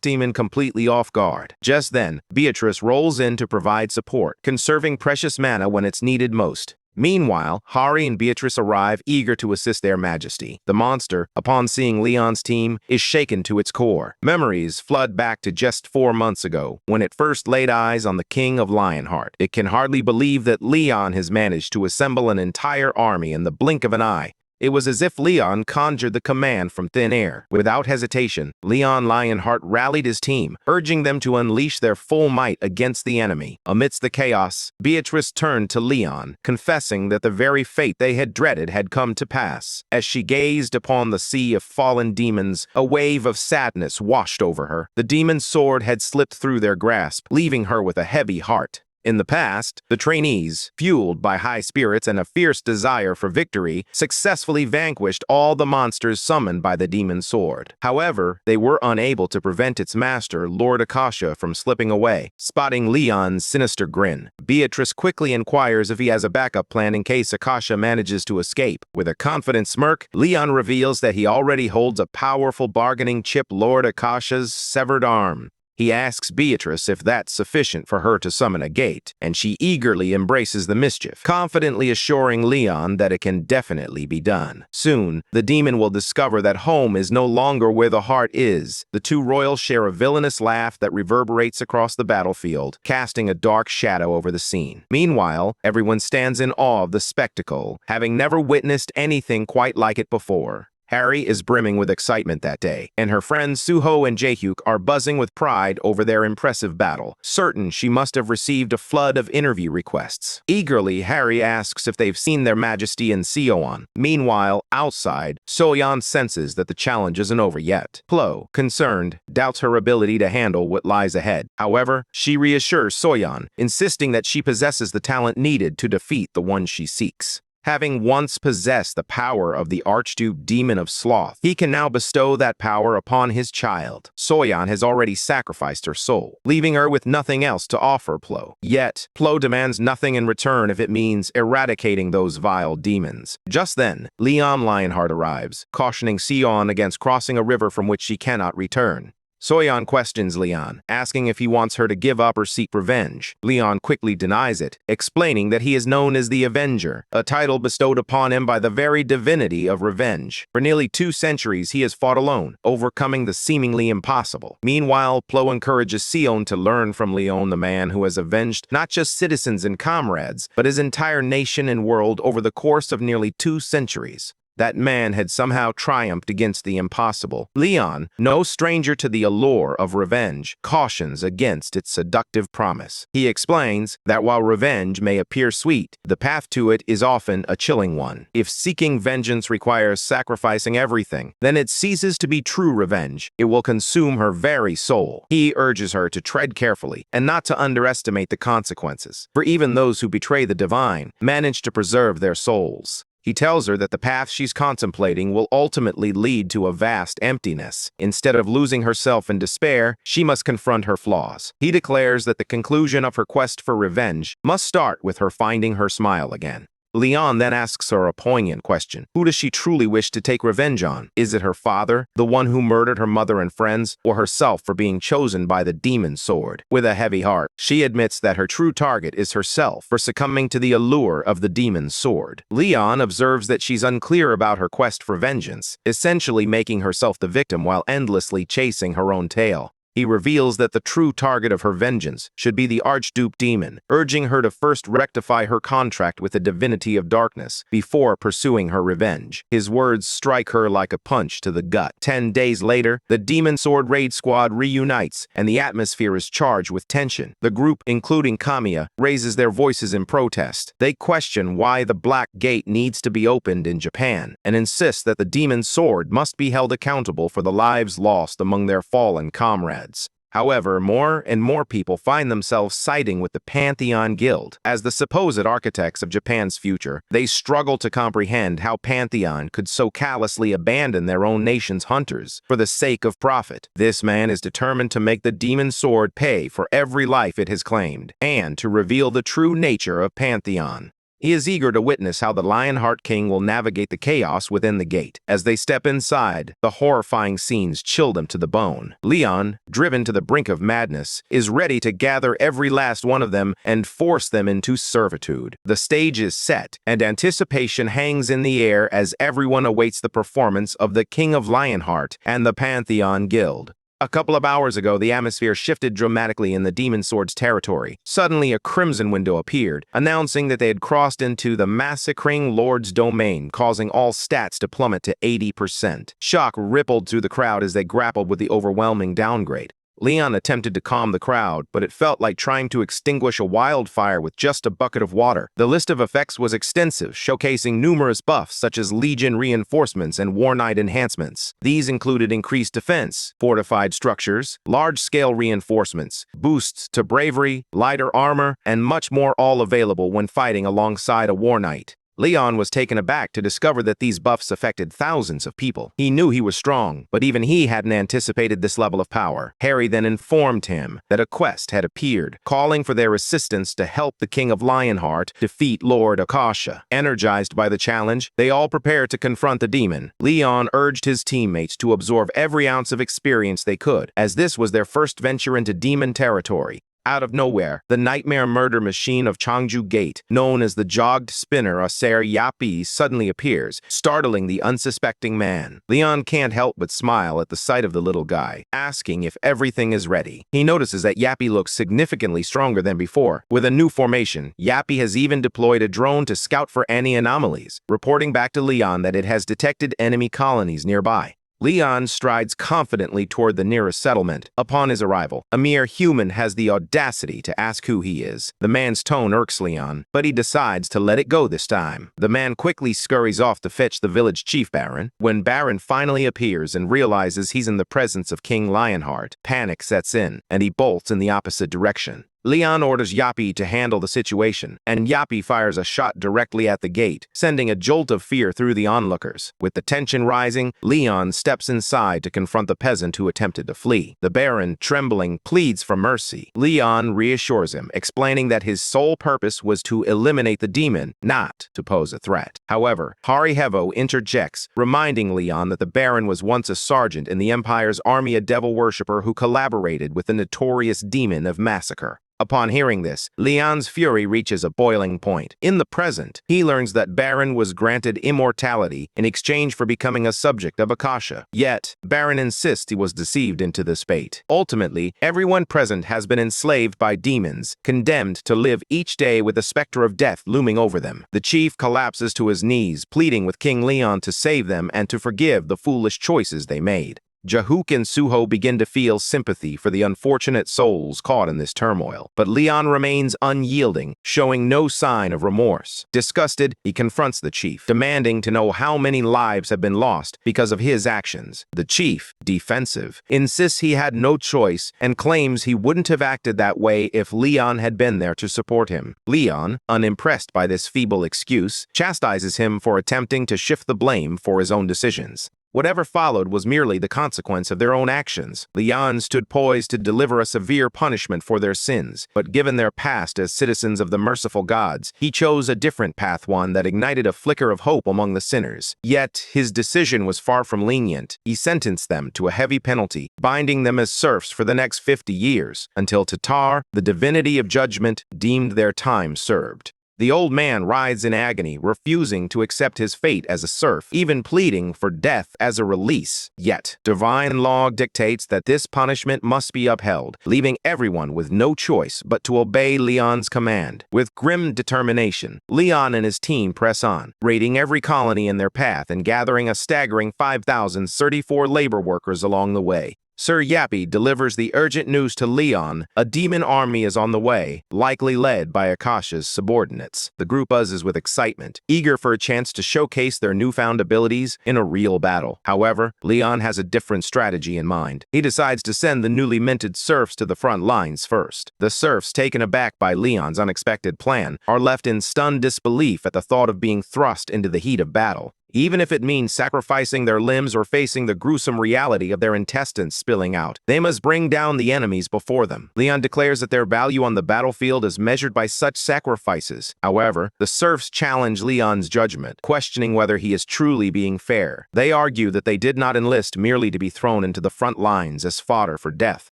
demon completely off guard. Just then, Beatrice rolls in to provide support, conserving precious mana when it's needed most. Meanwhile, Hari and Beatrice arrive, eager to assist their majesty. The monster, upon seeing Leon's team, is shaken to its core. Memories flood back to just 4 months ago, when it first laid eyes on the king of Lionheart. It can hardly believe that Leon has managed to assemble an entire army in the blink of an eye. It was as if Leon conjured the command from thin air. Without hesitation, Leon Lionheart rallied his team, urging them to unleash their full might against the enemy. Amidst the chaos, Beatrice turned to Leon, confessing that the very fate they had dreaded had come to pass. As she gazed upon the sea of fallen demons, a wave of sadness washed over her. The demon's sword had slipped through their grasp, leaving her with a heavy heart. In the past, the trainees, fueled by high spirits and a fierce desire for victory, successfully vanquished all the monsters summoned by the demon's sword. However, they were unable to prevent its master, Lord Akasha, from slipping away. Spotting Leon's sinister grin, Beatrice quickly inquires if he has a backup plan in case Akasha manages to escape. With a confident smirk, Leon reveals that he already holds a powerful bargaining chip, Lord Akasha's severed arm. He asks Beatrice if that's sufficient for her to summon a gate, and she eagerly embraces the mischief, confidently assuring Leon that it can definitely be done. Soon, the demon will discover that home is no longer where the heart is. The two royals share a villainous laugh that reverberates across the battlefield, casting a dark shadow over the scene. Meanwhile, everyone stands in awe of the spectacle, having never witnessed anything quite like it before. Hari is brimming with excitement that day, and her friends Suho and Jaehyuk are buzzing with pride over their impressive battle, certain she must have received a flood of interview requests. Eagerly, Hari asks if they've seen their majesty in Seoan. Meanwhile, outside, Soyeon senses that the challenge isn't over yet. Plo, concerned, doubts her ability to handle what lies ahead. However, she reassures Soyeon, insisting that she possesses the talent needed to defeat the one she seeks. Having once possessed the power of the Archduke Demon of Sloth, he can now bestow that power upon his child. Soyeon has already sacrificed her soul, leaving her with nothing else to offer Plo. Yet, Plo demands nothing in return if it means eradicating those vile demons. Just then, Leon Lionheart arrives, cautioning Seon against crossing a river from which she cannot return. Soyeon questions Leon, asking if he wants her to give up or seek revenge. Leon quickly denies it, explaining that he is known as the Avenger, a title bestowed upon him by the very divinity of revenge. For nearly 2 centuries, he has fought alone, overcoming the seemingly impossible. Meanwhile, Plo encourages Seon to learn from Leon, the man who has avenged not just citizens and comrades, but his entire nation and world over the course of nearly 2 centuries. That man had somehow triumphed against the impossible. Leon, no stranger to the allure of revenge, cautions against its seductive promise. He explains that while revenge may appear sweet, the path to it is often a chilling one. If seeking vengeance requires sacrificing everything, then it ceases to be true revenge. It will consume her very soul. He urges her to tread carefully and not to underestimate the consequences, for even those who betray the divine manage to preserve their souls. He tells her that the path she's contemplating will ultimately lead to a vast emptiness. Instead of losing herself in despair, she must confront her flaws. He declares that the conclusion of her quest for revenge must start with her finding her smile again. Leon then asks her a poignant question. Who does she truly wish to take revenge on? Is it her father, the one who murdered her mother and friends, or herself for being chosen by the demon's sword? With a heavy heart, she admits that her true target is herself for succumbing to the allure of the demon's sword. Leon observes that she's unclear about her quest for vengeance, essentially making herself the victim while endlessly chasing her own tail. He reveals that the true target of her vengeance should be the Archduke Demon, urging her to first rectify her contract with the divinity of darkness before pursuing her revenge. His words strike her like a punch to the gut. 10 days later, the Demon Sword Raid Squad reunites, and the atmosphere is charged with tension. The group, including Kamiya, raises their voices in protest. They question why the Black Gate needs to be opened in Japan, and insist that the Demon Sword must be held accountable for the lives lost among their fallen comrades. However, more and more people find themselves siding with the Pantheon Guild. As the supposed architects of Japan's future, they struggle to comprehend how Pantheon could so callously abandon their own nation's hunters for the sake of profit. This man is determined to make the demon sword pay for every life it has claimed, and to reveal the true nature of Pantheon. He is eager to witness how the Lionheart King will navigate the chaos within the gate. As they step inside, the horrifying scenes chill them to the bone. Leon, driven to the brink of madness, is ready to gather every last one of them and force them into servitude. The stage is set, and anticipation hangs in the air as everyone awaits the performance of the King of Lionheart and the Pantheon Guild. A couple of hours ago, the atmosphere shifted dramatically in the Demon Sword's territory. Suddenly, a crimson window appeared, announcing that they had crossed into the Massacring Lord's domain, causing all stats to plummet to 80%. Shock rippled through the crowd as they grappled with the overwhelming downgrade. Leon attempted to calm the crowd, but it felt like trying to extinguish a wildfire with just a bucket of water. The list of effects was extensive, showcasing numerous buffs such as Legion reinforcements and War Knight enhancements. These included increased defense, fortified structures, large-scale reinforcements, boosts to bravery, lighter armor, and much more, all available when fighting alongside a War Knight. Leon was taken aback to discover that these buffs affected thousands of people. He knew he was strong, but even he hadn't anticipated this level of power. Harry then informed him that a quest had appeared, calling for their assistance to help the King of Lionheart defeat Lord Akasha. Energized by the challenge, they all prepared to confront the demon. Leon urged his teammates to absorb every ounce of experience they could, as this was their first venture into demon territory. Out of nowhere, the nightmare murder machine of Changju Gate, known as the Jogged Spinner Acer Yapi, suddenly appears, startling the unsuspecting man. Leon can't help but smile at the sight of the little guy, asking if everything is ready. He notices that Yapi looks significantly stronger than before. With a new formation, Yapi has even deployed a drone to scout for any anomalies, reporting back to Leon that it has detected enemy colonies nearby. Leon strides confidently toward the nearest settlement. Upon his arrival, a mere human has the audacity to ask who he is. The man's tone irks Leon, but he decides to let it go this time. The man quickly scurries off to fetch the village chief Baron. When Baron finally appears and realizes he's in the presence of King Lionheart, panic sets in, and he bolts in the opposite direction. Leon orders Yapi to handle the situation, and Yapi fires a shot directly at the gate, sending a jolt of fear through the onlookers. With the tension rising, Leon steps inside to confront the peasant who attempted to flee. The Baron, trembling, pleads for mercy. Leon reassures him, explaining that his sole purpose was to eliminate the demon, not to pose a threat. However, Harihevo interjects, reminding Leon that the Baron was once a sergeant in the Empire's army, a devil worshipper who collaborated with the notorious demon of massacre. Upon hearing this, Leon's fury reaches a boiling point. In the present, he learns that Baron was granted immortality in exchange for becoming a subject of Akasha. Yet, Baron insists he was deceived into this fate. Ultimately, everyone present has been enslaved by demons, condemned to live each day with the specter of death looming over them. The chief collapses to his knees, pleading with King Leon to save them and to forgive the foolish choices they made. Jahuk and Suho begin to feel sympathy for the unfortunate souls caught in this turmoil, but Leon remains unyielding, showing no sign of remorse. Disgusted, he confronts the chief, demanding to know how many lives have been lost because of his actions. The chief, defensive, insists he had no choice and claims he wouldn't have acted that way if Leon had been there to support him. Leon, unimpressed by this feeble excuse, chastises him for attempting to shift the blame for his own decisions. Whatever followed was merely the consequence of their own actions. Leon stood poised to deliver a severe punishment for their sins, but given their past as citizens of the merciful gods, he chose a different path, one that ignited a flicker of hope among the sinners. Yet, his decision was far from lenient. He sentenced them to a heavy penalty, binding them as serfs for the next 50 years, until Tatar, the divinity of judgment, deemed their time served. The old man writhes in agony, refusing to accept his fate as a serf, even pleading for death as a release. Yet, divine law dictates that this punishment must be upheld, leaving everyone with no choice but to obey Leon's command. With grim determination, Leon and his team press on, raiding every colony in their path and gathering a staggering 5,034 labor workers along the way. Sir Yappy delivers the urgent news to Leon. A demon army is on the way, likely led by Akasha's subordinates. The group buzzes with excitement, eager for a chance to showcase their newfound abilities in a real battle. However, Leon has a different strategy in mind. He decides to send the newly minted serfs to the front lines first. The serfs, taken aback by Leon's unexpected plan, are left in stunned disbelief at the thought of being thrust into the heat of battle, even if it means sacrificing their limbs or facing the gruesome reality of their intestines spilling out. They must bring down the enemies before them. Leon declares that their value on the battlefield is measured by such sacrifices. However, the serfs challenge Leon's judgment, questioning whether he is truly being fair. They argue that they did not enlist merely to be thrown into the front lines as fodder for death.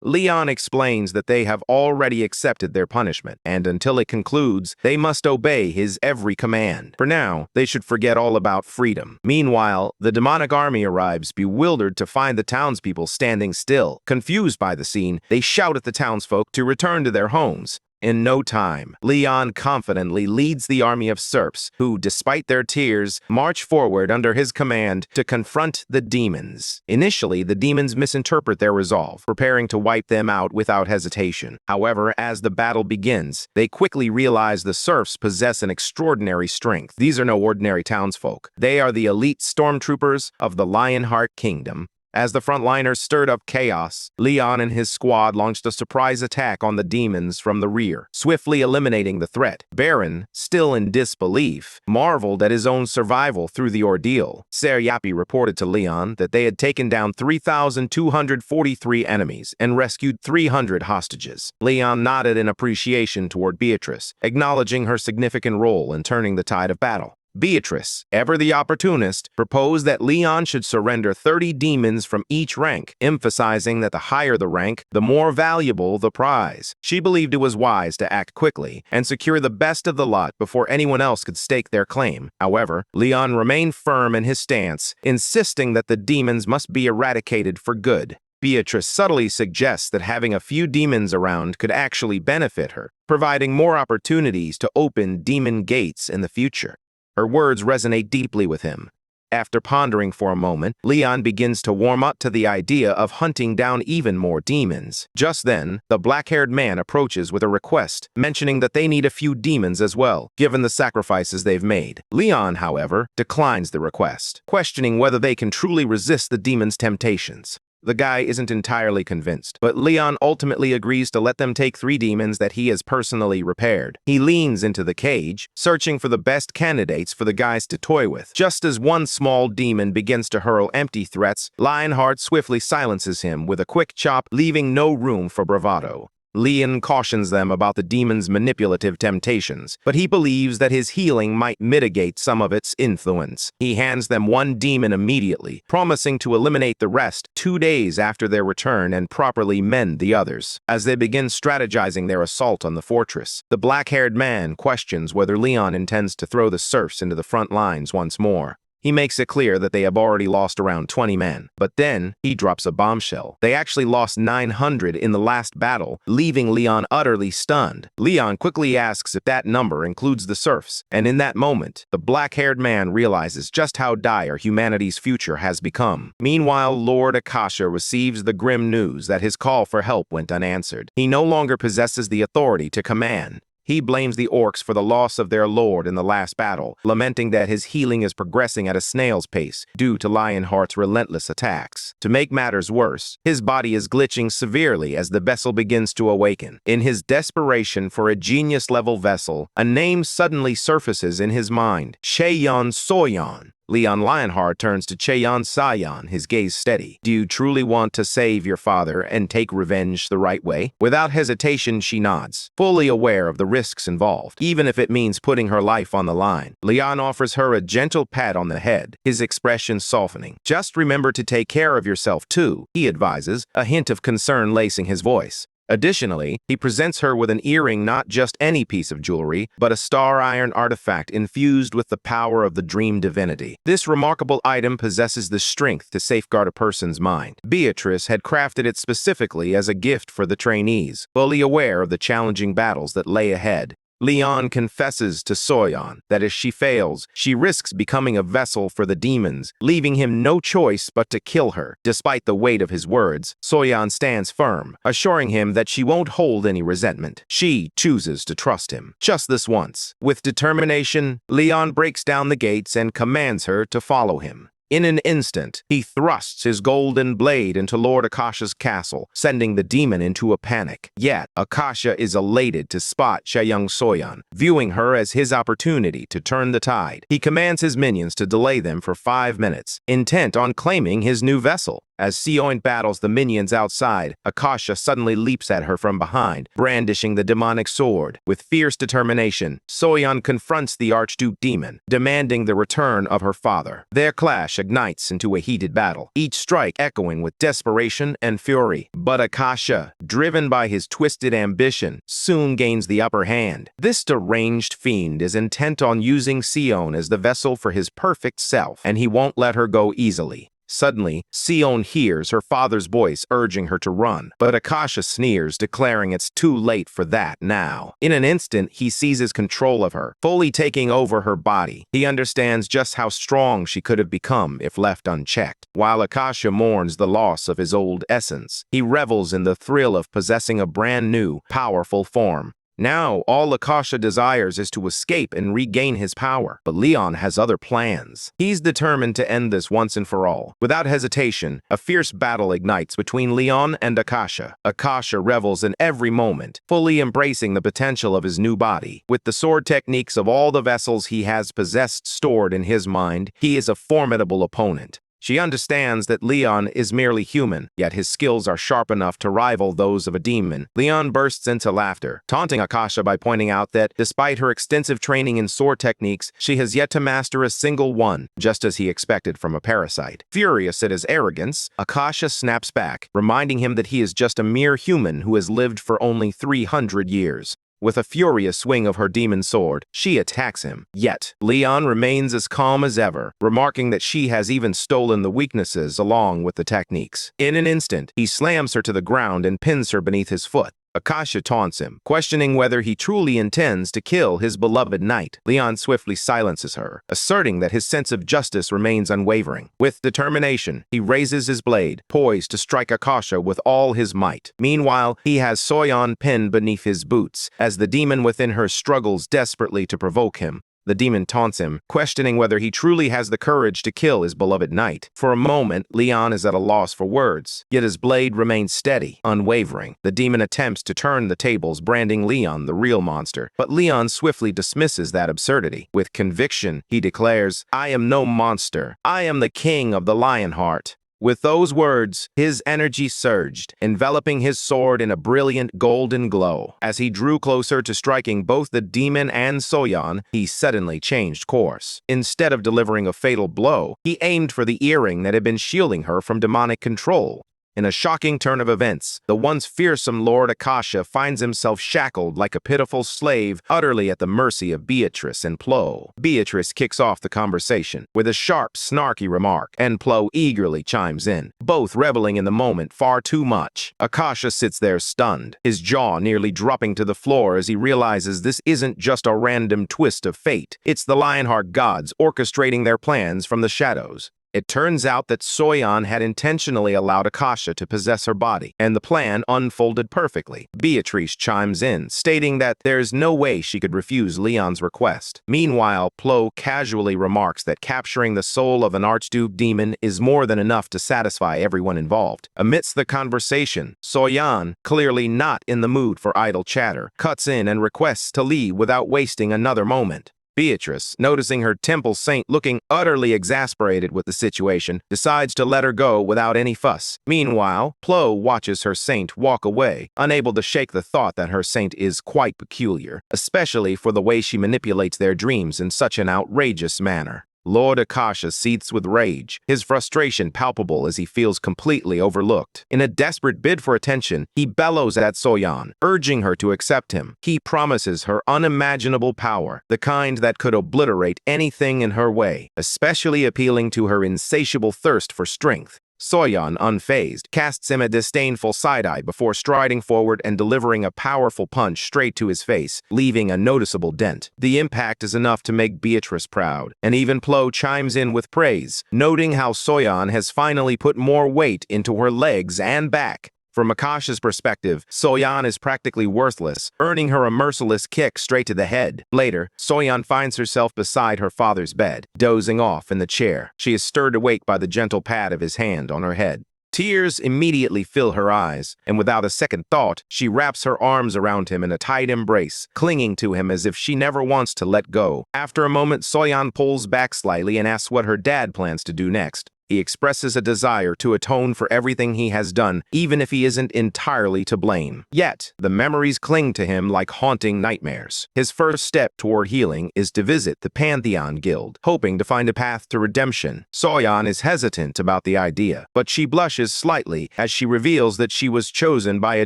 Leon explains that they have already accepted their punishment, and until it concludes, they must obey his every command. For now, they should forget all about freedom. Meanwhile, the demonic army arrives, bewildered to find the townspeople standing still. Confused by the scene, they shout at the townsfolk to return to their homes. In no time, Leon confidently leads the army of serfs, who, despite their tears, march forward under his command to confront the demons. Initially, the demons misinterpret their resolve, preparing to wipe them out without hesitation. However, as the battle begins, they quickly realize the serfs possess an extraordinary strength. These are no ordinary townsfolk. They are the elite stormtroopers of the Lionheart Kingdom. As the frontliners stirred up chaos, Leon and his squad launched a surprise attack on the demons from the rear, swiftly eliminating the threat. Baron, still in disbelief, marveled at his own survival through the ordeal. Sir Yappy reported to Leon that they had taken down 3,243 enemies and rescued 300 hostages. Leon nodded in appreciation toward Beatrice, acknowledging her significant role in turning the tide of battle. Beatrice, ever the opportunist, proposed that Leon should surrender 30 demons from each rank, emphasizing that the higher the rank, the more valuable the prize. She believed it was wise to act quickly and secure the best of the lot before anyone else could stake their claim. However, Leon remained firm in his stance, insisting that the demons must be eradicated for good. Beatrice subtly suggests that having a few demons around could actually benefit her, providing more opportunities to open demon gates in the future. Her words resonate deeply with him. After pondering for a moment, Leon begins to warm up to the idea of hunting down even more demons. Just then, the black-haired man approaches with a request, mentioning that they need a few demons as well, given the sacrifices they've made. Leon, however, declines the request, questioning whether they can truly resist the demons' temptations. The guy isn't entirely convinced, but Leon ultimately agrees to let them take 3 demons that he has personally repaired. He leans into the cage, searching for the best candidates for the guys to toy with. Just as one small demon begins to hurl empty threats, Lionheart swiftly silences him with a quick chop, leaving no room for bravado. Leon cautions them about the demon's manipulative temptations, but he believes that his healing might mitigate some of its influence. He hands them 1 demon immediately, promising to eliminate the rest 2 days after their return and properly mend the others. As they begin strategizing their assault on the fortress, the black-haired man questions whether Leon intends to throw the serfs into the front lines once more. He makes it clear that they have already lost around 20 men, but then he drops a bombshell. They actually lost 900 in the last battle, leaving Leon utterly stunned. Leon quickly asks if that number includes the serfs, and in that moment, the black-haired man realizes just how dire humanity's future has become. Meanwhile, Lord Akasha receives the grim news that his call for help went unanswered. He no longer possesses the authority to command. He blames the orcs for the loss of their lord in the last battle, lamenting that his healing is progressing at a snail's pace due to Lionheart's relentless attacks. To make matters worse, his body is glitching severely as the vessel begins to awaken. In his desperation for a genius-level vessel, a name suddenly surfaces in his mind: Cheon Soyon. Leon Lionheart turns to Cheon Sayon, his gaze steady. Do you truly want to save your father and take revenge the right way? Without hesitation, she nods, fully aware of the risks involved, even if it means putting her life on the line. Leon offers her a gentle pat on the head, his expression softening. Just remember to take care of yourself too, he advises, a hint of concern lacing his voice. Additionally, he presents her with an earring, not just any piece of jewelry, but a star iron artifact infused with the power of the dream divinity. This remarkable item possesses the strength to safeguard a person's mind. Beatrice had crafted it specifically as a gift for the trainees, fully aware of the challenging battles that lay ahead. Leon confesses to Soyan that if she fails, she risks becoming a vessel for the demons, leaving him no choice but to kill her. Despite the weight of his words, Soyan stands firm, assuring him that she won't hold any resentment. She chooses to trust him, just this once. With determination, Leon breaks down the gates and commands her to follow him. In an instant, he thrusts his golden blade into Lord Akasha's castle, sending the demon into a panic. Yet, Akasha is elated to spot Chaeyoung Soyan, viewing her as his opportunity to turn the tide. He commands his minions to delay them for 5 minutes, intent on claiming his new vessel. As Seoin battles the minions outside, Akasha suddenly leaps at her from behind, brandishing the demonic sword. With fierce determination, Soyan confronts the Archduke demon, demanding the return of her father. Their clash ignites into a heated battle, each strike echoing with desperation and fury. But Akasha, driven by his twisted ambition, soon gains the upper hand. This deranged fiend is intent on using Seoin as the vessel for his perfect self, and he won't let her go easily. Suddenly, Seoin hears her father's voice urging her to run, but Akasha sneers, declaring it's too late for that now. In an instant, he seizes control of her, fully taking over her body. He understands just how strong she could have become if left unchecked. While Akasha mourns the loss of his old essence, he revels in the thrill of possessing a brand new, powerful form. Now, all Akasha desires is to escape and regain his power, but Leon has other plans. He's determined to end this once and for all. Without hesitation, a fierce battle ignites between Leon and Akasha. Akasha revels in every moment, fully embracing the potential of his new body. With the sword techniques of all the vessels he has possessed stored in his mind, he is a formidable opponent. She understands that Leon is merely human, yet his skills are sharp enough to rival those of a demon. Leon bursts into laughter, taunting Akasha by pointing out that, despite her extensive training in sword techniques, she has yet to master a single one, just as he expected from a parasite. Furious at his arrogance, Akasha snaps back, reminding him that he is just a mere human who has lived for only 300 years. With a furious swing of her demon sword, she attacks him. Yet, Leon remains as calm as ever, remarking that she has even stolen the weaknesses along with the techniques. In an instant, he slams her to the ground and pins her beneath his foot. Akasha taunts him, questioning whether he truly intends to kill his beloved knight. Leon swiftly silences her, asserting that his sense of justice remains unwavering. With determination, he raises his blade, poised to strike Akasha with all his might. Meanwhile, he has Soyan pinned beneath his boots, as the demon within her struggles desperately to provoke him. The demon taunts him, questioning whether he truly has the courage to kill his beloved knight. For a moment, Leon is at a loss for words, yet his blade remains steady, unwavering. The demon attempts to turn the tables, branding Leon the real monster, but Leon swiftly dismisses that absurdity. With conviction, he declares, "I am no monster. I am the king of the Lionheart." With those words, his energy surged, enveloping his sword in a brilliant golden glow. As he drew closer to striking both the demon and Soyan, he suddenly changed course. Instead of delivering a fatal blow, he aimed for the earring that had been shielding her from demonic control. In a shocking turn of events, the once fearsome Lord Akasha finds himself shackled like a pitiful slave, utterly at the mercy of Beatrice and Plo. Beatrice kicks off the conversation with a sharp, snarky remark, and Plo eagerly chimes in, both reveling in the moment far too much. Akasha sits there stunned, his jaw nearly dropping to the floor as he realizes this isn't just a random twist of fate. It's the Lionheart gods orchestrating their plans from the shadows. It turns out that Soyan had intentionally allowed Akasha to possess her body, and the plan unfolded perfectly. Beatrice chimes in, stating that there's no way she could refuse Leon's request. Meanwhile, Plo casually remarks that capturing the soul of an Archduke demon is more than enough to satisfy everyone involved. Amidst the conversation, Soyan, clearly not in the mood for idle chatter, cuts in and requests to leave without wasting another moment. Beatrice, noticing her temple saint looking utterly exasperated with the situation, decides to let her go without any fuss. Meanwhile, Plo watches her saint walk away, unable to shake the thought that her saint is quite peculiar, especially for the way she manipulates their dreams in such an outrageous manner. Lord Akasha seethes with rage, his frustration palpable as he feels completely overlooked. In a desperate bid for attention, he bellows at Soyan, urging her to accept him. He promises her unimaginable power, the kind that could obliterate anything in her way, especially appealing to her insatiable thirst for strength. Soyeon, unfazed, casts him a disdainful side-eye before striding forward and delivering a powerful punch straight to his face, leaving a noticeable dent. The impact is enough to make Beatrice proud, and even Plo chimes in with praise, noting how Soyeon has finally put more weight into her legs and back. From Akasha's perspective, Soyeon is practically worthless, earning her a merciless kick straight to the head. Later, Soyeon finds herself beside her father's bed, dozing off in the chair. She is stirred awake by the gentle pat of his hand on her head. Tears immediately fill her eyes, and without a second thought, she wraps her arms around him in a tight embrace, clinging to him as if she never wants to let go. After a moment, Soyeon pulls back slightly and asks what her dad plans to do next. He expresses a desire to atone for everything he has done, even if he isn't entirely to blame. Yet, the memories cling to him like haunting nightmares. His first step toward healing is to visit the Pantheon Guild, hoping to find a path to redemption. Soyeon is hesitant about the idea, but she blushes slightly as she reveals that she was chosen by a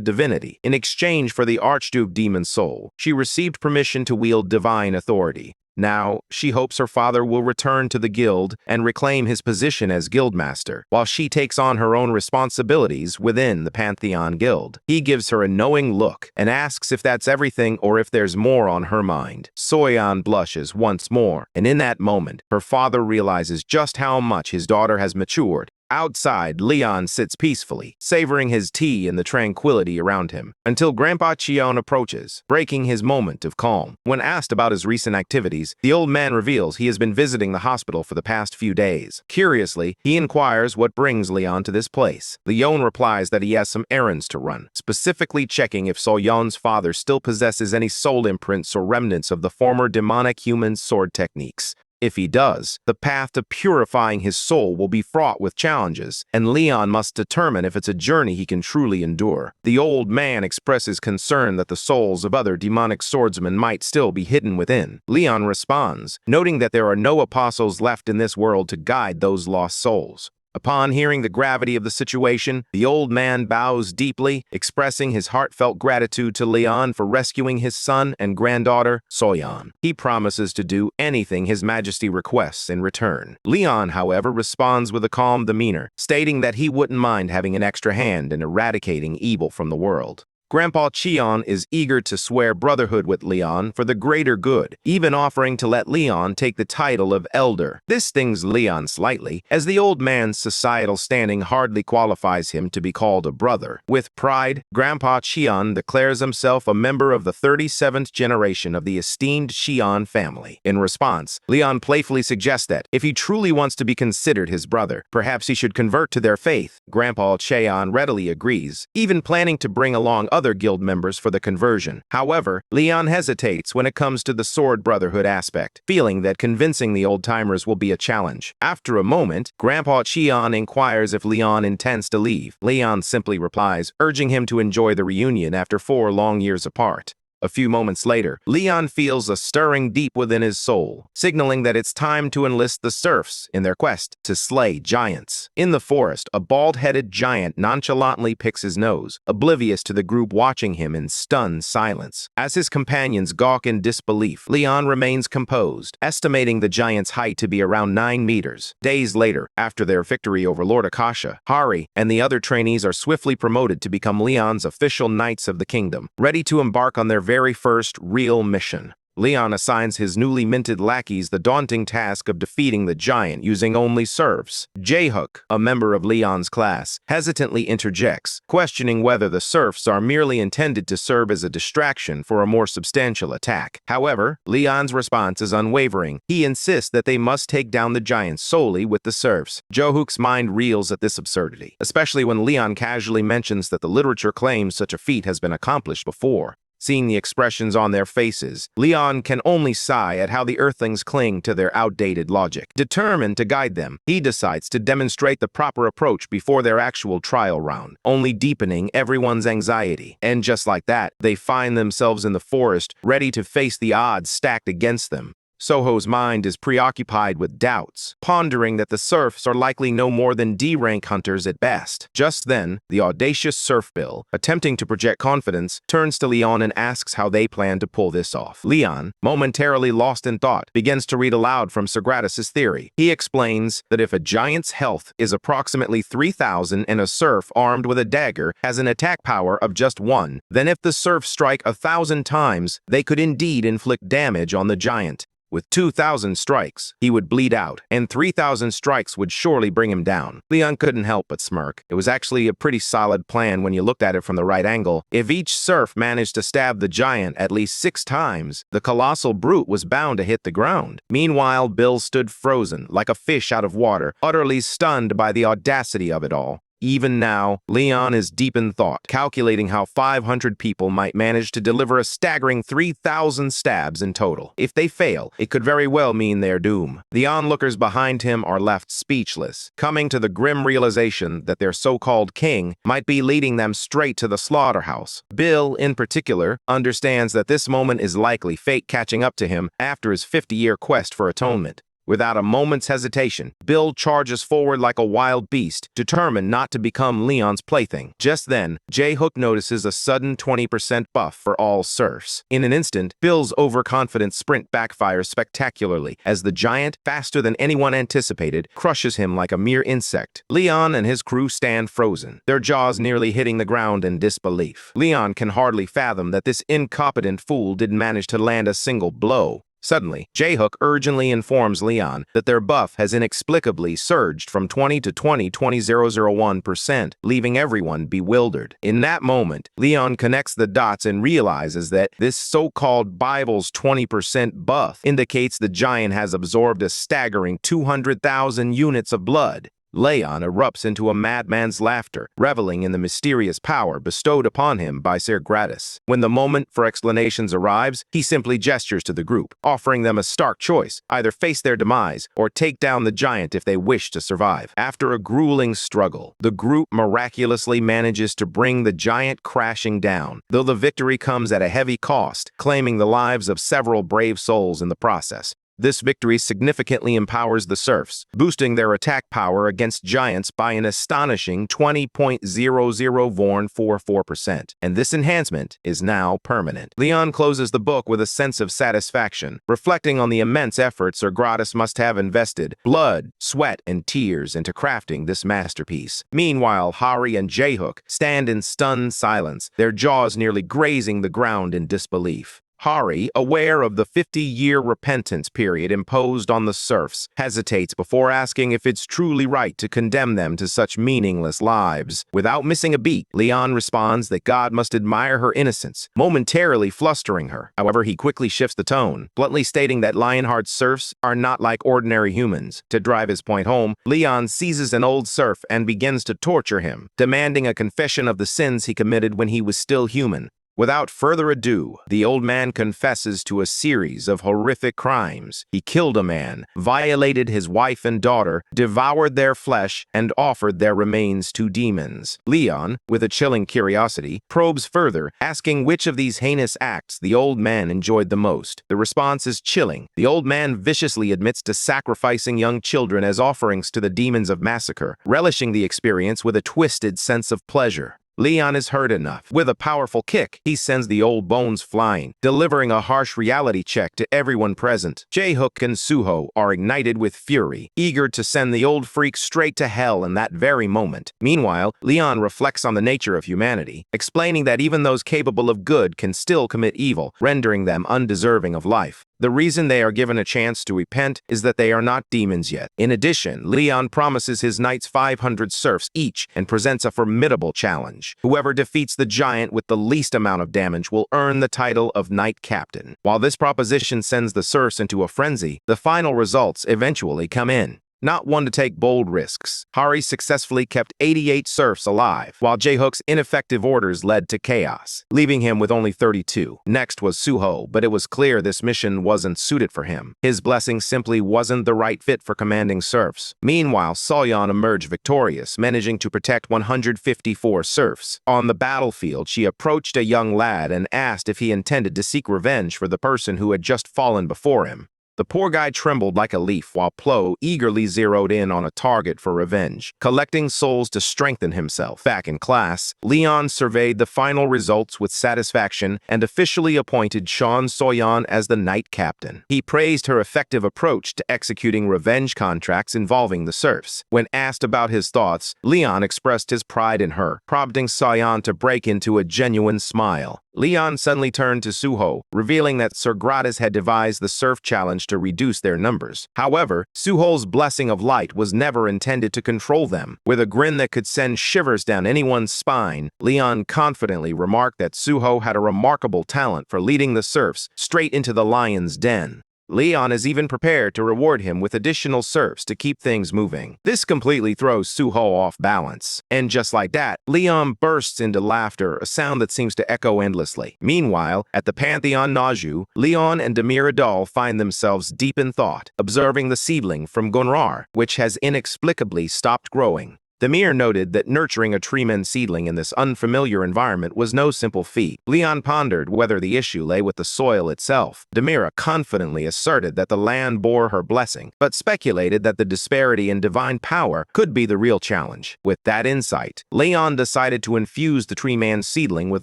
divinity. In exchange for the Archduke Demon's soul, she received permission to wield divine authority. Now, she hopes her father will return to the guild and reclaim his position as guildmaster, while she takes on her own responsibilities within the Pantheon Guild. He gives her a knowing look and asks if that's everything or if there's more on her mind. Soyeon blushes once more, and in that moment, her father realizes just how much his daughter has matured. Outside, Leon sits peacefully, savoring his tea and the tranquility around him, until Grandpa Cheon approaches, breaking his moment of calm. When asked about his recent activities, the old man reveals he has been visiting the hospital for the past few days. Curiously, he inquires what brings Leon to this place. Leon replies that he has some errands to run, specifically checking if Soyeon's father still possesses any soul imprints or remnants of the former demonic human sword techniques. If he does, the path to purifying his soul will be fraught with challenges, and Leon must determine if it's a journey he can truly endure. The old man expresses concern that the souls of other demonic swordsmen might still be hidden within. Leon responds, noting that there are no apostles left in this world to guide those lost souls. Upon hearing the gravity of the situation, the old man bows deeply, expressing his heartfelt gratitude to Leon for rescuing his son and granddaughter, Soyeon. He promises to do anything His Majesty requests in return. Leon, however, responds with a calm demeanor, stating that he wouldn't mind having an extra hand in eradicating evil from the world. Grandpa Cheon is eager to swear brotherhood with Leon for the greater good, even offering to let Leon take the title of elder. This stings Leon slightly, as the old man's societal standing hardly qualifies him to be called a brother. With pride, Grandpa Cheon declares himself a member of the 37th generation of the esteemed Cheon family. In response, Leon playfully suggests that, if he truly wants to be considered his brother, perhaps he should convert to their faith. Grandpa Cheon readily agrees, even planning to bring along other guild members for the conversion. However, Leon hesitates when it comes to the sword brotherhood aspect, feeling that convincing the old-timers will be a challenge. After a moment, Grandpa Cheon inquires if Leon intends to leave. Leon simply replies, urging him to enjoy the reunion after 4 long years apart. A few moments later, Leon feels a stirring deep within his soul, signaling that it's time to enlist the serfs in their quest to slay giants. In the forest, a bald-headed giant nonchalantly picks his nose, oblivious to the group watching him in stunned silence. As his companions gawk in disbelief, Leon remains composed, estimating the giant's height to be around 9 meters. Days later, after their victory over Lord Akasha, Hari and the other trainees are swiftly promoted to become Leon's official knights of the kingdom, ready to embark on their very first real mission. Leon assigns his newly minted lackeys the daunting task of defeating the giant using only serfs. Jaehook, a member of Leon's class, hesitantly interjects, questioning whether the serfs are merely intended to serve as a distraction for a more substantial attack. However, Leon's response is unwavering. He insists that they must take down the giant solely with the serfs. Jaehook's mind reels at this absurdity, especially when Leon casually mentions that the literature claims such a feat has been accomplished before. Seeing the expressions on their faces, Leon can only sigh at how the Earthlings cling to their outdated logic. Determined to guide them, he decides to demonstrate the proper approach before their actual trial round, only deepening everyone's anxiety. And just like that, they find themselves in the forest, ready to face the odds stacked against them. Soho's mind is preoccupied with doubts, pondering that the serfs are likely no more than D-rank hunters at best. Just then, the audacious Serf Bill, attempting to project confidence, turns to Leon and asks how they plan to pull this off. Leon, momentarily lost in thought, begins to read aloud from Socrates' theory. He explains that if a giant's health is approximately 3,000 and a serf armed with a dagger has an attack power of just 1, then if the serfs strike 1,000 times, they could indeed inflict damage on the giant. With 2,000 strikes, he would bleed out, and 3,000 strikes would surely bring him down. Leon couldn't help but smirk. It was actually a pretty solid plan when you looked at it from the right angle. If each serf managed to stab the giant at least 6 times, the colossal brute was bound to hit the ground. Meanwhile, Bill stood frozen, like a fish out of water, utterly stunned by the audacity of it all. Even now, Leon is deep in thought, calculating how 500 people might manage to deliver a staggering 3,000 stabs in total. If they fail, it could very well mean their doom. The onlookers behind him are left speechless, coming to the grim realization that their so-called king might be leading them straight to the slaughterhouse. Bill, in particular, understands that this moment is likely fate catching up to him after his 50-year quest for atonement. Without a moment's hesitation, Bill charges forward like a wild beast, determined not to become Leon's plaything. Just then, J-Hook notices a sudden 20% buff for all serfs. In an instant, Bill's overconfident sprint backfires spectacularly as the giant, faster than anyone anticipated, crushes him like a mere insect. Leon and his crew stand frozen, their jaws nearly hitting the ground in disbelief. Leon can hardly fathom that this incompetent fool didn't manage to land a single blow. Suddenly, J-Hook urgently informs Leon that their buff has inexplicably surged from 20 to 20.001%, leaving everyone bewildered. In that moment, Leon connects the dots and realizes that this so-called Bible's 20% buff indicates the giant has absorbed a staggering 200,000 units of blood. Leon erupts into a madman's laughter, reveling in the mysterious power bestowed upon him by Sir Gratis. When the moment for explanations arrives, he simply gestures to the group, offering them a stark choice: either face their demise or take down the giant if they wish to survive. After a grueling struggle, the group miraculously manages to bring the giant crashing down, though the victory comes at a heavy cost, claiming the lives of several brave souls in the process. This victory significantly empowers the serfs, boosting their attack power against giants by an astonishing 20.0044%, and this enhancement is now permanent. Leon closes the book with a sense of satisfaction, reflecting on the immense effort Sir Gratis must have invested blood, sweat, and tears into crafting this masterpiece. Meanwhile, Hari and J-Hook stand in stunned silence, their jaws nearly grazing the ground in disbelief. Hari, aware of the 50-year repentance period imposed on the serfs, hesitates before asking if it's truly right to condemn them to such meaningless lives. Without missing a beat, Leon responds that God must admire her innocence, momentarily flustering her. However, he quickly shifts the tone, bluntly stating that Lionheart's serfs are not like ordinary humans. To drive his point home, Leon seizes an old serf and begins to torture him, demanding a confession of the sins he committed when he was still human. Without further ado, the old man confesses to a series of horrific crimes. He killed a man, violated his wife and daughter, devoured their flesh, and offered their remains to demons. Leon, with a chilling curiosity, probes further, asking which of these heinous acts the old man enjoyed the most. The response is chilling. The old man viciously admits to sacrificing young children as offerings to the demons of massacre, relishing the experience with a twisted sense of pleasure. Leon is hurt enough. With a powerful kick, he sends the old bones flying, delivering a harsh reality check to everyone present. J-Hook and Suho are ignited with fury, eager to send the old freak straight to hell in that very moment. Meanwhile, Leon reflects on the nature of humanity, explaining that even those capable of good can still commit evil, rendering them undeserving of life. The reason they are given a chance to repent is that they are not demons yet. In addition, Leon promises his knights 500 serfs each and presents a formidable challenge. Whoever defeats the giant with the least amount of damage will earn the title of Knight Captain. While this proposition sends the serfs into a frenzy, the final results eventually come in. Not one to take bold risks, Hari successfully kept 88 serfs alive, while J-Hook's ineffective orders led to chaos, leaving him with only 32. Next was Suho, but it was clear this mission wasn't suited for him. His blessing simply wasn't the right fit for commanding serfs. Meanwhile, Soyeon emerged victorious, managing to protect 154 serfs. On the battlefield, she approached a young lad and asked if he intended to seek revenge for the person who had just fallen before him. The poor guy trembled like a leaf while Plo eagerly zeroed in on a target for revenge, collecting souls to strengthen himself. Back in class, Leon surveyed the final results with satisfaction and officially appointed Sean Soyan as the Knight Captain. He praised her effective approach to executing revenge contracts involving the serfs. When asked about his thoughts, Leon expressed his pride in her, prompting Soyan to break into a genuine smile. Leon suddenly turned to Suho, revealing that Sir Gratis had devised the Surf Challenge to reduce their numbers. However, Suho's blessing of light was never intended to control them. With a grin that could send shivers down anyone's spine, Leon confidently remarked that Suho had a remarkable talent for leading the serfs straight into the lion's den. Leon is even prepared to reward him with additional serfs to keep things moving. This completely throws Suho off balance. And just like that, Leon bursts into laughter, a sound that seems to echo endlessly. Meanwhile, at the Pantheon Naju, Leon and Demir Adal find themselves deep in thought, observing the seedling from Gunrar, which has inexplicably stopped growing. Demir noted that nurturing a treeman seedling in this unfamiliar environment was no simple feat. Leon pondered whether the issue lay with the soil itself. Demira confidently asserted that the land bore her blessing, but speculated that the disparity in divine power could be the real challenge. With that insight, Leon decided to infuse the treeman seedling with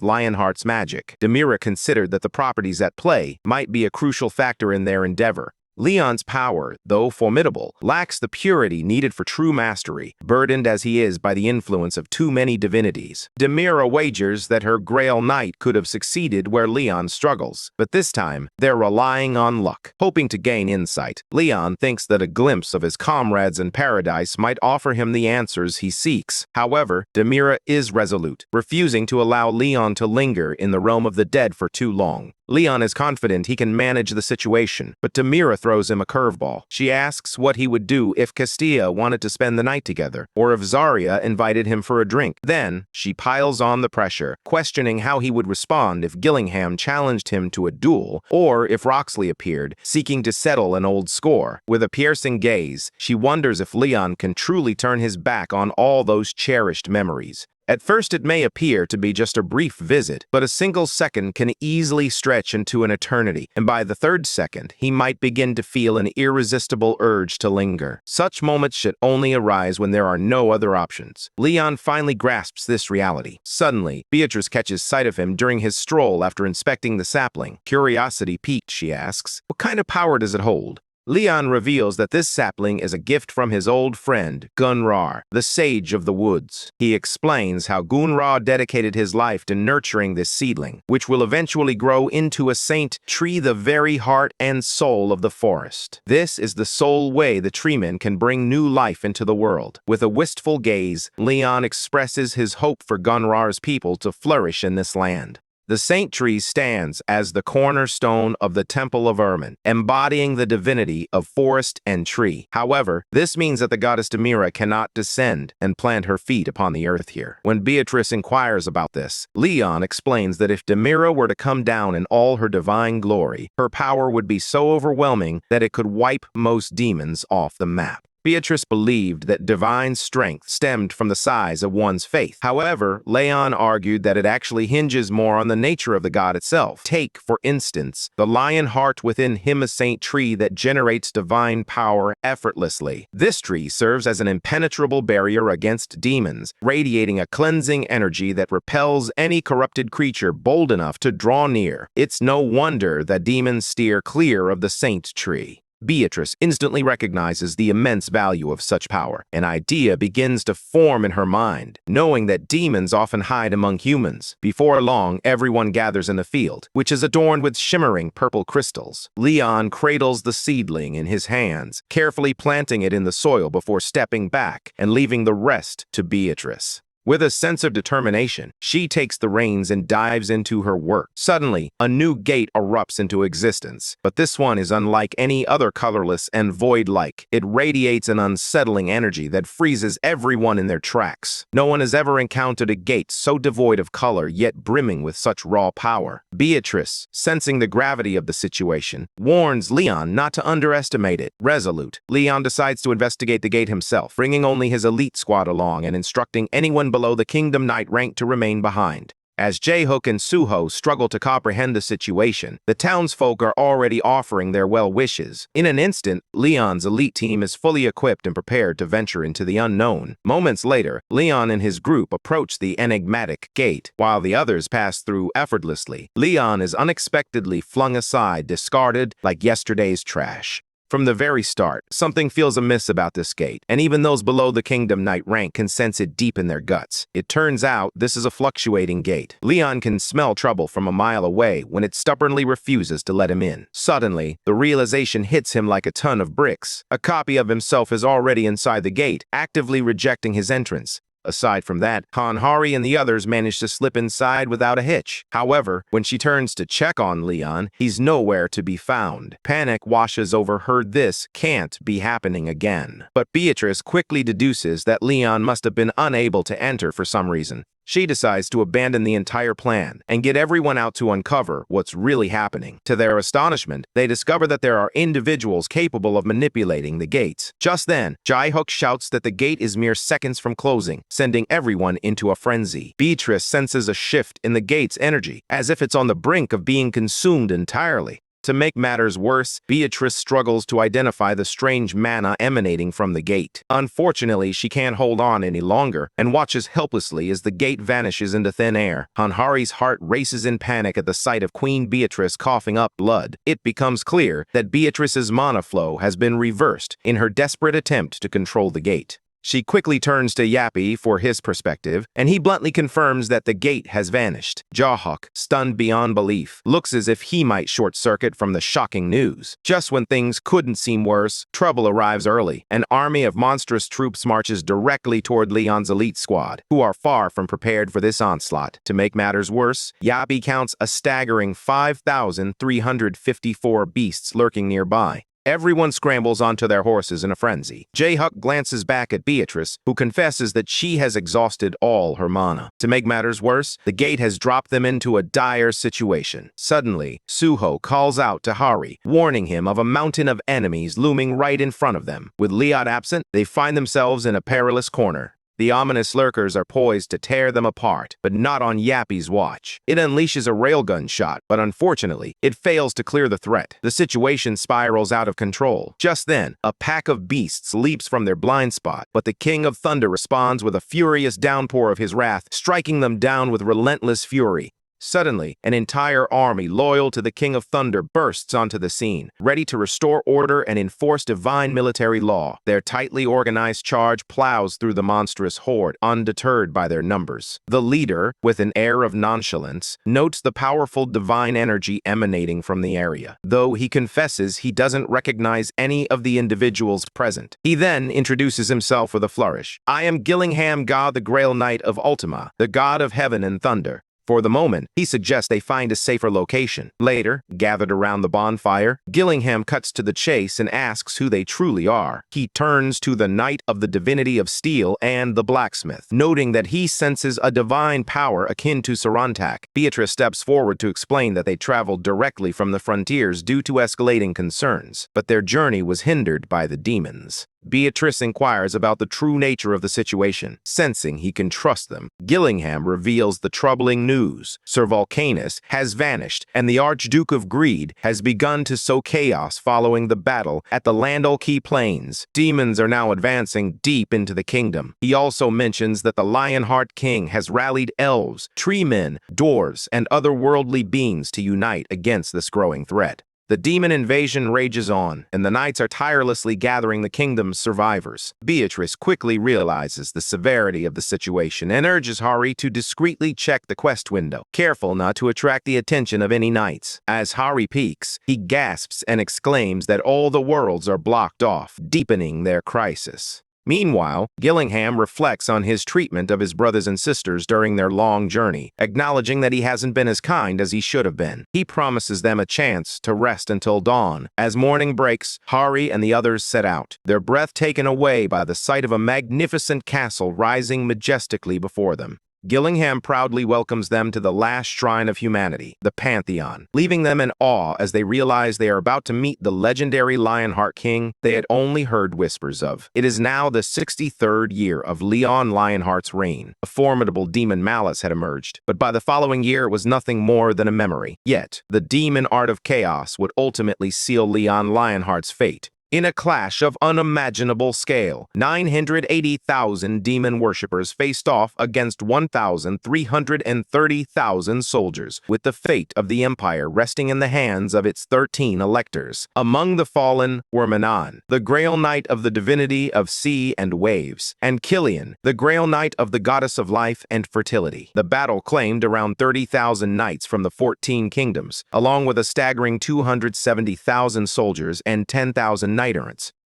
Lionheart's magic. Demira considered that the properties at play might be a crucial factor in their endeavor. Leon's power, though formidable, lacks the purity needed for true mastery, burdened as he is by the influence of too many divinities. Demira wagers that her Grail Knight could have succeeded where Leon struggles, but this time, they're relying on luck. Hoping to gain insight, Leon thinks that a glimpse of his comrades in paradise might offer him the answers he seeks. However, Demira is resolute, refusing to allow Leon to linger in the realm of the dead for too long. Leon is confident he can manage the situation, but Demira throws him a curveball. She asks what he would do if Castilla wanted to spend the night together, or if Zarya invited him for a drink. Then, she piles on the pressure, questioning how he would respond if Gillingham challenged him to a duel, or if Roxley appeared, seeking to settle an old score. With a piercing gaze, she wonders if Leon can truly turn his back on all those cherished memories. At first, it may appear to be just a brief visit, but a single second can easily stretch into an eternity, and by the third second, he might begin to feel an irresistible urge to linger. Such moments should only arise when there are no other options. Leon finally grasps this reality. Suddenly, Beatrice catches sight of him during his stroll after inspecting the sapling. Curiosity piqued, she asks, "What kind of power does it hold?" Leon reveals that this sapling is a gift from his old friend, Gunrar, the Sage of the Woods. He explains how Gunrar dedicated his life to nurturing this seedling, which will eventually grow into a saint tree, the very heart and soul of the forest. This is the sole way the treeman can bring new life into the world. With a wistful gaze, Leon expresses his hope for Gunrar's people to flourish in this land. The saint tree stands as the cornerstone of the Temple of Ermin, embodying the divinity of forest and tree. However, this means that the goddess Demira cannot descend and plant her feet upon the earth here. When Beatrice inquires about this, Leon explains that if Demira were to come down in all her divine glory, her power would be so overwhelming that it could wipe most demons off the map. Beatrice believed that divine strength stemmed from the size of one's faith. However, Leon argued that it actually hinges more on the nature of the god itself. Take, for instance, the lion heart within him, a saint tree that generates divine power effortlessly. This tree serves as an impenetrable barrier against demons, radiating a cleansing energy that repels any corrupted creature bold enough to draw near. It's no wonder that demons steer clear of the saint tree. Beatrice instantly recognizes the immense value of such power. An idea begins to form in her mind, knowing that demons often hide among humans. Before long, everyone gathers in the field, which is adorned with shimmering purple crystals. Leon cradles the seedling in his hands, carefully planting it in the soil before stepping back and leaving the rest to Beatrice. With a sense of determination, she takes the reins and dives into her work. Suddenly, a new gate erupts into existence, but this one is unlike any other, colorless and void-like. It radiates an unsettling energy that freezes everyone in their tracks. No one has ever encountered a gate so devoid of color, yet brimming with such raw power. Beatrice, sensing the gravity of the situation, warns Leon not to underestimate it. Resolute, Leon decides to investigate the gate himself, bringing only his elite squad along and instructing anyone below the Kingdom Knight rank to remain behind. As Jae-hook and Suho struggle to comprehend the situation, the townsfolk are already offering their well wishes. In an instant, Leon's elite team is fully equipped and prepared to venture into the unknown. Moments later, Leon and his group approach the enigmatic gate, while the others pass through effortlessly. Leon is unexpectedly flung aside, discarded like yesterday's trash. From the very start, something feels amiss about this gate, and even those below the Kingdom Knight rank can sense it deep in their guts. It turns out this is a fluctuating gate. Leon can smell trouble from a mile away when it stubbornly refuses to let him in. Suddenly, the realization hits him like a ton of bricks. A copy of himself is already inside the gate, actively rejecting his entrance. Aside from that, Kanhari and the others manage to slip inside without a hitch. However, when she turns to check on Leon, he's nowhere to be found. Panic washes over her. This can't be happening again. But Beatrice quickly deduces that Leon must have been unable to enter for some reason. She decides to abandon the entire plan and get everyone out to uncover what's really happening. To their astonishment, they discover that there are individuals capable of manipulating the gates. Just then, Jae-hook shouts that the gate is mere seconds from closing, sending everyone into a frenzy. Beatrice senses a shift in the gate's energy, as if it's on the brink of being consumed entirely. To make matters worse, Beatrice struggles to identify the strange mana emanating from the gate. Unfortunately, she can't hold on any longer and watches helplessly as the gate vanishes into thin air. Hanhari's heart races in panic at the sight of Queen Beatrice coughing up blood. It becomes clear that Beatrice's mana flow has been reversed in her desperate attempt to control the gate. She quickly turns to Yappy for his perspective, and he bluntly confirms that the gate has vanished. Jae-hook, stunned beyond belief, looks as if he might short-circuit from the shocking news. Just when things couldn't seem worse, trouble arrives early. An army of monstrous troops marches directly toward Leon's elite squad, who are far from prepared for this onslaught. To make matters worse, Yappy counts a staggering 5,354 beasts lurking nearby. Everyone scrambles onto their horses in a frenzy. Jae-hook glances back at Beatrice, who confesses that she has exhausted all her mana. To make matters worse, the gate has dropped them into a dire situation. Suddenly, Suho calls out to Hari, warning him of a mountain of enemies looming right in front of them. With Leon absent, they find themselves in a perilous corner. The ominous lurkers are poised to tear them apart, but not on Yappy's watch. It unleashes a railgun shot, but unfortunately, it fails to clear the threat. The situation spirals out of control. Just then, a pack of beasts leaps from their blind spot, but the King of Thunder responds with a furious downpour of his wrath, striking them down with relentless fury. Suddenly, an entire army loyal to the King of Thunder bursts onto the scene, ready to restore order and enforce divine military law. Their tightly organized charge plows through the monstrous horde, undeterred by their numbers. The leader, with an air of nonchalance, notes the powerful divine energy emanating from the area, though he confesses he doesn't recognize any of the individuals present. He then introduces himself with a flourish. "I am Gillingham, God the Grail Knight of Ultima, the god of heaven and thunder." For the moment, he suggests they find a safer location. Later, gathered around the bonfire, Gillingham cuts to the chase and asks who they truly are. He turns to the Knight of the Divinity of Steel and the blacksmith, noting that he senses a divine power akin to Sarantak. Beatrice steps forward to explain that they traveled directly from the frontiers due to escalating concerns, but their journey was hindered by the demons. Beatrice inquires about the true nature of the situation. Sensing he can trust them, Gillingham reveals the troubling news. Sir Vulcanus has vanished, and the Archduke of Greed has begun to sow chaos following the battle at the Landolkey Plains. Demons are now advancing deep into the kingdom. He also mentions that the Lionheart King has rallied elves, tree men, dwarves, and other worldly beings to unite against this growing threat. The demon invasion rages on, and the knights are tirelessly gathering the kingdom's survivors. Beatrice quickly realizes the severity of the situation and urges Hari to discreetly check the quest window, careful not to attract the attention of any knights. As Hari peeks, he gasps and exclaims that all the worlds are blocked off, deepening their crisis. Meanwhile, Gillingham reflects on his treatment of his brothers and sisters during their long journey, acknowledging that he hasn't been as kind as he should have been. He promises them a chance to rest until dawn. As morning breaks, Hari and the others set out, their breath taken away by the sight of a magnificent castle rising majestically before them. Gillingham proudly welcomes them to the last shrine of humanity, the Pantheon, leaving them in awe as they realize they are about to meet the legendary Lionheart King they had only heard whispers of. It is now the 63rd year of Leon Lionheart's reign. A formidable demon Malice had emerged, but by the following year it was nothing more than a memory. Yet, the demon art of chaos would ultimately seal Leon Lionheart's fate. In a clash of unimaginable scale, 980,000 demon worshippers faced off against 1,330,000 soldiers, with the fate of the Empire resting in the hands of its 13 electors. Among the fallen were Manon, the Grail Knight of the divinity of sea and waves, and Killian, the Grail Knight of the goddess of life and fertility. The battle claimed around 30,000 knights from the 14 kingdoms, along with a staggering 270,000 soldiers and 10,000 knight-errants.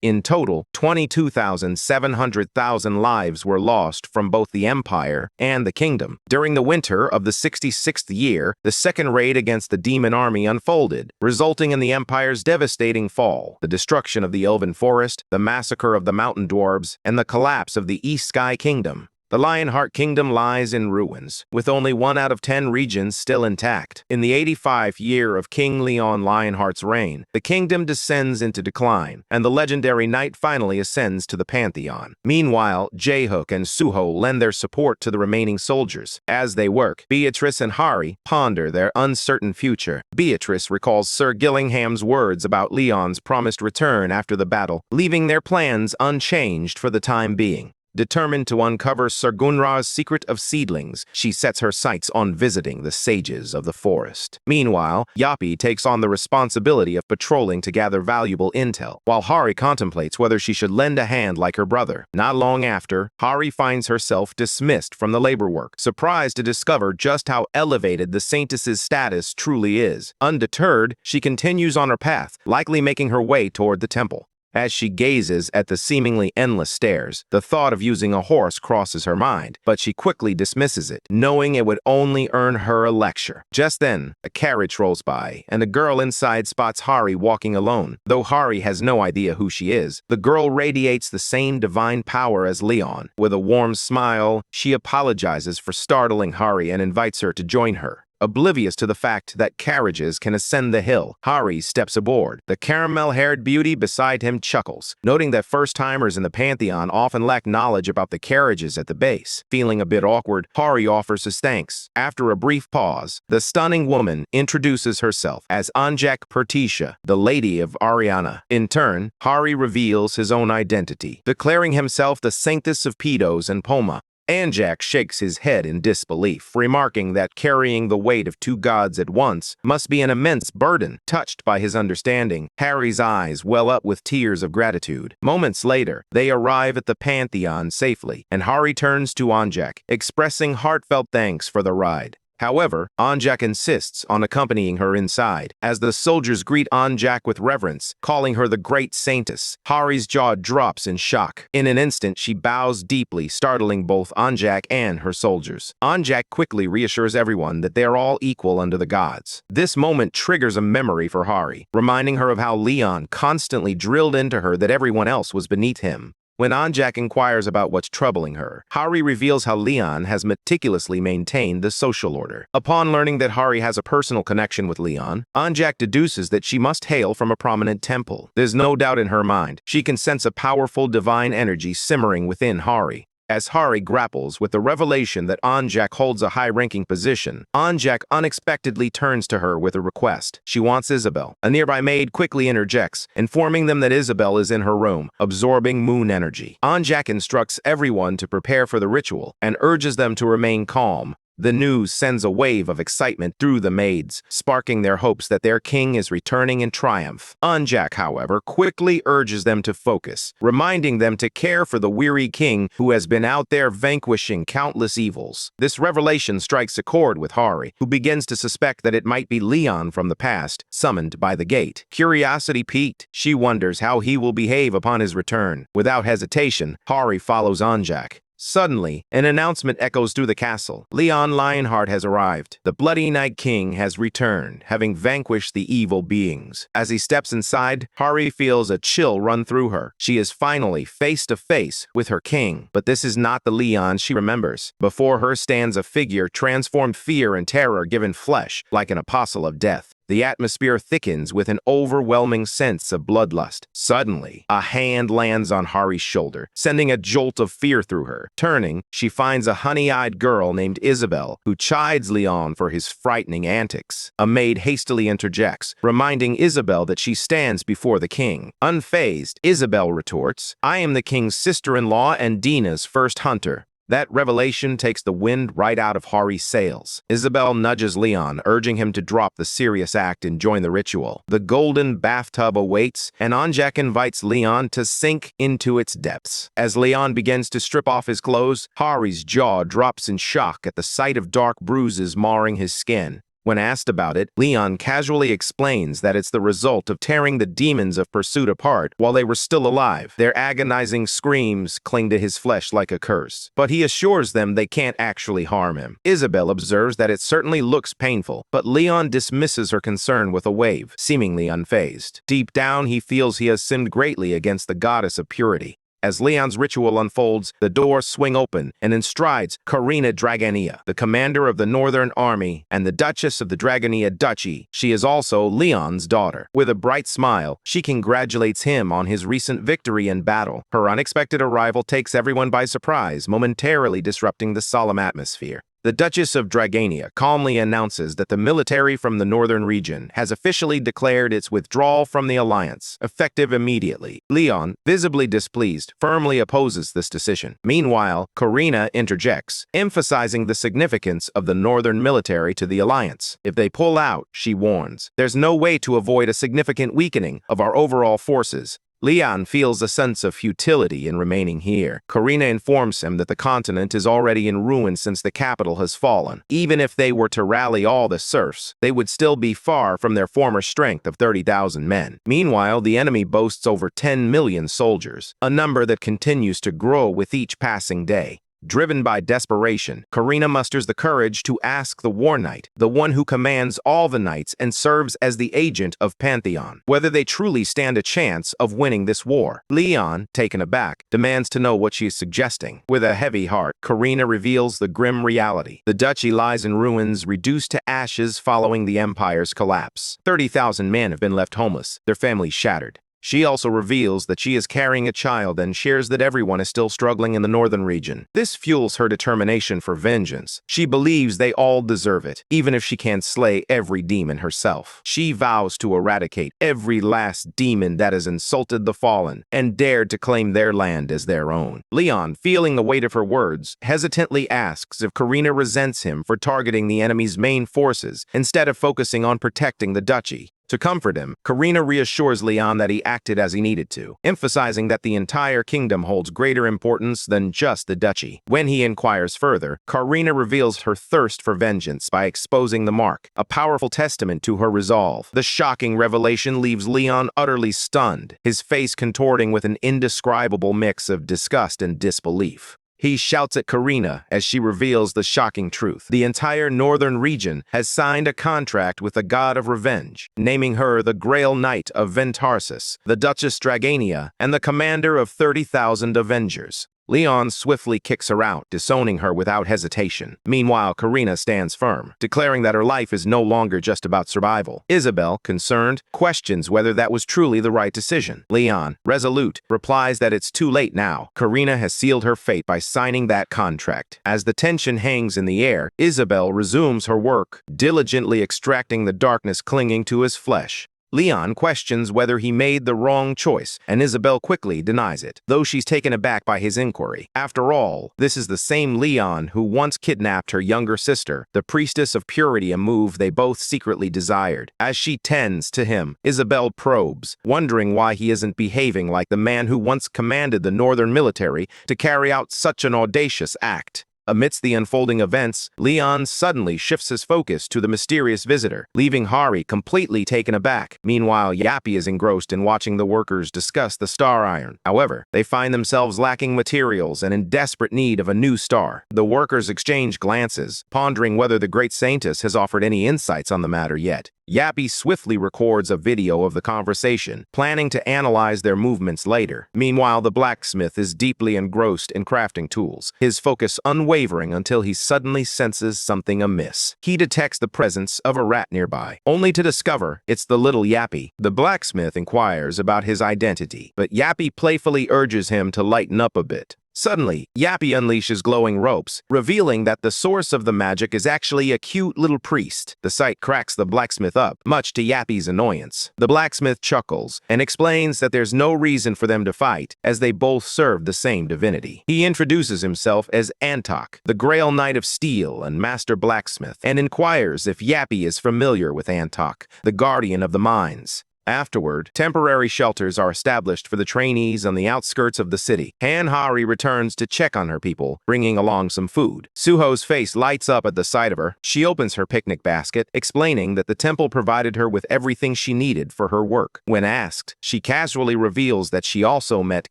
In total, 22,700 lives were lost from both the Empire and the Kingdom. During the winter of the 66th year, the second raid against the demon army unfolded, resulting in the Empire's devastating fall, the destruction of the Elven Forest, the massacre of the Mountain Dwarves, and the collapse of the East Sky Kingdom. The Lionheart Kingdom lies in ruins, with only 1 out of 10 regions still intact. In the 85th year of King Leon Lionheart's reign, the kingdom descends into decline, and the legendary knight finally ascends to the Pantheon. Meanwhile, J-Hook and Suho lend their support to the remaining soldiers. As they work, Beatrice and Hari ponder their uncertain future. Beatrice recalls Sir Gillingham's words about Leon's promised return after the battle, leaving their plans unchanged for the time being. Determined to uncover Sir Gunrar's secret of seedlings, she sets her sights on visiting the sages of the forest. Meanwhile, Yapi takes on the responsibility of patrolling to gather valuable intel, while Hari contemplates whether she should lend a hand like her brother. Not long after, Hari finds herself dismissed from the labor work, surprised to discover just how elevated the Saintess's status truly is. Undeterred, she continues on her path, likely making her way toward the temple. As she gazes at the seemingly endless stairs, the thought of using a horse crosses her mind, but she quickly dismisses it, knowing it would only earn her a lecture. Just then, a carriage rolls by, and a girl inside spots Hari walking alone. Though Hari has no idea who she is, the girl radiates the same divine power as Leon. With a warm smile, she apologizes for startling Hari and invites her to join her. Oblivious to the fact that carriages can ascend the hill, Hari steps aboard. The caramel-haired beauty beside him chuckles, noting that first-timers in the Pantheon often lack knowledge about the carriages at the base. Feeling a bit awkward, Hari offers his thanks. After a brief pause, the stunning woman introduces herself as Anjak Pertisha, the Lady of Ariana. In turn, Hari reveals his own identity, declaring himself the Sanctus of Pedos and Poma. Anjak shakes his head in disbelief, remarking that carrying the weight of 2 gods at once must be an immense burden. Touched by his understanding, Hari's eyes well up with tears of gratitude. Moments later, they arrive at the Pantheon safely, and Hari turns to Anjak, expressing heartfelt thanks for the ride. However, Anjak insists on accompanying her inside. As the soldiers greet Anjak with reverence, calling her the Great Saintess, Hari's jaw drops in shock. In an instant, she bows deeply, startling both Anjak and her soldiers. Anjak quickly reassures everyone that they are all equal under the gods. This moment triggers a memory for Hari, reminding her of how Leon constantly drilled into her that everyone else was beneath him. When Anjak inquires about what's troubling her, Hari reveals how Leon has meticulously maintained the social order. Upon learning that Hari has a personal connection with Leon, Anjak deduces that she must hail from a prominent temple. There's no doubt in her mind. She can sense a powerful divine energy simmering within Hari. As Hari grapples with the revelation that Anjak holds a high-ranking position, Anjak unexpectedly turns to her with a request. She wants Isabel. A nearby maid quickly interjects, informing them that Isabel is in her room, absorbing moon energy. Anjak instructs everyone to prepare for the ritual and urges them to remain calm. The news sends a wave of excitement through the maids, sparking their hopes that their king is returning in triumph. Anjak, however, quickly urges them to focus, reminding them to care for the weary king who has been out there vanquishing countless evils. This revelation strikes a chord with Hari, who begins to suspect that it might be Leon from the past, summoned by the gate. Curiosity piqued, she wonders how he will behave upon his return. Without hesitation, Hari follows Anjak. Suddenly, an announcement echoes through the castle. Leon Lionheart has arrived. The Bloody Night King has returned, having vanquished the evil beings. As he steps inside, Hari feels a chill run through her. She is finally face to face with her king. But this is not the Leon she remembers. Before her stands a figure transformed fear and terror given flesh, like an apostle of death. The atmosphere thickens with an overwhelming sense of bloodlust. Suddenly, a hand lands on Hari's shoulder, sending a jolt of fear through her. Turning, she finds a honey-eyed girl named Isabel, who chides Leon for his frightening antics. A maid hastily interjects, reminding Isabel that she stands before the king. Unfazed, Isabel retorts, "I am the king's sister-in-law and Dina's first hunter." That revelation takes the wind right out of Hari's sails. Isabel nudges Leon, urging him to drop the serious act and join the ritual. The golden bathtub awaits, and Anjak invites Leon to sink into its depths. As Leon begins to strip off his clothes, Hari's jaw drops in shock at the sight of dark bruises marring his skin. When asked about it, Leon casually explains that it's the result of tearing the demons of pursuit apart while they were still alive. Their agonizing screams cling to his flesh like a curse, but he assures them they can't actually harm him. Isabel observes that it certainly looks painful, but Leon dismisses her concern with a wave, seemingly unfazed. Deep down, he feels he has sinned greatly against the goddess of purity. As Leon's ritual unfolds, the doors swing open, and in strides Karina Dragania, the commander of the Northern Army and the Duchess of the Dragania Duchy. She is also Leon's daughter. With a bright smile, she congratulates him on his recent victory in battle. Her unexpected arrival takes everyone by surprise, momentarily disrupting the solemn atmosphere. The Duchess of Dragania calmly announces that the military from the northern region has officially declared its withdrawal from the alliance, effective immediately. Leon, visibly displeased, firmly opposes this decision. Meanwhile, Karina interjects, emphasizing the significance of the northern military to the alliance. If they pull out, she warns, there's no way to avoid a significant weakening of our overall forces. Leon feels a sense of futility in remaining here. Karina informs him that the continent is already in ruins since the capital has fallen. Even if they were to rally all the serfs, they would still be far from their former strength of 30,000 men. Meanwhile, the enemy boasts over 10 million soldiers, a number that continues to grow with each passing day. Driven by desperation, Karina musters the courage to ask the War Knight, the one who commands all the knights and serves as the agent of Pantheon, whether they truly stand a chance of winning this war. Leon, taken aback, demands to know what she is suggesting. With a heavy heart, Karina reveals the grim reality. The duchy lies in ruins, reduced to ashes following the empire's collapse. 30,000 men have been left homeless, their families shattered. She also reveals that she is carrying a child and shares that everyone is still struggling in the northern region. This fuels her determination for vengeance. She believes they all deserve it, even if she can't slay every demon herself. She vows to eradicate every last demon that has insulted the fallen and dared to claim their land as their own. Leon, feeling the weight of her words, hesitantly asks if Karina resents him for targeting the enemy's main forces instead of focusing on protecting the duchy. To comfort him, Karina reassures Leon that he acted as he needed to, emphasizing that the entire kingdom holds greater importance than just the duchy. When he inquires further, Karina reveals her thirst for vengeance by exposing the mark, a powerful testament to her resolve. The shocking revelation leaves Leon utterly stunned, his face contorting with an indescribable mix of disgust and disbelief. He shouts at Karina as she reveals the shocking truth. The entire northern region has signed a contract with the god of revenge, naming her the Grail Knight of Ventarsis, the Duchess Dragania, and the commander of 30,000 Avengers. Leon swiftly kicks her out, disowning her without hesitation. Meanwhile, Karina stands firm, declaring that her life is no longer just about survival. Isabel, concerned, questions whether that was truly the right decision. Leon, resolute, replies that it's too late now. Karina has sealed her fate by signing that contract. As the tension hangs in the air, Isabel resumes her work, diligently extracting the darkness clinging to his flesh. Leon questions whether he made the wrong choice, and Isabel quickly denies it, though she's taken aback by his inquiry. After all, this is the same Leon who once kidnapped her younger sister, the priestess of purity, a move they both secretly desired. As she tends to him, Isabel probes, wondering why he isn't behaving like the man who once commanded the northern military to carry out such an audacious act. Amidst the unfolding events, Leon suddenly shifts his focus to the mysterious visitor, leaving Hari completely taken aback. Meanwhile, Yappy is engrossed in watching the workers discuss the star iron. However, they find themselves lacking materials and in desperate need of a new star. The workers exchange glances, pondering whether the great Saintess has offered any insights on the matter yet. Yappy swiftly records a video of the conversation, planning to analyze their movements later. Meanwhile, the blacksmith is deeply engrossed in crafting tools, his focus unwavering until he suddenly senses something amiss. He detects the presence of a rat nearby, only to discover it's the little Yappy. The blacksmith inquires about his identity, but Yappy playfully urges him to lighten up a bit. Suddenly, Yappy unleashes glowing ropes, revealing that the source of the magic is actually a cute little priest. The sight cracks the blacksmith up, much to Yappy's annoyance. The blacksmith chuckles and explains that there's no reason for them to fight, as they both serve the same divinity. He introduces himself as Antok, the Grail Knight of Steel and Master Blacksmith, and inquires if Yappy is familiar with Antok, the Guardian of the Mines. Afterward, temporary shelters are established for the trainees on the outskirts of the city. Hari returns to check on her people, bringing along some food. Suho's face lights up at the sight of her. She opens her picnic basket, explaining that the temple provided her with everything she needed for her work. When asked, she casually reveals that she also met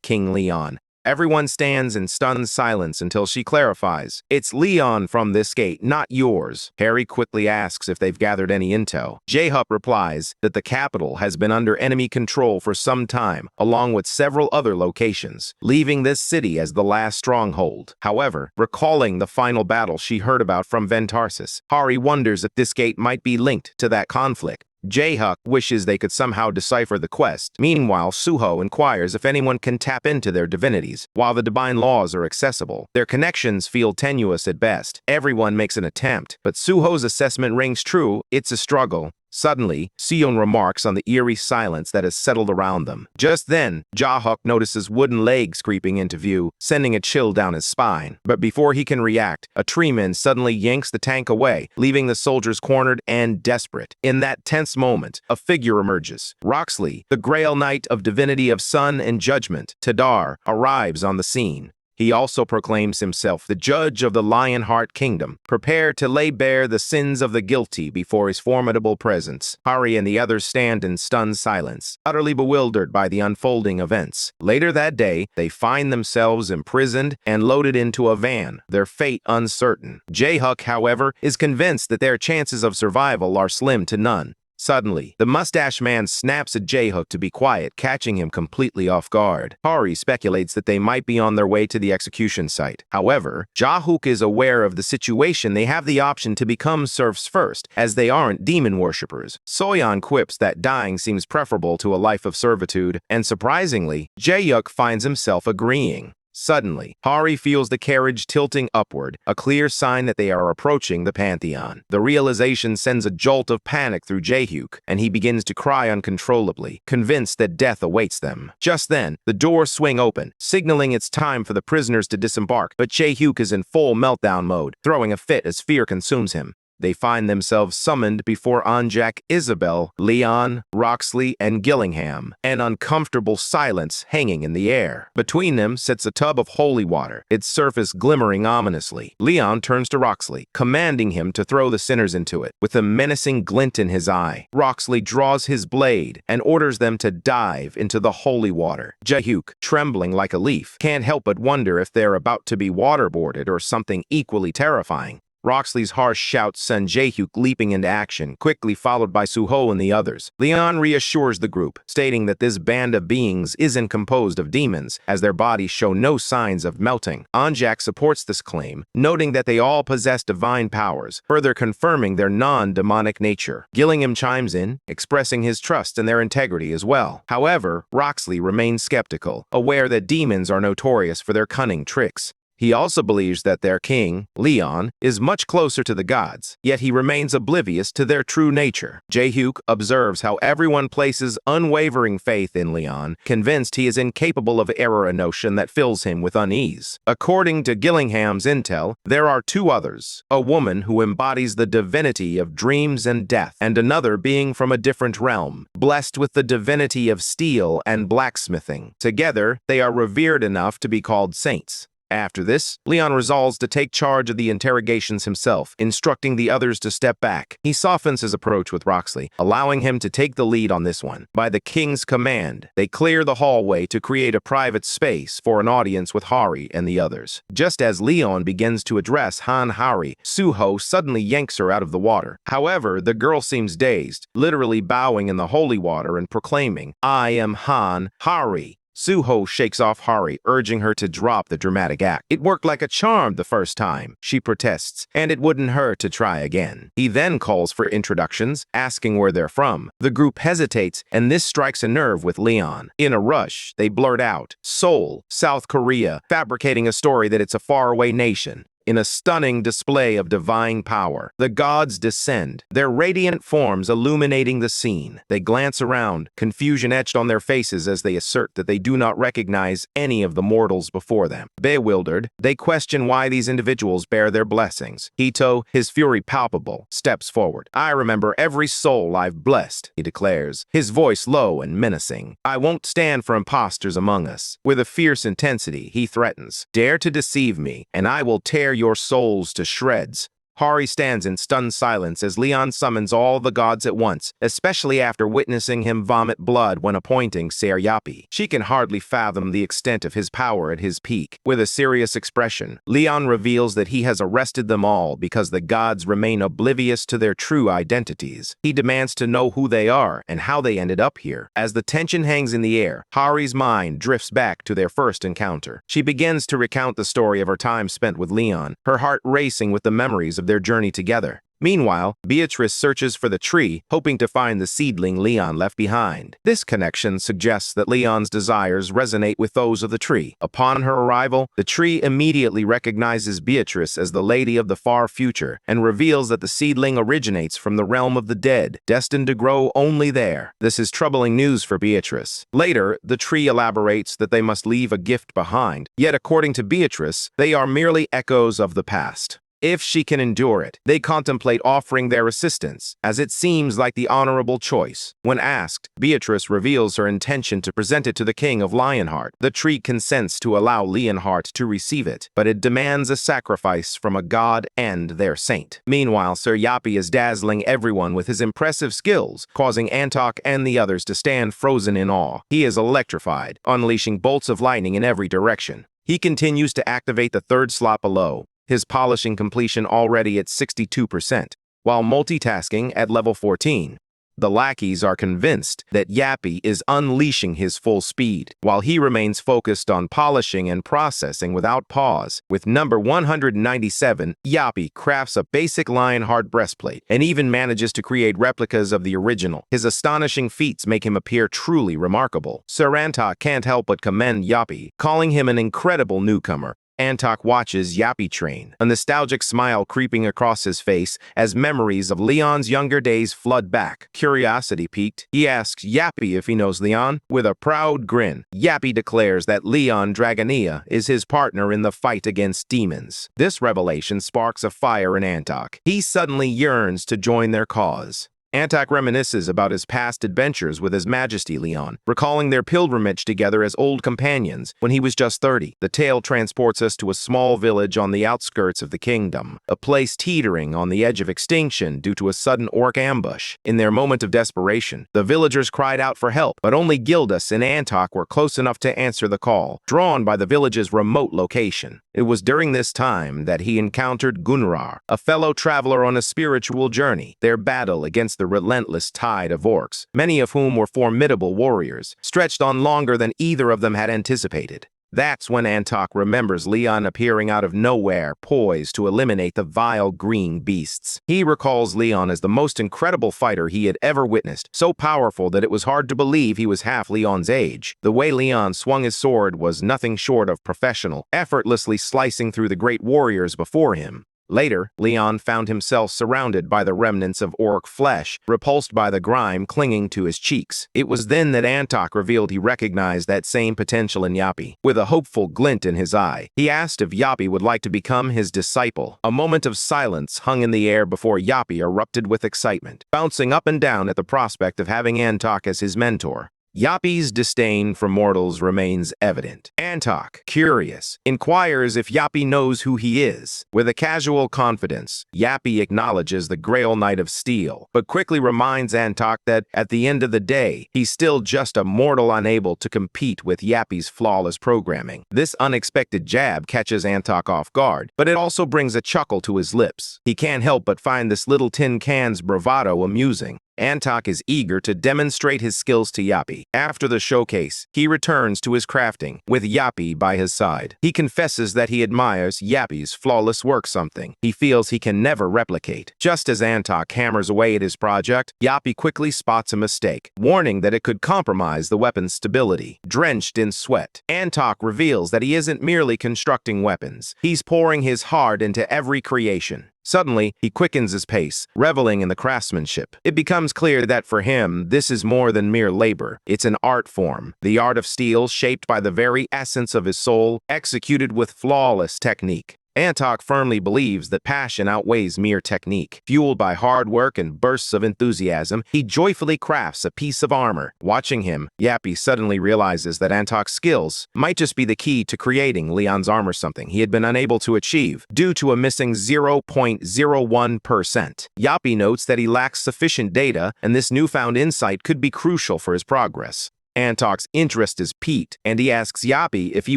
King Leon. Everyone stands in stunned silence until she clarifies, "It's Leon from this gate, not yours." Harry quickly asks if they've gathered any intel. J-Hup replies that the capital has been under enemy control for some time, along with several other locations, leaving this city as the last stronghold. However, recalling the final battle she heard about from Ventarsis, Hari wonders if this gate might be linked to that conflict. J-Huck wishes they could somehow decipher the quest. Meanwhile, Suho inquires if anyone can tap into their divinities. While the divine laws are accessible, their connections feel tenuous at best. Everyone makes an attempt, but Suho's assessment rings true. It's a struggle. Suddenly, Sion remarks on the eerie silence that has settled around them. Just then, Jahuk notices wooden legs creeping into view, sending a chill down his spine. But before he can react, a treeman suddenly yanks the tank away, leaving the soldiers cornered and desperate. In that tense moment, a figure emerges. Roxley, the Grail Knight of Divinity of Sun and Judgment, Tadar, arrives on the scene. He also proclaims himself the judge of the Lionheart Kingdom, prepared to lay bare the sins of the guilty before his formidable presence. Hari and the others stand in stunned silence, utterly bewildered by the unfolding events. Later that day, they find themselves imprisoned and loaded into a van, their fate uncertain. J-Huck, however, is convinced that their chances of survival are slim to none. Suddenly, the mustache man snaps at J-Hook to be quiet, catching him completely off guard. Hari speculates that they might be on their way to the execution site. However, Jahuk is aware of the situation. They have the option to become serfs first, as they aren't demon worshippers. Soyeon quips that dying seems preferable to a life of servitude, and surprisingly, J-Hook finds himself agreeing. Suddenly, Hari feels the carriage tilting upward, a clear sign that they are approaching the Pantheon. The realization sends a jolt of panic through Jaehyuk, and he begins to cry uncontrollably, convinced that death awaits them. Just then, the doors swing open, signaling it's time for the prisoners to disembark, but Jaehyuk is in full meltdown mode, throwing a fit as fear consumes him. They find themselves summoned before Anjak, Isabel, Leon, Roxley, and Gillingham, an uncomfortable silence hanging in the air. Between them sits a tub of holy water, its surface glimmering ominously. Leon turns to Roxley, commanding him to throw the sinners into it, with a menacing glint in his eye. Roxley draws his blade and orders them to dive into the holy water. Jaehyuk, trembling like a leaf, can't help but wonder if they're about to be waterboarded or something equally terrifying. Roxley's harsh shouts send Jaehyuk leaping into action, quickly followed by Suho and the others. Leon reassures the group, stating that this band of beings isn't composed of demons, as their bodies show no signs of melting. Anjak supports this claim, noting that they all possess divine powers, further confirming their non-demonic nature. Gillingham chimes in, expressing his trust in their integrity as well. However, Roxley remains skeptical, aware that demons are notorious for their cunning tricks. He also believes that their king, Leon, is much closer to the gods, yet he remains oblivious to their true nature. Jaehyuk observes how everyone places unwavering faith in Leon, convinced he is incapable of error, a notion that fills him with unease. According to Gillingham's intel, there are two others, a woman who embodies the divinity of dreams and death, and another being from a different realm, blessed with the divinity of steel and blacksmithing. Together, they are revered enough to be called saints. After this, Leon resolves to take charge of the interrogations himself, instructing the others to step back. He softens his approach with Roxley, allowing him to take the lead on this one. By the king's command, they clear the hallway to create a private space for an audience with Hari and the others. Just as Leon begins to address Han Hari, Suho suddenly yanks her out of the water. However, the girl seems dazed, literally bowing in the holy water and proclaiming, "I am Han Hari." Suho shakes off Hari, urging her to drop the dramatic act. "It worked like a charm the first time," she protests, "and it wouldn't hurt to try again." He then calls for introductions, asking where they're from. The group hesitates, and this strikes a nerve with Leon. In a rush, they blurt out, "Seoul, South Korea," fabricating a story that it's a faraway nation. In a stunning display of divine power, the gods descend, their radiant forms illuminating the scene. They glance around, confusion etched on their faces as they assert that they do not recognize any of the mortals before them. Bewildered, they question why these individuals bear their blessings. Hito, his fury palpable, steps forward. "I remember every soul I've blessed," he declares, his voice low and menacing. "I won't stand for imposters among us." With a fierce intensity, he threatens, "Dare to deceive me, and I will tear your souls to shreds." Hari stands in stunned silence as Leon summons all the gods at once, especially after witnessing him vomit blood when appointing Ser Yapi. She can hardly fathom the extent of his power at his peak. With a serious expression, Leon reveals that he has arrested them all because the gods remain oblivious to their true identities. He demands to know who they are and how they ended up here. As the tension hangs in the air, Hari's mind drifts back to their first encounter. She begins to recount the story of her time spent with Leon, her heart racing with the memories of their journey together. Meanwhile, Beatrice searches for the tree, hoping to find the seedling Leon left behind. This connection suggests that Leon's desires resonate with those of the tree. Upon her arrival, the tree immediately recognizes Beatrice as the lady of the far future and reveals that the seedling originates from the realm of the dead, destined to grow only there. This is troubling news for Beatrice. Later, the tree elaborates that they must leave a gift behind, yet according to Beatrice, they are merely echoes of the past. If she can endure it, they contemplate offering their assistance, as it seems like the honorable choice. When asked, Beatrice reveals her intention to present it to the king of Lionheart. The tree consents to allow Lionheart to receive it, but it demands a sacrifice from a god and their saint. Meanwhile, Ser Yapi is dazzling everyone with his impressive skills, causing Antok and the others to stand frozen in awe. He is electrified, unleashing bolts of lightning in every direction. He continues to activate the third slot below, his polishing completion already at 62%, while multitasking at level 14. The lackeys are convinced that Yapi is unleashing his full speed, while he remains focused on polishing and processing without pause. With number 197, Yapi crafts a basic Lionheart breastplate and even manages to create replicas of the original. His astonishing feats make him appear truly remarkable. Sir Antok can't help but commend Yapi, calling him an incredible newcomer. Antok watches Yapi train, a nostalgic smile creeping across his face as memories of Leon's younger days flood back. Curiosity piqued, he asks Yapi if he knows Leon. With a proud grin, Yapi declares that Leon Dragonia is his partner in the fight against demons. This revelation sparks a fire in Antok. He suddenly yearns to join their cause. Antok reminisces about his past adventures with His Majesty Leon, recalling their pilgrimage together as old companions when he was just 30. The tale transports us to a small village on the outskirts of the kingdom, a place teetering on the edge of extinction due to a sudden orc ambush. In their moment of desperation, the villagers cried out for help, but only Gildas and Antok were close enough to answer the call, drawn by the village's remote location. It was during this time that he encountered Gunnar, a fellow traveler on a spiritual journey. Their battle against the relentless tide of orcs, many of whom were formidable warriors, stretched on longer than either of them had anticipated. That's when Antok remembers Leon appearing out of nowhere, poised to eliminate the vile green beasts. He recalls Leon as the most incredible fighter he had ever witnessed, so powerful that it was hard to believe he was half Leon's age. The way Leon swung his sword was nothing short of professional, effortlessly slicing through the great warriors before him. Later, Leon found himself surrounded by the remnants of orc flesh, repulsed by the grime clinging to his cheeks. It was then that Antok revealed he recognized that same potential in Yapi. With a hopeful glint in his eye, he asked if Yapi would like to become his disciple. A moment of silence hung in the air before Yapi erupted with excitement, bouncing up and down at the prospect of having Antok as his mentor. Yappy's disdain for mortals remains evident. Antok, curious, inquires if Yappy knows who he is. With a casual confidence, Yappy acknowledges the Grail Knight of Steel, but quickly reminds Antok that, at the end of the day, he's still just a mortal unable to compete with Yappy's flawless programming. This unexpected jab catches Antok off guard, but it also brings a chuckle to his lips. He can't help but find this little tin can's bravado amusing. Antok is eager to demonstrate his skills to Yappy. After the showcase, he returns to his crafting, with Yappy by his side. He confesses that he admires Yappy's flawless work, something he feels he can never replicate. Just as Antok hammers away at his project, Yappy quickly spots a mistake, warning that it could compromise the weapon's stability. Drenched in sweat, Antok reveals that he isn't merely constructing weapons. He's pouring his heart into every creation. Suddenly, he quickens his pace, reveling in the craftsmanship. It becomes clear that for him, this is more than mere labor. It's an art form, the art of steel shaped by the very essence of his soul, executed with flawless technique. Antok firmly believes that passion outweighs mere technique. Fueled by hard work and bursts of enthusiasm, he joyfully crafts a piece of armor. Watching him, Yappy suddenly realizes that Antok's skills might just be the key to creating Leon's armor, something he had been unable to achieve due to a missing 0.01%. Yappy notes that he lacks sufficient data, and this newfound insight could be crucial for his progress. Antok's interest is piqued, and he asks Yappy if he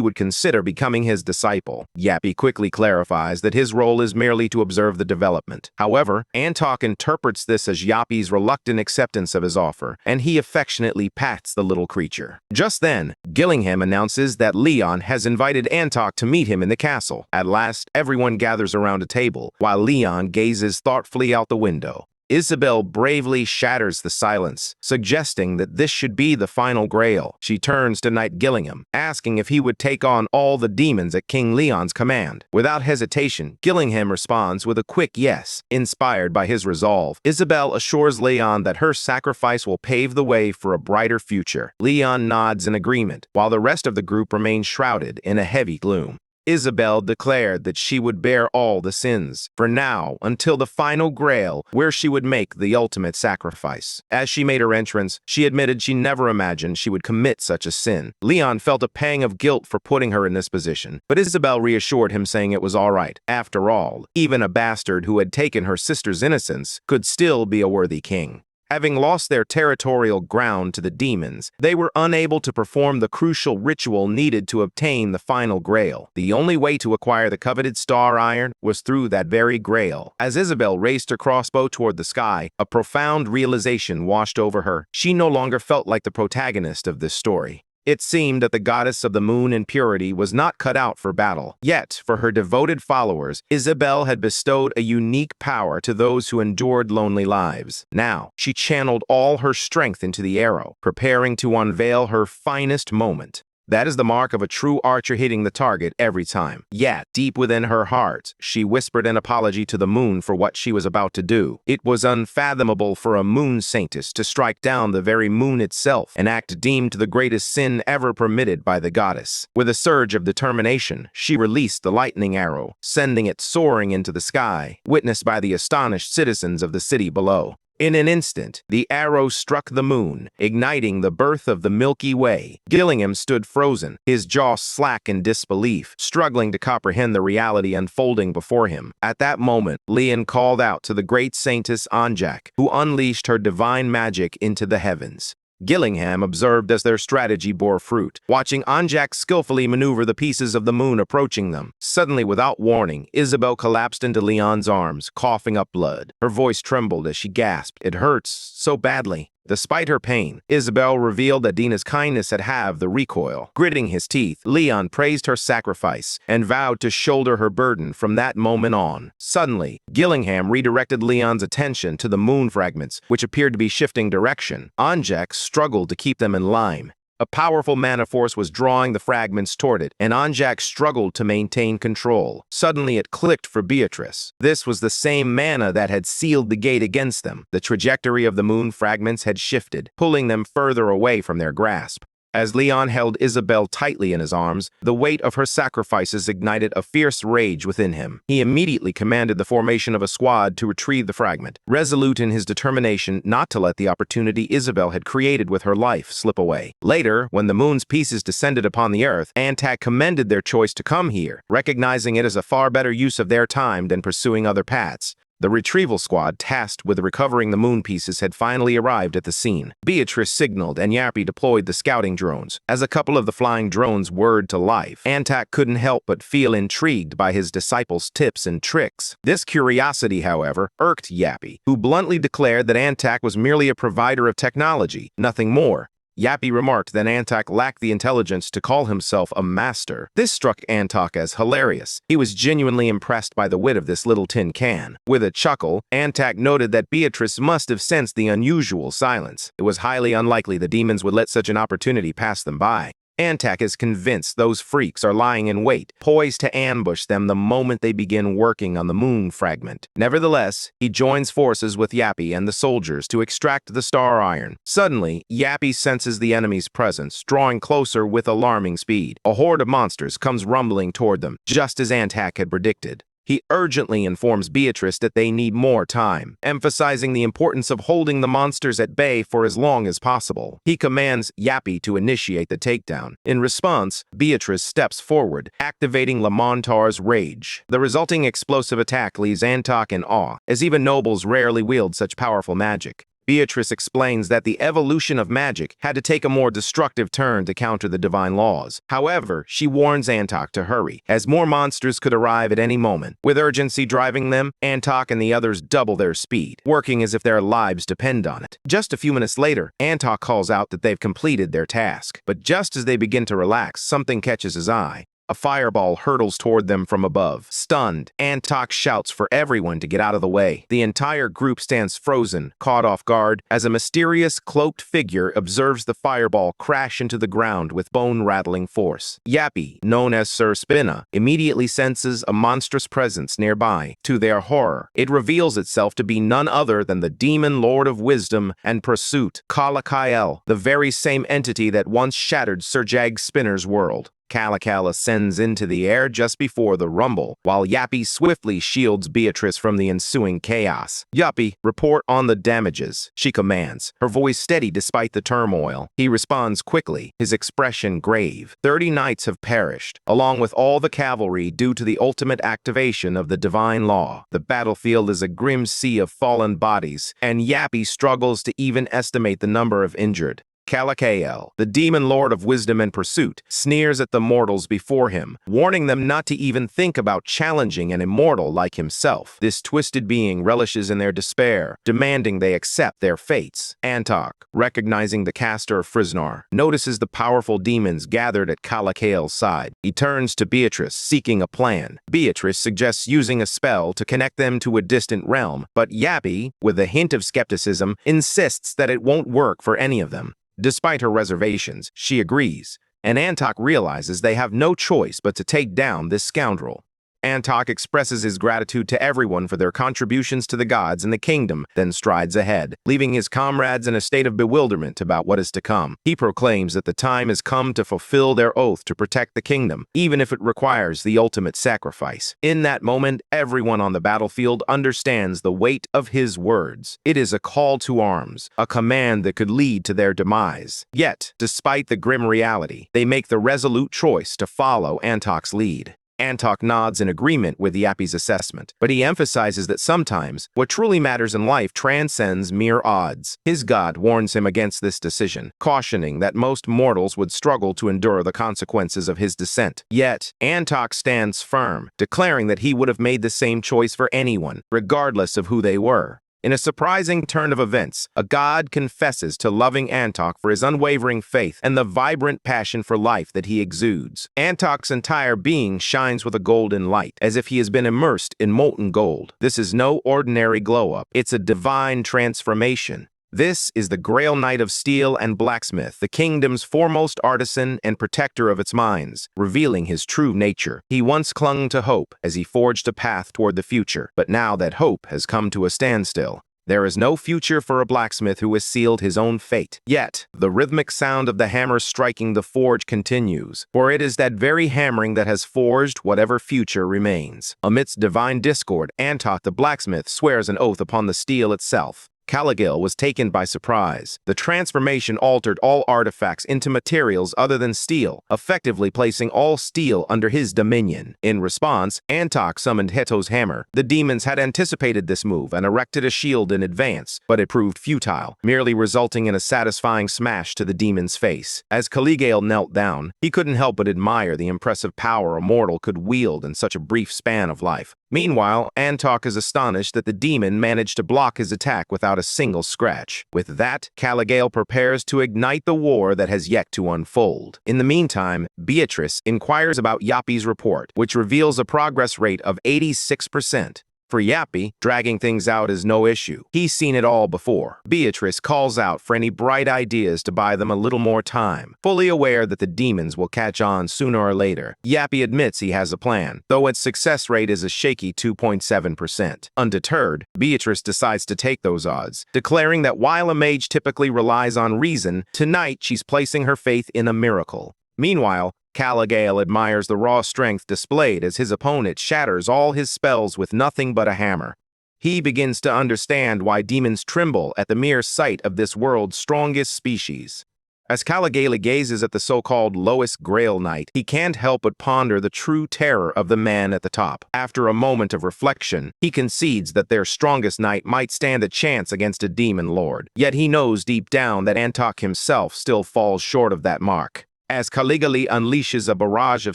would consider becoming his disciple. Yappy quickly clarifies that his role is merely to observe the development. However, Antok interprets this as Yappy's reluctant acceptance of his offer, and he affectionately pats the little creature. Just then, Gillingham announces that Leon has invited Antok to meet him in the castle. At last, everyone gathers around a table, while Leon gazes thoughtfully out the window. Isabel bravely shatters the silence, suggesting that this should be the final grail. She turns to Knight Gillingham, asking if he would take on all the demons at King Leon's command. Without hesitation, Gillingham responds with a quick yes. Inspired by his resolve, Isabel assures Leon that her sacrifice will pave the way for a brighter future. Leon nods in agreement, while the rest of the group remains shrouded in a heavy gloom. Isabel declared that she would bear all the sins, for now, until the final grail, where she would make the ultimate sacrifice. As she made her entrance, she admitted she never imagined she would commit such a sin. Leon felt a pang of guilt for putting her in this position, but Isabel reassured him, saying it was all right. After all, even a bastard who had taken her sister's innocence could still be a worthy king. Having lost their territorial ground to the demons, they were unable to perform the crucial ritual needed to obtain the final grail. The only way to acquire the coveted star iron was through that very grail. As Isabel raised her crossbow toward the sky, a profound realization washed over her. She no longer felt like the protagonist of this story. It seemed that the goddess of the moon and purity was not cut out for battle. Yet, for her devoted followers, Isabel had bestowed a unique power to those who endured lonely lives. Now, she channeled all her strength into the arrow, preparing to unveil her finest moment. That is the mark of a true archer, hitting the target every time. Yet, deep within her heart, she whispered an apology to the moon for what she was about to do. It was unfathomable for a moon saintess to strike down the very moon itself, an act deemed the greatest sin ever permitted by the goddess. With a surge of determination, she released the lightning arrow, sending it soaring into the sky, witnessed by the astonished citizens of the city below. In an instant, the arrow struck the moon, igniting the birth of the Milky Way. Gillingham stood frozen, his jaw slack in disbelief, struggling to comprehend the reality unfolding before him. At that moment, Leon called out to the great saintess Anjak, who unleashed her divine magic into the heavens. Gillingham observed as their strategy bore fruit, watching Anjak skillfully maneuver the pieces of the moon approaching them. Suddenly, without warning, Isabel collapsed into Leon's arms, coughing up blood. Her voice trembled as she gasped, "It hurts so badly." Despite her pain, Isabel revealed that Dina's kindness had halved the recoil. Gritting his teeth, Leon praised her sacrifice and vowed to shoulder her burden from that moment on. Suddenly, Gillingham redirected Leon's attention to the moon fragments, which appeared to be shifting direction. Anjak struggled to keep them in line. A powerful mana force was drawing the fragments toward it, and Anjak struggled to maintain control. Suddenly it clicked for Beatrice. This was the same mana that had sealed the gate against them. The trajectory of the moon fragments had shifted, pulling them further away from their grasp. As Leon held Isabel tightly in his arms, the weight of her sacrifices ignited a fierce rage within him. He immediately commanded the formation of a squad to retrieve the fragment, resolute in his determination not to let the opportunity Isabel had created with her life slip away. Later, when the moon's pieces descended upon the Earth, Antak commended their choice to come here, recognizing it as a far better use of their time than pursuing other paths. The retrieval squad tasked with recovering the moon pieces had finally arrived at the scene. Beatrice signaled and Yappy deployed the scouting drones. As a couple of the flying drones whirred to life, Antak couldn't help but feel intrigued by his disciples' tips and tricks. This curiosity, however, irked Yappy, who bluntly declared that Antak was merely a provider of technology, nothing more. Yappy remarked that Antak lacked the intelligence to call himself a master. This struck Antak as hilarious. He was genuinely impressed by the wit of this little tin can. With a chuckle, Antak noted that Beatrice must have sensed the unusual silence. It was highly unlikely the demons would let such an opportunity pass them by. Antak is convinced those freaks are lying in wait, poised to ambush them the moment they begin working on the moon fragment. Nevertheless, he joins forces with Yappy and the soldiers to extract the star iron. Suddenly, Yappy senses the enemy's presence, drawing closer with alarming speed. A horde of monsters comes rumbling toward them, just as Antak had predicted. He urgently informs Beatrice that they need more time, emphasizing the importance of holding the monsters at bay for as long as possible. He commands Yappy to initiate the takedown. In response, Beatrice steps forward, activating Lamontar's rage. The resulting explosive attack leaves Antak in awe, as even nobles rarely wield such powerful magic. Beatrice explains that the evolution of magic had to take a more destructive turn to counter the divine laws. However, she warns Antak to hurry, as more monsters could arrive at any moment. With urgency driving them, Antak and the others double their speed, working as if their lives depend on it. Just a few minutes later, Antak calls out that they've completed their task. But just as they begin to relax, something catches his eye. A fireball hurtles toward them from above. Stunned, Antak shouts for everyone to get out of the way. The entire group stands frozen, caught off guard, as a mysterious, cloaked figure observes the fireball crash into the ground with bone-rattling force. Yappy, known as Sir Spina, immediately senses a monstrous presence nearby. To their horror, it reveals itself to be none other than the demon lord of wisdom and pursuit, Kalakael, the very same entity that once shattered Sir Jag Spinner's world. Kalakael ascends into the air just before the rumble, while Yappy swiftly shields Beatrice from the ensuing chaos. Yappy, report on the damages, she commands, her voice steady despite the turmoil. He responds quickly, his expression grave. 30 knights have perished, along with all the cavalry due to the ultimate activation of the divine law. The battlefield is a grim sea of fallen bodies, and Yappy struggles to even estimate the number of injured. Kalakael, the demon lord of wisdom and pursuit, sneers at the mortals before him, warning them not to even think about challenging an immortal like himself. This twisted being relishes in their despair, demanding they accept their fates. Antak, recognizing the caster of Friznar, notices the powerful demons gathered at Kalakael's side. He turns to Beatrice, seeking a plan. Beatrice suggests using a spell to connect them to a distant realm, but Yappy, with a hint of skepticism, insists that it won't work for any of them. Despite her reservations, she agrees, and Antak realizes they have no choice but to take down this scoundrel. Antak expresses his gratitude to everyone for their contributions to the gods and the kingdom, then strides ahead, leaving his comrades in a state of bewilderment about what is to come. He proclaims that the time has come to fulfill their oath to protect the kingdom, even if it requires the ultimate sacrifice. In that moment, everyone on the battlefield understands the weight of his words. It is a call to arms, a command that could lead to their demise. Yet, despite the grim reality, they make the resolute choice to follow Antak's lead. Antak nods in agreement with Yappy's assessment, but he emphasizes that sometimes what truly matters in life transcends mere odds. His god warns him against this decision, cautioning that most mortals would struggle to endure the consequences of his descent. Yet, Antak stands firm, declaring that he would have made the same choice for anyone, regardless of who they were. In a surprising turn of events, a god confesses to loving Antak for his unwavering faith and the vibrant passion for life that he exudes. Antak's entire being shines with a golden light, as if he has been immersed in molten gold. This is no ordinary glow-up. It's a divine transformation. This is the Grail Knight of Steel and Blacksmith, the kingdom's foremost artisan and protector of its mines, revealing his true nature. He once clung to hope as he forged a path toward the future, but now that hope has come to a standstill, There is no future for a blacksmith who has sealed his own fate. Yet, the rhythmic sound of the hammer striking the forge continues, for it is that very hammering that has forged whatever future remains. Amidst divine discord, Antok the blacksmith swears an oath upon the steel itself. Caligil was taken by surprise. The transformation altered all artifacts into materials other than steel, effectively placing all steel under his dominion. In response, Antok summoned Heto's hammer. The demons had anticipated this move and erected a shield in advance, but it proved futile, merely resulting in a satisfying smash to the demon's face. As Caligil knelt down, he couldn't help but admire the impressive power a mortal could wield in such a brief span of life. Meanwhile, Antok is astonished that the demon managed to block his attack without a single scratch. With that, Caligil prepares to ignite the war that has yet to unfold. In the meantime, Beatrice inquires about Yappy's report, which reveals a progress rate of 86%. For Yappy, dragging things out is no issue. He's seen it all before. Beatrice calls out for any bright ideas to buy them a little more time, fully aware that the demons will catch on sooner or later. Yappy admits he has a plan, though its success rate is a shaky 2.7%. Undeterred, Beatrice decides to take those odds, declaring that while a mage typically relies on reason, tonight she's placing her faith in a miracle. Meanwhile, Caligil admires the raw strength displayed as his opponent shatters all his spells with nothing but a hammer. He begins to understand why demons tremble at the mere sight of this world's strongest species. As Caligil gazes at the so-called lowest Grail Knight, he can't help but ponder the true terror of the man at the top. After a moment of reflection, he concedes that their strongest knight might stand a chance against a demon lord. Yet he knows deep down that Antok himself still falls short of that mark. As Caligula unleashes a barrage of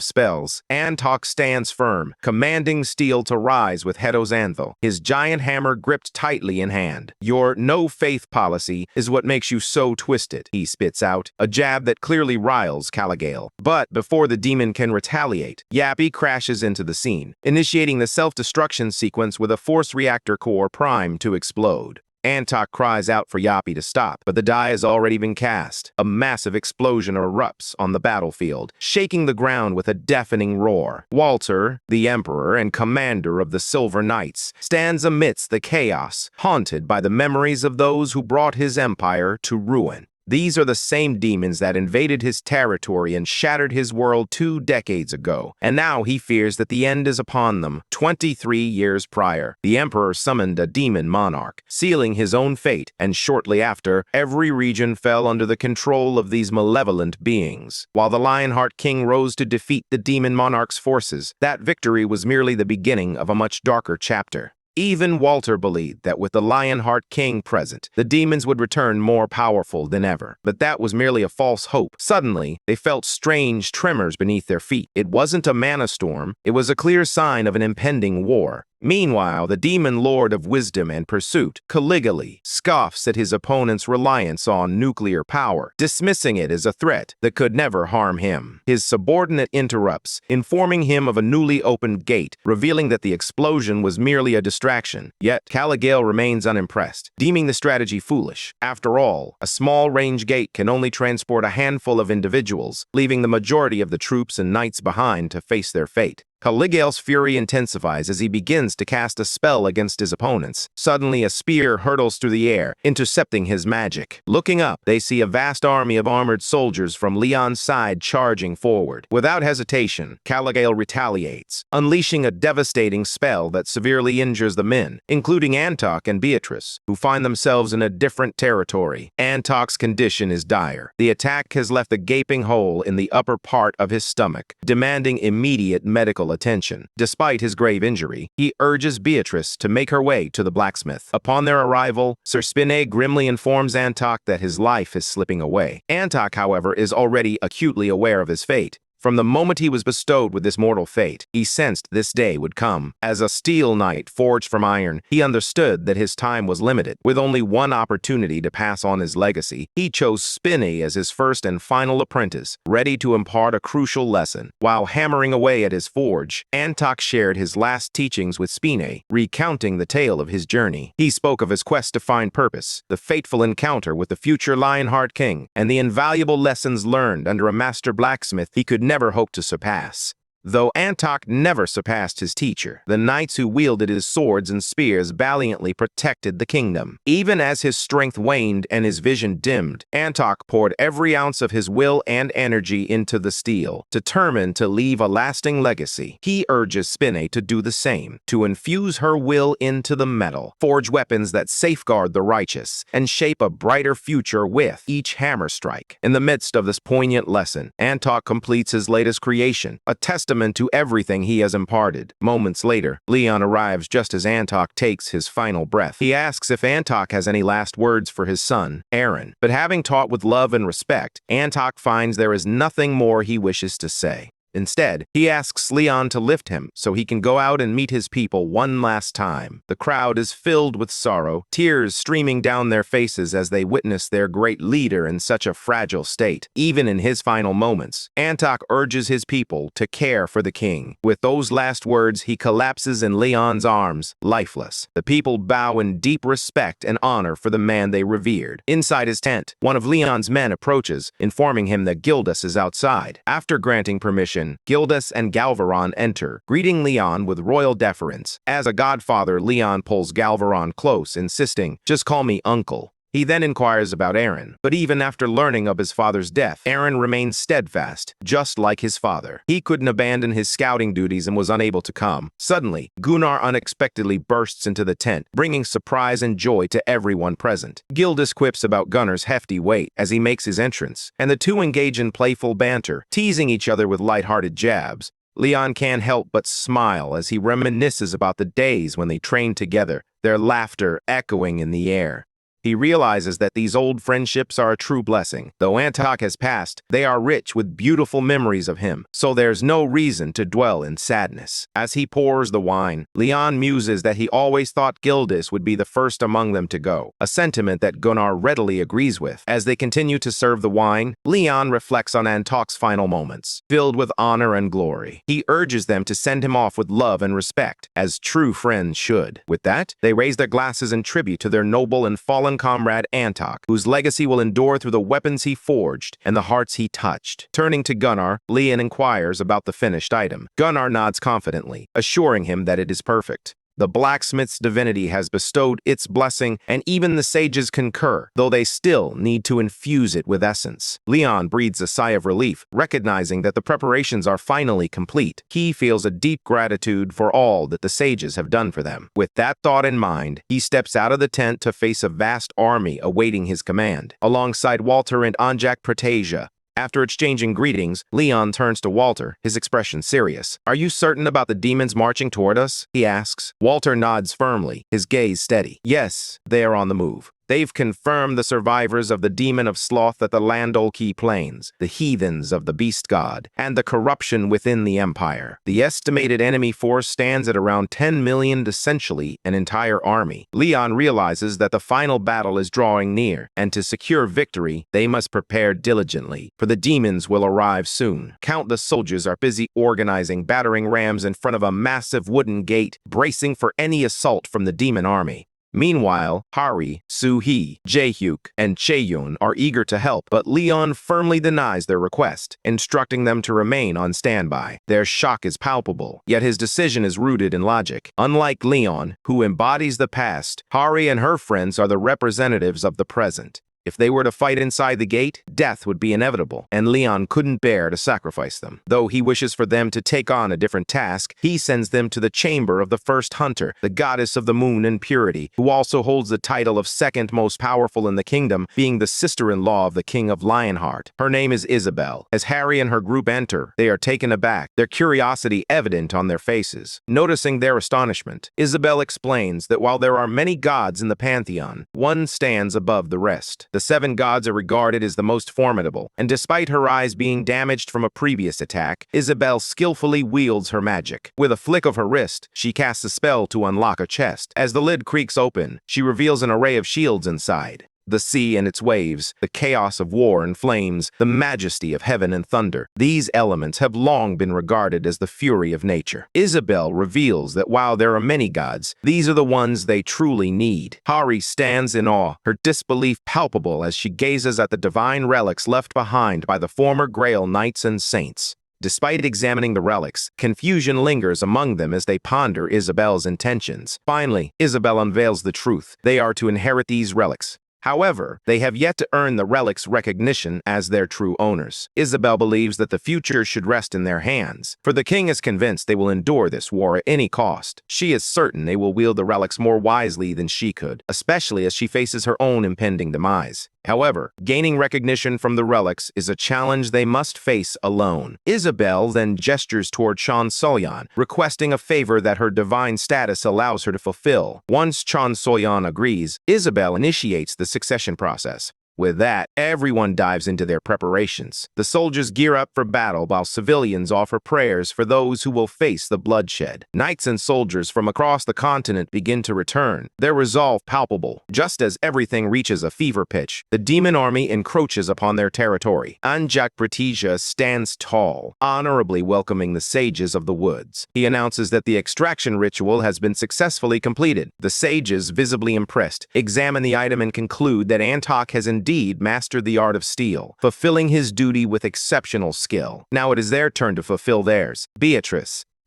spells, Antok stands firm, commanding steel to rise with Heto's anvil, his giant hammer gripped tightly in hand. "Your no-faith policy is what makes you so twisted," he spits out, a jab that clearly riles Caligil. But before the demon can retaliate, Yappy crashes into the scene, initiating the self-destruction sequence with a force reactor core primed to explode. Antok cries out for Yappy to stop, but the die has already been cast. A massive explosion erupts on the battlefield, shaking the ground with a deafening roar. Walter, the Emperor and commander of the Silver Knights, stands amidst the chaos, haunted by the memories of those who brought his empire to ruin. These are the same demons that invaded his territory and shattered his world 2 decades ago, and now he fears that the end is upon them. 23 years prior, the Emperor summoned a demon monarch, sealing his own fate, and shortly after, every region fell under the control of these malevolent beings. While the Lionheart King rose to defeat the demon monarch's forces, that victory was merely the beginning of a much darker chapter. Even Walter believed that with the Lionheart King present, the demons would return more powerful than ever. But that was merely a false hope. Suddenly, they felt strange tremors beneath their feet. It wasn't a mana storm, it was a clear sign of an impending war. Meanwhile, the demon lord of wisdom and pursuit, Caligula, scoffs at his opponent's reliance on nuclear power, dismissing it as a threat that could never harm him. His subordinate interrupts, informing him of a newly opened gate, revealing that the explosion was merely a distraction. Yet, Caligula remains unimpressed, deeming the strategy foolish. After all, a small-range gate can only transport a handful of individuals, leaving the majority of the troops and knights behind to face their fate. Caligula's fury intensifies as he begins to cast a spell against his opponents. Suddenly, a spear hurtles through the air, intercepting his magic. Looking up, they see a vast army of armored soldiers from Leon's side charging forward. Without hesitation, Caligula retaliates, unleashing a devastating spell that severely injures the men, including Antok and Beatrice, who find themselves in a different territory. Antok's condition is dire. The attack has left a gaping hole in the upper part of his stomach, demanding immediate medical attention. Despite his grave injury, he urges Beatrice to make her way to the blacksmith. Upon their arrival, Sir Spinay grimly informs Antok that his life is slipping away. Antok, however, is already acutely aware of his fate. From the moment he was bestowed with this mortal fate, he sensed this day would come. As a steel knight forged from iron, he understood that his time was limited. With only one opportunity to pass on his legacy, he chose Spinney as his first and final apprentice, ready to impart a crucial lesson. While hammering away at his forge, Antok shared his last teachings with Spinney, recounting the tale of his journey. He spoke of his quest to find purpose, the fateful encounter with the future Lionheart King, and the invaluable lessons learned under a master blacksmith he could never hope to surpass. Though Antok never surpassed his teacher, the knights who wielded his swords and spears valiantly protected the kingdom. Even as his strength waned and his vision dimmed, Antok poured every ounce of his will and energy into the steel, determined to leave a lasting legacy. He urges Spinne to do the same, to infuse her will into the metal, forge weapons that safeguard the righteous, and shape a brighter future with each hammer strike. In the midst of this poignant lesson, Antok completes his latest creation, a testament to everything he has imparted. Moments later, Leon arrives just as Antok takes his final breath. He asks if Antok has any last words for his son, Aaron, but having taught with love and respect, Antok finds there is nothing more he wishes to say. Instead, he asks Leon to lift him so he can go out and meet his people one last time. The crowd is filled with sorrow, tears streaming down their faces as they witness their great leader in such a fragile state. Even in his final moments, Antok urges his people to care for the king. With those last words, he collapses in Leon's arms, lifeless. The people bow in deep respect and honor for the man they revered. Inside his tent, one of Leon's men approaches, informing him that Gildas is outside. After granting permission, Gildas and Galvaron enter, greeting Leon with royal deference. As a godfather, Leon pulls Galvaron close, insisting, "Just call me uncle." He then inquires about Aaron, but even after learning of his father's death, Aaron remains steadfast, just like his father. He couldn't abandon his scouting duties and was unable to come. Suddenly, Gunnar unexpectedly bursts into the tent, bringing surprise and joy to everyone present. Gildas quips about Gunnar's hefty weight as he makes his entrance, and the two engage in playful banter, teasing each other with lighthearted jabs. Leon can't help but smile as he reminisces about the days when they trained together, their laughter echoing in the air. He realizes that these old friendships are a true blessing. Though Antok has passed, they are rich with beautiful memories of him, so there's no reason to dwell in sadness. As he pours the wine, Leon muses that he always thought Gildas would be the first among them to go, a sentiment that Gunnar readily agrees with. As they continue to serve the wine, Leon reflects on Antok's final moments, filled with honor and glory. He urges them to send him off with love and respect, as true friends should. With that, they raise their glasses in tribute to their noble and fallen comrade Antok, whose legacy will endure through the weapons he forged and the hearts he touched. Turning to Gunnar, Leon inquires about the finished item. Gunnar nods confidently, assuring him that it is perfect. The blacksmith's divinity has bestowed its blessing, and even the sages concur, though they still need to infuse it with essence. Leon breathes a sigh of relief, recognizing that the preparations are finally complete. He feels a deep gratitude for all that the sages have done for them. With that thought in mind, he steps out of the tent to face a vast army awaiting his command, alongside Walter and Anjak Pratasia. After exchanging greetings, Leon turns to Walter, his expression serious. "Are you certain about the demons marching toward us?" he asks. Walter nods firmly, his gaze steady. "Yes, they are on the move. They've confirmed the survivors of the demon of sloth at the Landolki Plains, the heathens of the beast god, and the corruption within the empire. The estimated enemy force stands at around 10 million, essentially an entire army." Leon realizes that the final battle is drawing near, and to secure victory, they must prepare diligently, for the demons will arrive soon. Countless soldiers are busy organizing battering rams in front of a massive wooden gate, bracing for any assault from the demon army. Meanwhile, Hari, Suhi, Jaehyuk, and Chaeyoon are eager to help, but Leon firmly denies their request, instructing them to remain on standby. Their shock is palpable, yet his decision is rooted in logic. Unlike Leon, who embodies the past, Hari and her friends are the representatives of the present. If they were to fight inside the gate, death would be inevitable, and Leon couldn't bear to sacrifice them. Though he wishes for them to take on a different task, he sends them to the chamber of the first hunter, the goddess of the moon and purity, who also holds the title of second most powerful in the kingdom, being the sister-in-law of the king of Lionheart. Her name is Isabel. As Hari and her group enter, they are taken aback, their curiosity evident on their faces. Noticing their astonishment, Isabel explains that while there are many gods in the pantheon, one stands above the rest. The 7 gods are regarded as the most formidable, and despite her eyes being damaged from a previous attack, Isabel skillfully wields her magic. With a flick of her wrist, she casts a spell to unlock a chest. As the lid creaks open, she reveals an array of shields inside. The sea and its waves, the chaos of war and flames, the majesty of heaven and thunder. These elements have long been regarded as the fury of nature. Isabel reveals that while there are many gods, these are the ones they truly need. Hari stands in awe, her disbelief palpable as she gazes at the divine relics left behind by the former Grail knights and saints. Despite examining the relics, confusion lingers among them as they ponder Isabel's intentions. Finally, Isabel unveils the truth. They are to inherit these relics. However, they have yet to earn the relics' recognition as their true owners. Isabel believes that the future should rest in their hands, for the king is convinced they will endure this war at any cost. She is certain they will wield the relics more wisely than she could, especially as she faces her own impending demise. However, gaining recognition from the relics is a challenge they must face alone. Isabel then gestures toward Chan Soyan, requesting a favor that her divine status allows her to fulfill. Once Chan Soyan agrees, Isabel initiates the succession process. With that, everyone dives into their preparations. The soldiers gear up for battle while civilians offer prayers for those who will face the bloodshed. Knights and soldiers from across the continent begin to return, their resolve palpable. Just as everything reaches a fever pitch, the demon army encroaches upon their territory. Anjak Pratija stands tall, honorably welcoming the sages of the woods. He announces that the extraction ritual has been successfully completed. The sages, visibly impressed, examine the item and conclude that Antok has indeed mastered the art of steel, fulfilling his duty with exceptional skill. Now it is their turn to fulfill theirs.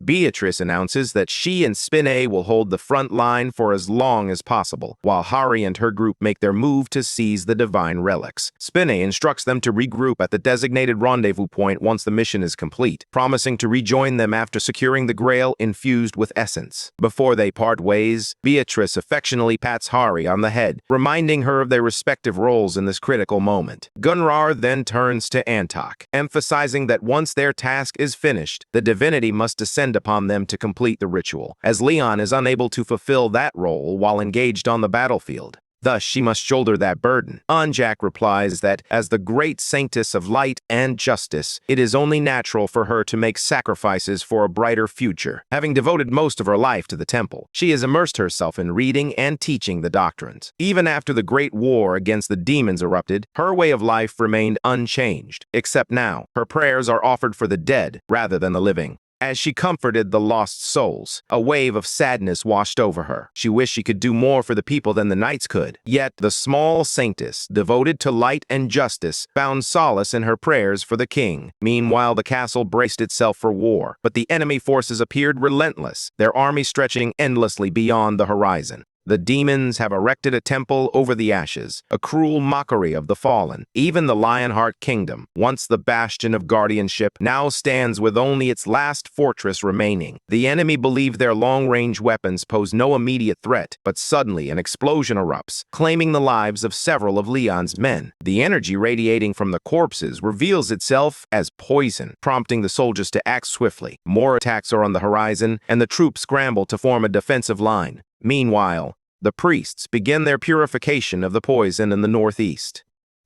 Beatrice announces that she and Spinay will hold the front line for as long as possible, while Hari and her group make their move to seize the divine relics. Spinay instructs them to regroup at the designated rendezvous point once the mission is complete, promising to rejoin them after securing the grail infused with essence. Before they part ways, Beatrice affectionately pats Hari on the head, reminding her of their respective roles in this critical moment. Gunrar then turns to Antok, emphasizing that once their task is finished, the divinity must descend upon them to complete the ritual, as Leon is unable to fulfill that role while engaged on the battlefield. Thus, she must shoulder that burden. Anjak replies that, as the great saintess of light and justice, it is only natural for her to make sacrifices for a brighter future. Having devoted most of her life to the temple, she has immersed herself in reading and teaching the doctrines. Even after the great war against the demons erupted, her way of life remained unchanged, except now, her prayers are offered for the dead rather than the living. As she comforted the lost souls, a wave of sadness washed over her. She wished she could do more for the people than the knights could. Yet the small saintess, devoted to light and justice, found solace in her prayers for the king. Meanwhile, the castle braced itself for war, but the enemy forces appeared relentless, their army stretching endlessly beyond the horizon. The demons have erected a temple over the ashes, a cruel mockery of the fallen. Even the Lionheart Kingdom, once the bastion of guardianship, now stands with only its last fortress remaining. The enemy believe their long-range weapons pose no immediate threat, but suddenly an explosion erupts, claiming the lives of several of Leon's men. The energy radiating from the corpses reveals itself as poison, prompting the soldiers to act swiftly. More attacks are on the horizon, and the troops scramble to form a defensive line. Meanwhile, the priests begin their purification of the poison in the northeast.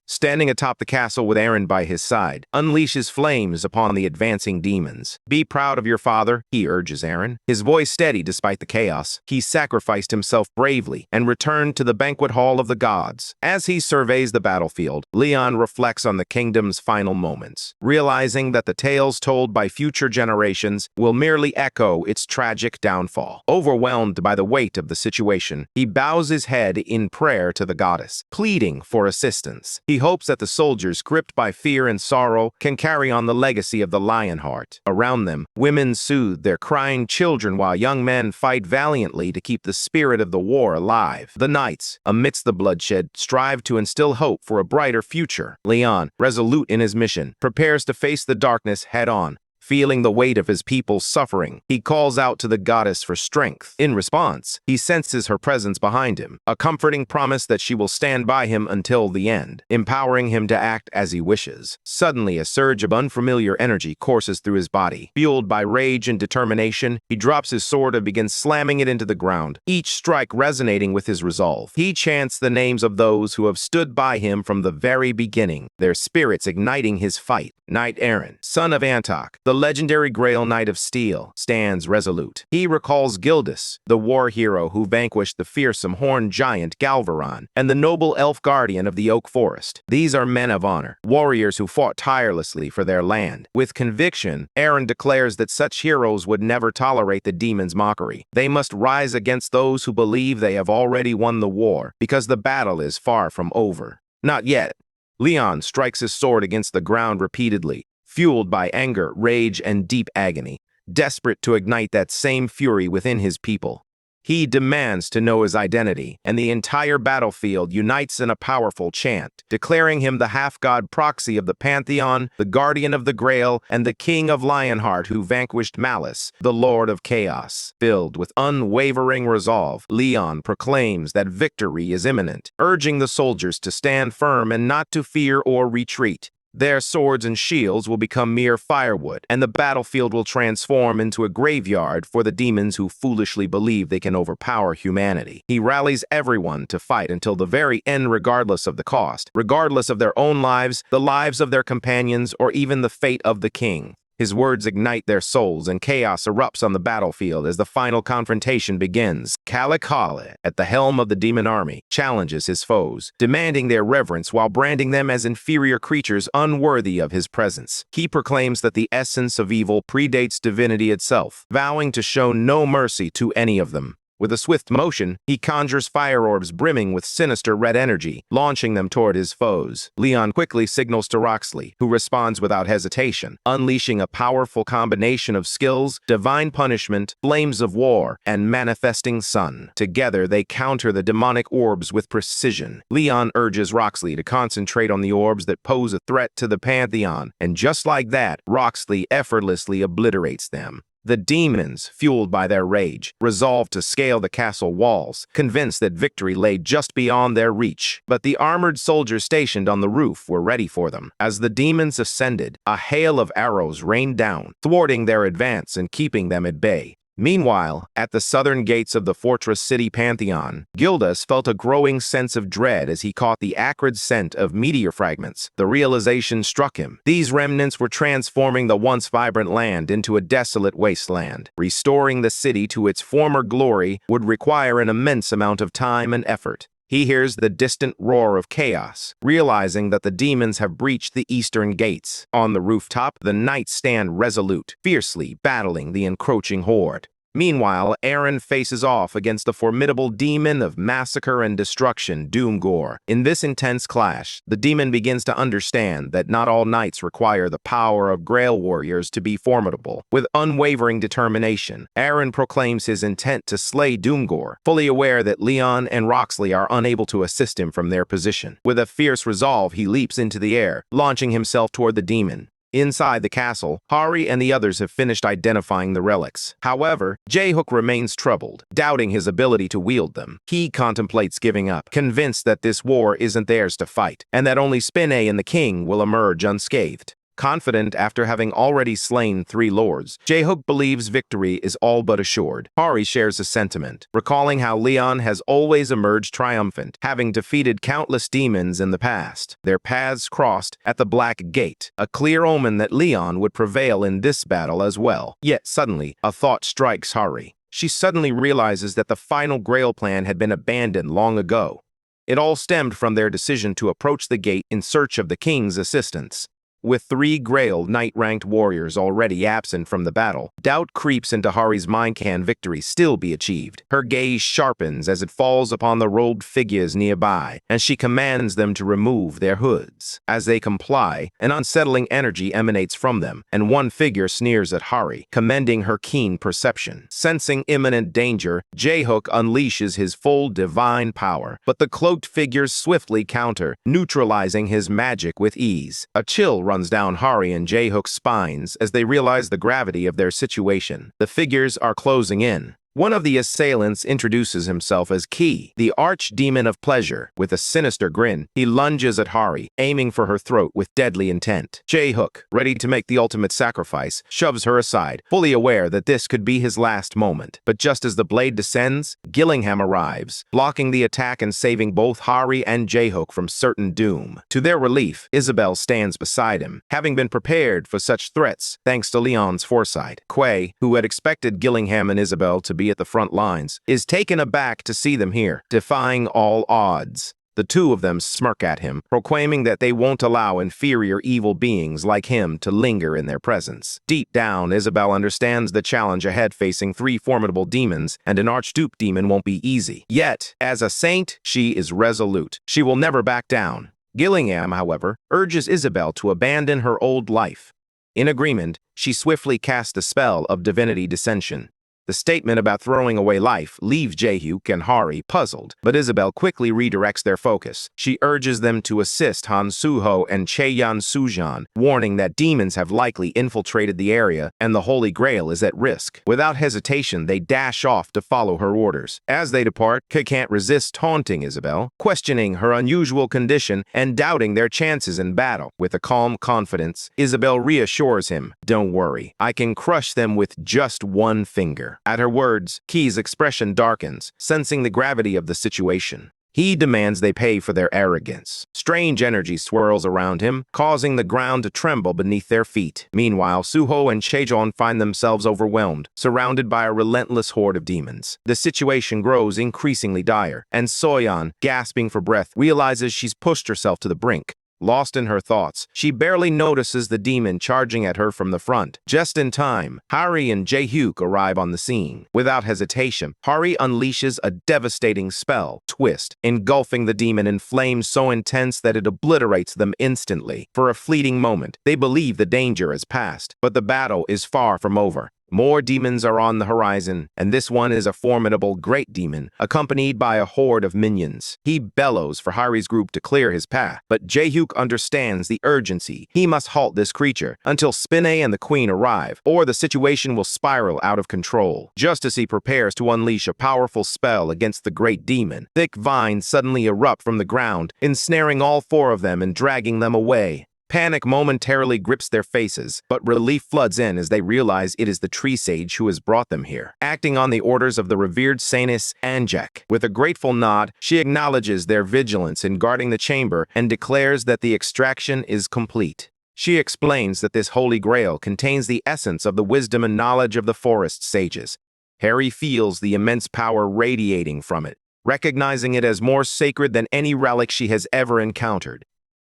Standing atop the castle with Aaron by his side, unleashes flames upon the advancing demons. Be proud of your father, he urges Aaron. His voice steady despite the chaos. He sacrificed himself bravely and returned to the banquet hall of the gods. As he surveys the battlefield, Leon reflects on the kingdom's final moments, realizing that the tales told by future generations will merely echo its tragic downfall. Overwhelmed by the weight of the situation, he bows his head in prayer to the goddess, pleading for assistance. He hopes that the soldiers, gripped by fear and sorrow, can carry on the legacy of the Lionheart. Around them, women soothe their crying children while young men fight valiantly to keep the spirit of the war alive. The knights, amidst the bloodshed, strive to instill hope for a brighter future. Leon, resolute in his mission, prepares to face the darkness head-on. Feeling the weight of his people's suffering, he calls out to the goddess for strength. In response, he senses her presence behind him, a comforting promise that she will stand by him until the end, empowering him to act as he wishes. Suddenly, a surge of unfamiliar energy courses through his body. Fueled by rage and determination, he drops his sword and begins slamming it into the ground, each strike resonating with his resolve. He chants the names of those who have stood by him from the very beginning, their spirits igniting his fight. Knight Aaron, son of Antok, the legendary Grail Knight of Steel, stands resolute. He recalls Gildas, the war hero who vanquished the fearsome horned giant Galvaron, and the noble elf guardian of the Oak Forest. These are men of honor, warriors who fought tirelessly for their land. With conviction, Aaron declares that such heroes would never tolerate the demon's mockery. They must rise against those who believe they have already won the war, because the battle is far from over. Not yet. Leon strikes his sword against the ground repeatedly, fueled by anger, rage, and deep agony, desperate to ignite that same fury within his people. He demands to know his identity, and the entire battlefield unites in a powerful chant, declaring him the half-god proxy of the Pantheon, the guardian of the Grail, and the king of Lionheart who vanquished Malice, the Lord of Chaos. Filled with unwavering resolve, Leon proclaims that victory is imminent, urging the soldiers to stand firm and not to fear or retreat. Their swords and shields will become mere firewood, and the battlefield will transform into a graveyard for the demons who foolishly believe they can overpower humanity. He rallies everyone to fight until the very end, regardless of the cost, regardless of their own lives, the lives of their companions, or even the fate of the king. His words ignite their souls, and chaos erupts on the battlefield as the final confrontation begins. Kalakale, at the helm of the demon army, challenges his foes, demanding their reverence while branding them as inferior creatures unworthy of his presence. He proclaims that the essence of evil predates divinity itself, vowing to show no mercy to any of them. With a swift motion, he conjures fire orbs brimming with sinister red energy, launching them toward his foes. Leon quickly signals to Roxley, who responds without hesitation, unleashing a powerful combination of skills, divine punishment, flames of war, and manifesting sun. Together, they counter the demonic orbs with precision. Leon urges Roxley to concentrate on the orbs that pose a threat to the Pantheon, and just like that, Roxley effortlessly obliterates them. The demons, fueled by their rage, resolved to scale the castle walls, convinced that victory lay just beyond their reach. But the armored soldiers stationed on the roof were ready for them. As the demons ascended, a hail of arrows rained down, thwarting their advance and keeping them at bay. Meanwhile, at the southern gates of the fortress city Pantheon, Gildas felt a growing sense of dread as he caught the acrid scent of meteor fragments. The realization struck him. These remnants were transforming the once vibrant land into a desolate wasteland. Restoring the city to its former glory would require an immense amount of time and effort. He hears the distant roar of chaos, realizing that the demons have breached the eastern gates. On the rooftop, the knights stand resolute, fiercely battling the encroaching horde. Meanwhile, Aaron faces off against the formidable demon of massacre and destruction, Doomgore. In this intense clash, the demon begins to understand that not all knights require the power of Grail warriors to be formidable. With unwavering determination, Aaron proclaims his intent to slay Doomgore, fully aware that Leon and Roxley are unable to assist him from their position. With a fierce resolve, he leaps into the air, launching himself toward the demon. Inside the castle, Hari and the others have finished identifying the relics. However, J-Hook remains troubled, doubting his ability to wield them. He contemplates giving up, convinced that this war isn't theirs to fight, and that only Spinay and the king will emerge unscathed. Confident after having already slain 3 lords, J-Hook believes victory is all but assured. Hari shares a sentiment, recalling how Leon has always emerged triumphant, having defeated countless demons in the past. Their paths crossed at the Black Gate, a clear omen that Leon would prevail in this battle as well. Yet suddenly, a thought strikes Hari. She suddenly realizes that the final Grail plan had been abandoned long ago. It all stemmed from their decision to approach the gate in search of the king's assistance. With 3 Grail Knight-ranked warriors already absent from the battle, doubt creeps into Hari's mind. Can victory still be achieved? Her gaze sharpens as it falls upon the robed figures nearby, and she commands them to remove their hoods. As they comply, an unsettling energy emanates from them, and one figure sneers at Hari, commending her keen perception. Sensing imminent danger, J-Hook unleashes his full divine power, but the cloaked figures swiftly counter, neutralizing his magic with ease. A chill runs down Hari and J-Hook's spines as they realize the gravity of their situation. The figures are closing in. One of the assailants introduces himself as Ki, the archdemon of pleasure. With a sinister grin, he lunges at Hari, aiming for her throat with deadly intent. J-Hook, ready to make the ultimate sacrifice, shoves her aside, fully aware that this could be his last moment. But just as the blade descends, Gillingham arrives, blocking the attack and saving both Hari and J-Hook from certain doom. To their relief, Isabel stands beside him, having been prepared for such threats thanks to Leon's foresight. Quay, who had expected Gillingham and Isabel to be at the front lines, is taken aback to see them here, defying all odds. The two of them smirk at him, proclaiming that they won't allow inferior evil beings like him to linger in their presence. Deep down, Isabel understands the challenge ahead, facing 3 formidable demons, and an archduke demon won't be easy. Yet, as a saint, she is resolute. She will never back down. Gillingham, however, urges Isabel to abandon her old life. In agreement, she swiftly cast a spell of divinity dissension. The statement about throwing away life leaves Jae-hyuk and Hari puzzled, but Isabel quickly redirects their focus. She urges them to assist Han Suho and Chaeyeon Sujan, warning that demons have likely infiltrated the area and the Holy Grail is at risk. Without hesitation, they dash off to follow her orders. As they depart, K can't resist taunting Isabel, questioning her unusual condition and doubting their chances in battle. With a calm confidence, Isabel reassures him, "Don't worry, I can crush them with just one finger." At her words, Key's expression darkens, sensing the gravity of the situation. He demands they pay for their arrogance. Strange energy swirls around him, causing the ground to tremble beneath their feet. Meanwhile, Suho and Chaejeon find themselves overwhelmed, surrounded by a relentless horde of demons. The situation grows increasingly dire, and Soyeon, gasping for breath, realizes she's pushed herself to the brink. Lost in her thoughts, she barely notices the demon charging at her from the front. Just in time, Hari and Jae-hyuk arrive on the scene. Without hesitation, Hari unleashes a devastating spell, Twist, engulfing the demon in flames so intense that it obliterates them instantly. For a fleeting moment, they believe the danger has passed, but the battle is far from over. More demons are on the horizon, and this one is a formidable great demon, accompanied by a horde of minions. He bellows for Hari's group to clear his path, but Jae-hyuk understands the urgency. He must halt this creature until Spinne and the Queen arrive, or the situation will spiral out of control. Just as he prepares to unleash a powerful spell against the great demon, thick vines suddenly erupt from the ground, ensnaring all four of them and dragging them away. Panic momentarily grips their faces, but relief floods in as they realize it is the tree sage who has brought them here. Acting on the orders of the revered Sanis Anjak, with a grateful nod, she acknowledges their vigilance in guarding the chamber and declares that the extraction is complete. She explains that this holy grail contains the essence of the wisdom and knowledge of the forest sages. Harry feels the immense power radiating from it, recognizing it as more sacred than any relic she has ever encountered.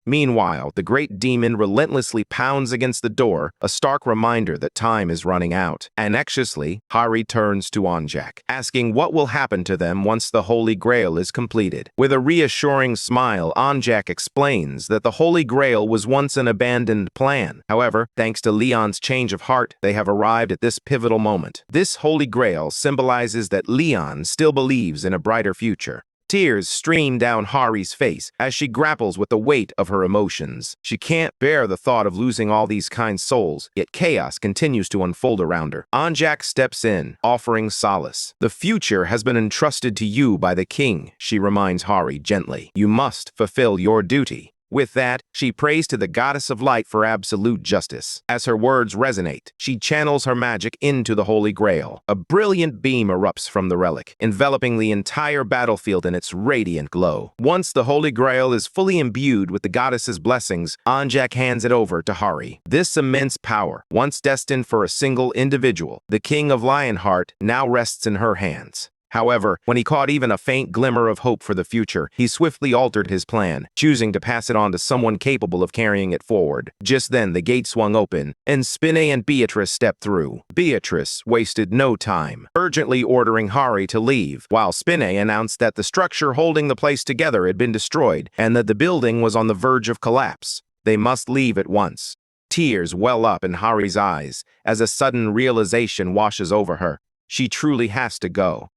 Meanwhile, the great demon relentlessly pounds against the door, a stark reminder that time is running out. Anxiously, Hari turns to Anjak, asking what will happen to them once the Holy Grail is completed. With a reassuring smile, Anjak explains that the Holy Grail was once an abandoned plan. However, thanks to Leon's change of heart, they have arrived at this pivotal moment. This Holy Grail symbolizes that Leon still believes in a brighter future. Tears stream down Hari's face as she grapples with the weight of her emotions. She can't bear the thought of losing all these kind souls, yet chaos continues to unfold around her. Anjak steps in, offering solace. "The future has been entrusted to you by the king," she reminds Hari gently. "You must fulfill your duty." With that, she prays to the goddess of light for absolute justice. As her words resonate, she channels her magic into the Holy Grail. A brilliant beam erupts from the relic, enveloping the entire battlefield in its radiant glow. Once the Holy Grail is fully imbued with the goddess's blessings, Anjak hands it over to Hari. This immense power, once destined for a single individual, the King of Lionheart, now rests in her hands. However, when he caught even a faint glimmer of hope for the future, he swiftly altered his plan, choosing to pass it on to someone capable of carrying it forward. Just then, the gate swung open, and Spinne and Beatrice stepped through. Beatrice wasted no time, urgently ordering Hari to leave, while Spinne announced that the structure holding the place together had been destroyed and that the building was on the verge of collapse. They must leave at once. Tears well up in Hari's eyes as a sudden realization washes over her. She truly has to go.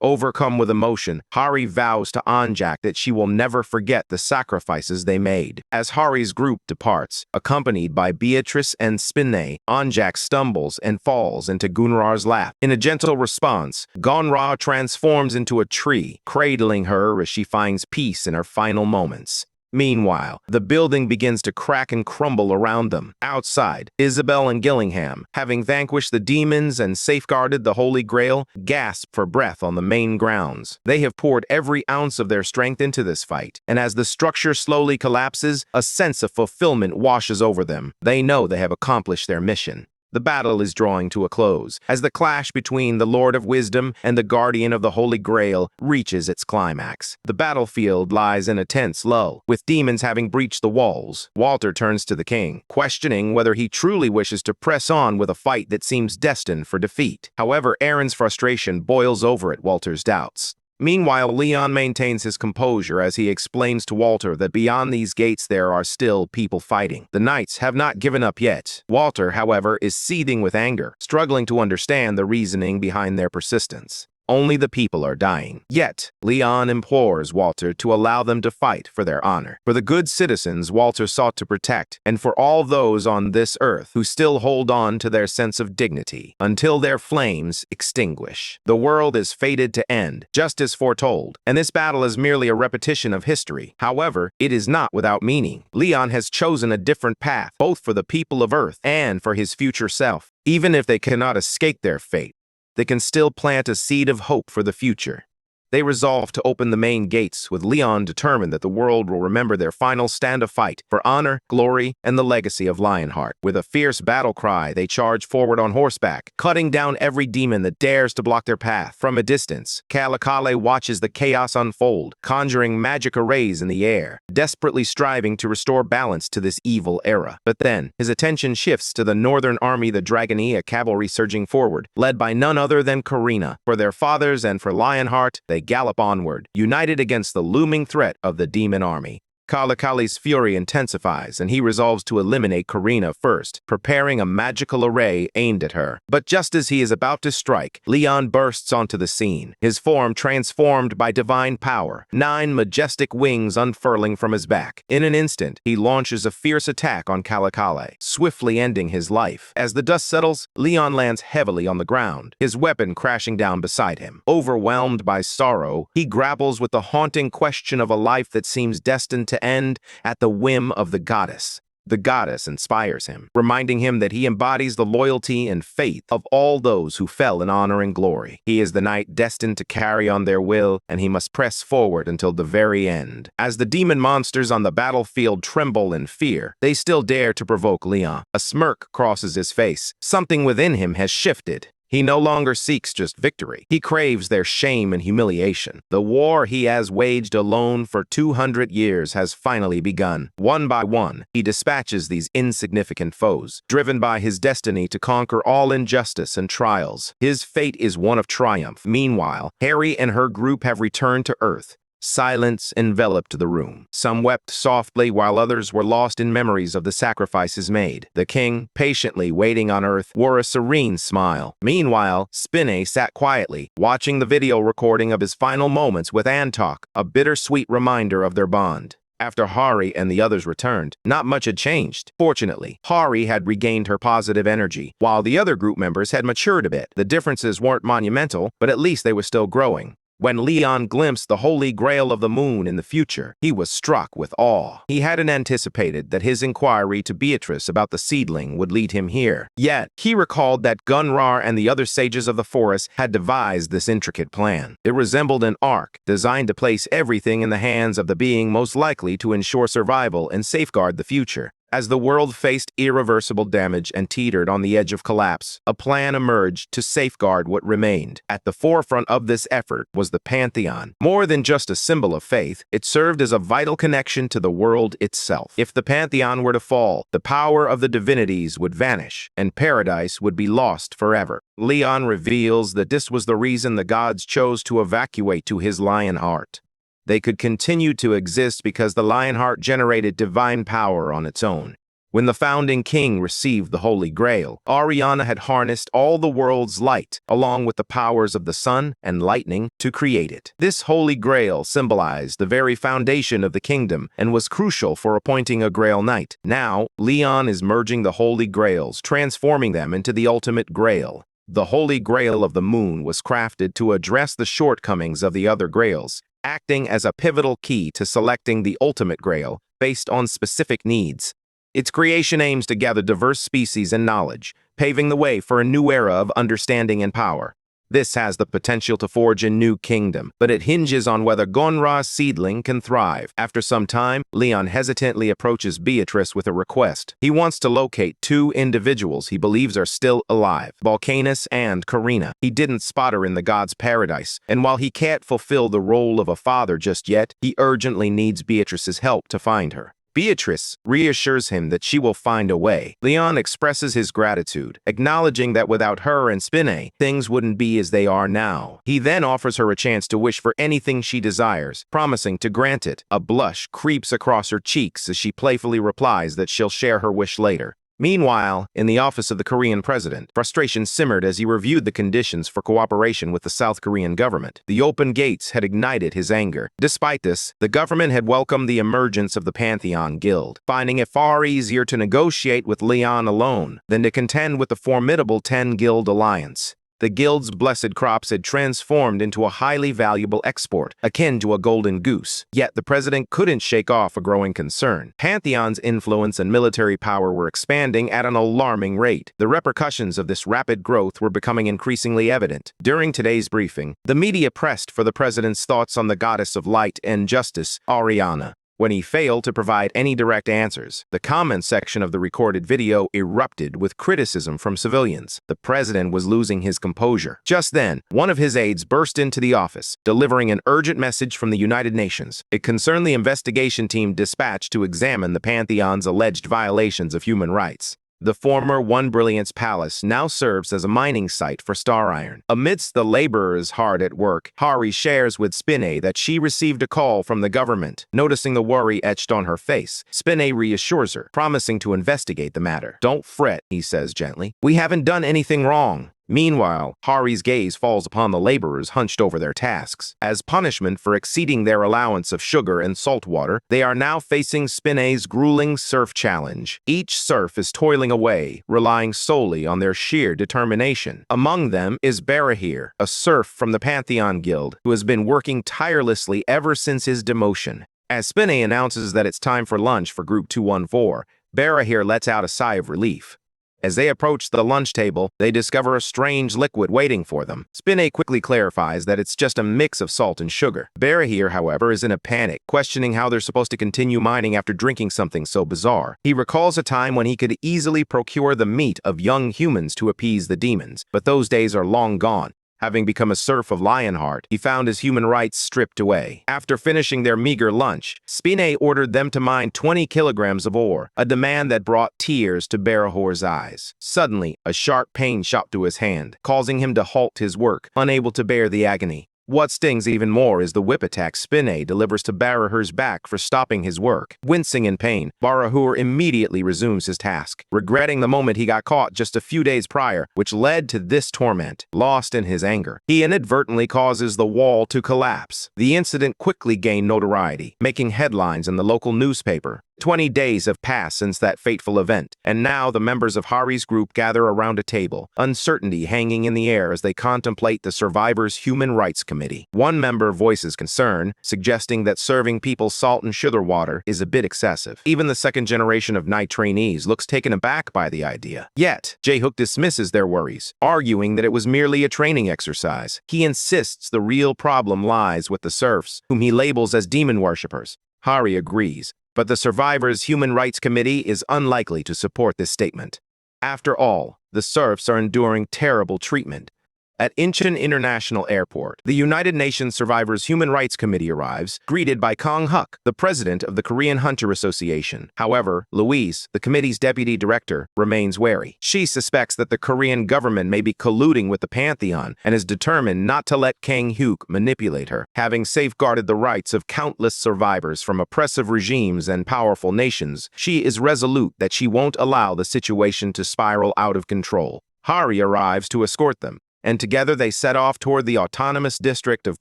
Overcome with emotion, Hari vows to Anjak that she will never forget the sacrifices they made. As Hari's group departs, accompanied by Beatrice and Spinne, Anjak stumbles and falls into Gunrar's lap. In a gentle response, Gunrar transforms into a tree, cradling her as she finds peace in her final moments. Meanwhile, the building begins to crack and crumble around them. Outside, Isabel and Gillingham, having vanquished the demons and safeguarded the Holy Grail, gasp for breath on the main grounds. They have poured every ounce of their strength into this fight, and as the structure slowly collapses, a sense of fulfillment washes over them. They know they have accomplished their mission. The battle is drawing to a close, as the clash between the Lord of Wisdom and the Guardian of the Holy Grail reaches its climax. The battlefield lies in a tense lull, with demons having breached the walls. Walter turns to the king, questioning whether he truly wishes to press on with a fight that seems destined for defeat. However, Aaron's frustration boils over at Walter's doubts. Meanwhile, Leon maintains his composure as he explains to Walter that beyond these gates there are still people fighting. The knights have not given up yet. Walter, however, is seething with anger, struggling to understand the reasoning behind their persistence. Only the people are dying. Yet, Leon implores Walter to allow them to fight for their honor. For the good citizens Walter sought to protect, and for all those on this earth who still hold on to their sense of dignity, until their flames extinguish. The world is fated to end, just as foretold, and this battle is merely a repetition of history. However, it is not without meaning. Leon has chosen a different path, both for the people of Earth and for his future self. Even if they cannot escape their fate, they can still plant a seed of hope for the future. They resolve to open the main gates, with Leon determined that the world will remember their final stand of fight for honor, glory, and the legacy of Lionheart. With a fierce battle cry, they charge forward on horseback, cutting down every demon that dares to block their path. From a distance, Calicale watches the chaos unfold, conjuring magic arrays in the air, desperately striving to restore balance to this evil era. But then, his attention shifts to the northern army, the Dragonia cavalry surging forward, led by none other than Karina. For their fathers and for Lionheart, they gallop onward, united against the looming threat of the demon army. Calicale's fury intensifies, and he resolves to eliminate Karina first, preparing a magical array aimed at her. But just as he is about to strike, Leon bursts onto the scene, his form transformed by divine power, 9 majestic wings unfurling from his back. In an instant, he launches a fierce attack on Calicale, swiftly ending his life. As the dust settles, Leon lands heavily on the ground, his weapon crashing down beside him. Overwhelmed by sorrow, he grapples with the haunting question of a life that seems destined to end at the whim of the goddess. The goddess inspires him, reminding him that he embodies the loyalty and faith of all those who fell in honor and glory. He is the knight destined to carry on their will, and he must press forward until the very end. As the demon monsters on the battlefield tremble in fear, they still dare to provoke Leon. A smirk crosses his face. Something within him has shifted. He no longer seeks just victory. He craves their shame and humiliation. The war he has waged alone for 200 years has finally begun. One by one, he dispatches these insignificant foes, driven by his destiny to conquer all injustice and trials. His fate is one of triumph. Meanwhile, Harry and her group have returned to Earth. Silence enveloped the room. Some wept softly, while others were lost in memories of the sacrifices made. The king, patiently waiting on Earth, wore a serene smile. Meanwhile, Spinne sat quietly, watching the video recording of his final moments with Antok, a bittersweet reminder of their bond. After Hari and the others returned, not much had changed. Fortunately, Hari had regained her positive energy, while the other group members had matured a bit. The differences weren't monumental, but at least they were still growing. When Leon glimpsed the holy grail of the moon in the future, he was struck with awe. He hadn't anticipated that his inquiry to Beatrice about the seedling would lead him here. Yet, he recalled that Gunrar and the other sages of the forest had devised this intricate plan. It resembled an ark, designed to place everything in the hands of the being most likely to ensure survival and safeguard the future. As the world faced irreversible damage and teetered on the edge of collapse, a plan emerged to safeguard what remained. At the forefront of this effort was the Pantheon. More than just a symbol of faith, it served as a vital connection to the world itself. If the Pantheon were to fall, the power of the divinities would vanish, and paradise would be lost forever. Leon reveals that this was the reason the gods chose to evacuate to his Lionheart. They could continue to exist because the Lionheart generated divine power on its own. When the founding king received the Holy Grail, Ariana had harnessed all the world's light, along with the powers of the sun and lightning, to create it. This Holy Grail symbolized the very foundation of the kingdom and was crucial for appointing a Grail Knight. Now, Leon is merging the Holy Grails, transforming them into the ultimate Grail. The Holy Grail of the Moon was crafted to address the shortcomings of the other Grails, acting as a pivotal key to selecting the ultimate Grail based on specific needs. Its creation aims to gather diverse species and knowledge, paving the way for a new era of understanding and power. This has the potential to forge a new kingdom, but it hinges on whether Gonra's seedling can thrive. After some time, Leon hesitantly approaches Beatrice with a request. He wants to locate 2 individuals he believes are still alive, Balkanus and Karina. He didn't spot her in the god's paradise, and while he can't fulfill the role of a father just yet, he urgently needs Beatrice's help to find her. Beatrice reassures him that she will find a way. Leon expresses his gratitude, acknowledging that without her and Spinay, things wouldn't be as they are now. He then offers her a chance to wish for anything she desires, promising to grant it. A blush creeps across her cheeks as she playfully replies that she'll share her wish later. Meanwhile, in the office of the Korean president, frustration simmered as he reviewed the conditions for cooperation with the South Korean government. The open gates had ignited his anger. Despite this, the government had welcomed the emergence of the Pantheon Guild, finding it far easier to negotiate with Leon alone than to contend with the formidable 10-guild alliance. The guild's blessed crops had transformed into a highly valuable export, akin to a golden goose. Yet the president couldn't shake off a growing concern. Pantheon's influence and military power were expanding at an alarming rate. The repercussions of this rapid growth were becoming increasingly evident. During today's briefing, the media pressed for the president's thoughts on the goddess of light and justice, Ariana. When he failed to provide any direct answers, the comment section of the recorded video erupted with criticism from civilians. The president was losing his composure. Just then, one of his aides burst into the office, delivering an urgent message from the United Nations. It concerned the investigation team dispatched to examine the Pantheon's alleged violations of human rights. The former One Brilliance Palace now serves as a mining site for star iron. Amidst the laborers hard at work, Hari shares with Spinay that she received a call from the government. Noticing the worry etched on her face, Spinay reassures her, promising to investigate the matter. "Don't fret," he says gently. "We haven't done anything wrong." Meanwhile, Hari's gaze falls upon the laborers hunched over their tasks. As punishment for exceeding their allowance of sugar and salt water, they are now facing Spinay's grueling surf challenge. Each serf is toiling away, relying solely on their sheer determination. Among them is Barahir, a serf from the Pantheon Guild, who has been working tirelessly ever since his demotion. As Spinay announces that it's time for lunch for Group 214, Barahir lets out a sigh of relief. As they approach the lunch table, they discover a strange liquid waiting for them. Spinay quickly clarifies that it's just a mix of salt and sugar. Barahir, however, is in a panic, questioning how they're supposed to continue mining after drinking something so bizarre. He recalls a time when he could easily procure the meat of young humans to appease the demons, but those days are long gone. Having become a serf of Lionheart, he found his human rights stripped away. After finishing their meager lunch, Spinay ordered them to mine 20 kilograms of ore, a demand that brought tears to Barahir's eyes. Suddenly, a sharp pain shot through his hand, causing him to halt his work, unable to bear the agony. What stings even more is the whip attack Spinay delivers to Barahir's back for stopping his work. Wincing in pain, Barahir immediately resumes his task, regretting the moment he got caught just a few days prior, which led to this torment. Lost in his anger, he inadvertently causes the wall to collapse. The incident quickly gained notoriety, making headlines in the local newspaper. 20 days have passed since that fateful event, and now the members of Hari's group gather around a table, uncertainty hanging in the air as they contemplate the survivors' Human Rights Committee. One member voices concern, suggesting that serving people salt and sugar water is a bit excessive. Even the second generation of night trainees looks taken aback by the idea. Yet, Jae-hook dismisses their worries, arguing that it was merely a training exercise. He insists the real problem lies with the serfs, whom he labels as demon worshippers. Hari agrees, but the Survivors' Human Rights Committee is unlikely to support this statement. After all, the serfs are enduring terrible treatment. At Incheon International Airport, the United Nations Survivors Human Rights Committee arrives, greeted by Kong Huk, the president of the Korean Hunter Association. However, Louise, the committee's deputy director, remains wary. She suspects that the Korean government may be colluding with the Pantheon and is determined not to let Kang Hyuk manipulate her. Having safeguarded the rights of countless survivors from oppressive regimes and powerful nations, she is resolute that she won't allow the situation to spiral out of control. Hari arrives to escort them, and together they set off toward the autonomous district of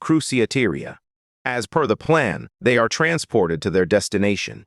Cruciateria. As per the plan, they are transported to their destination.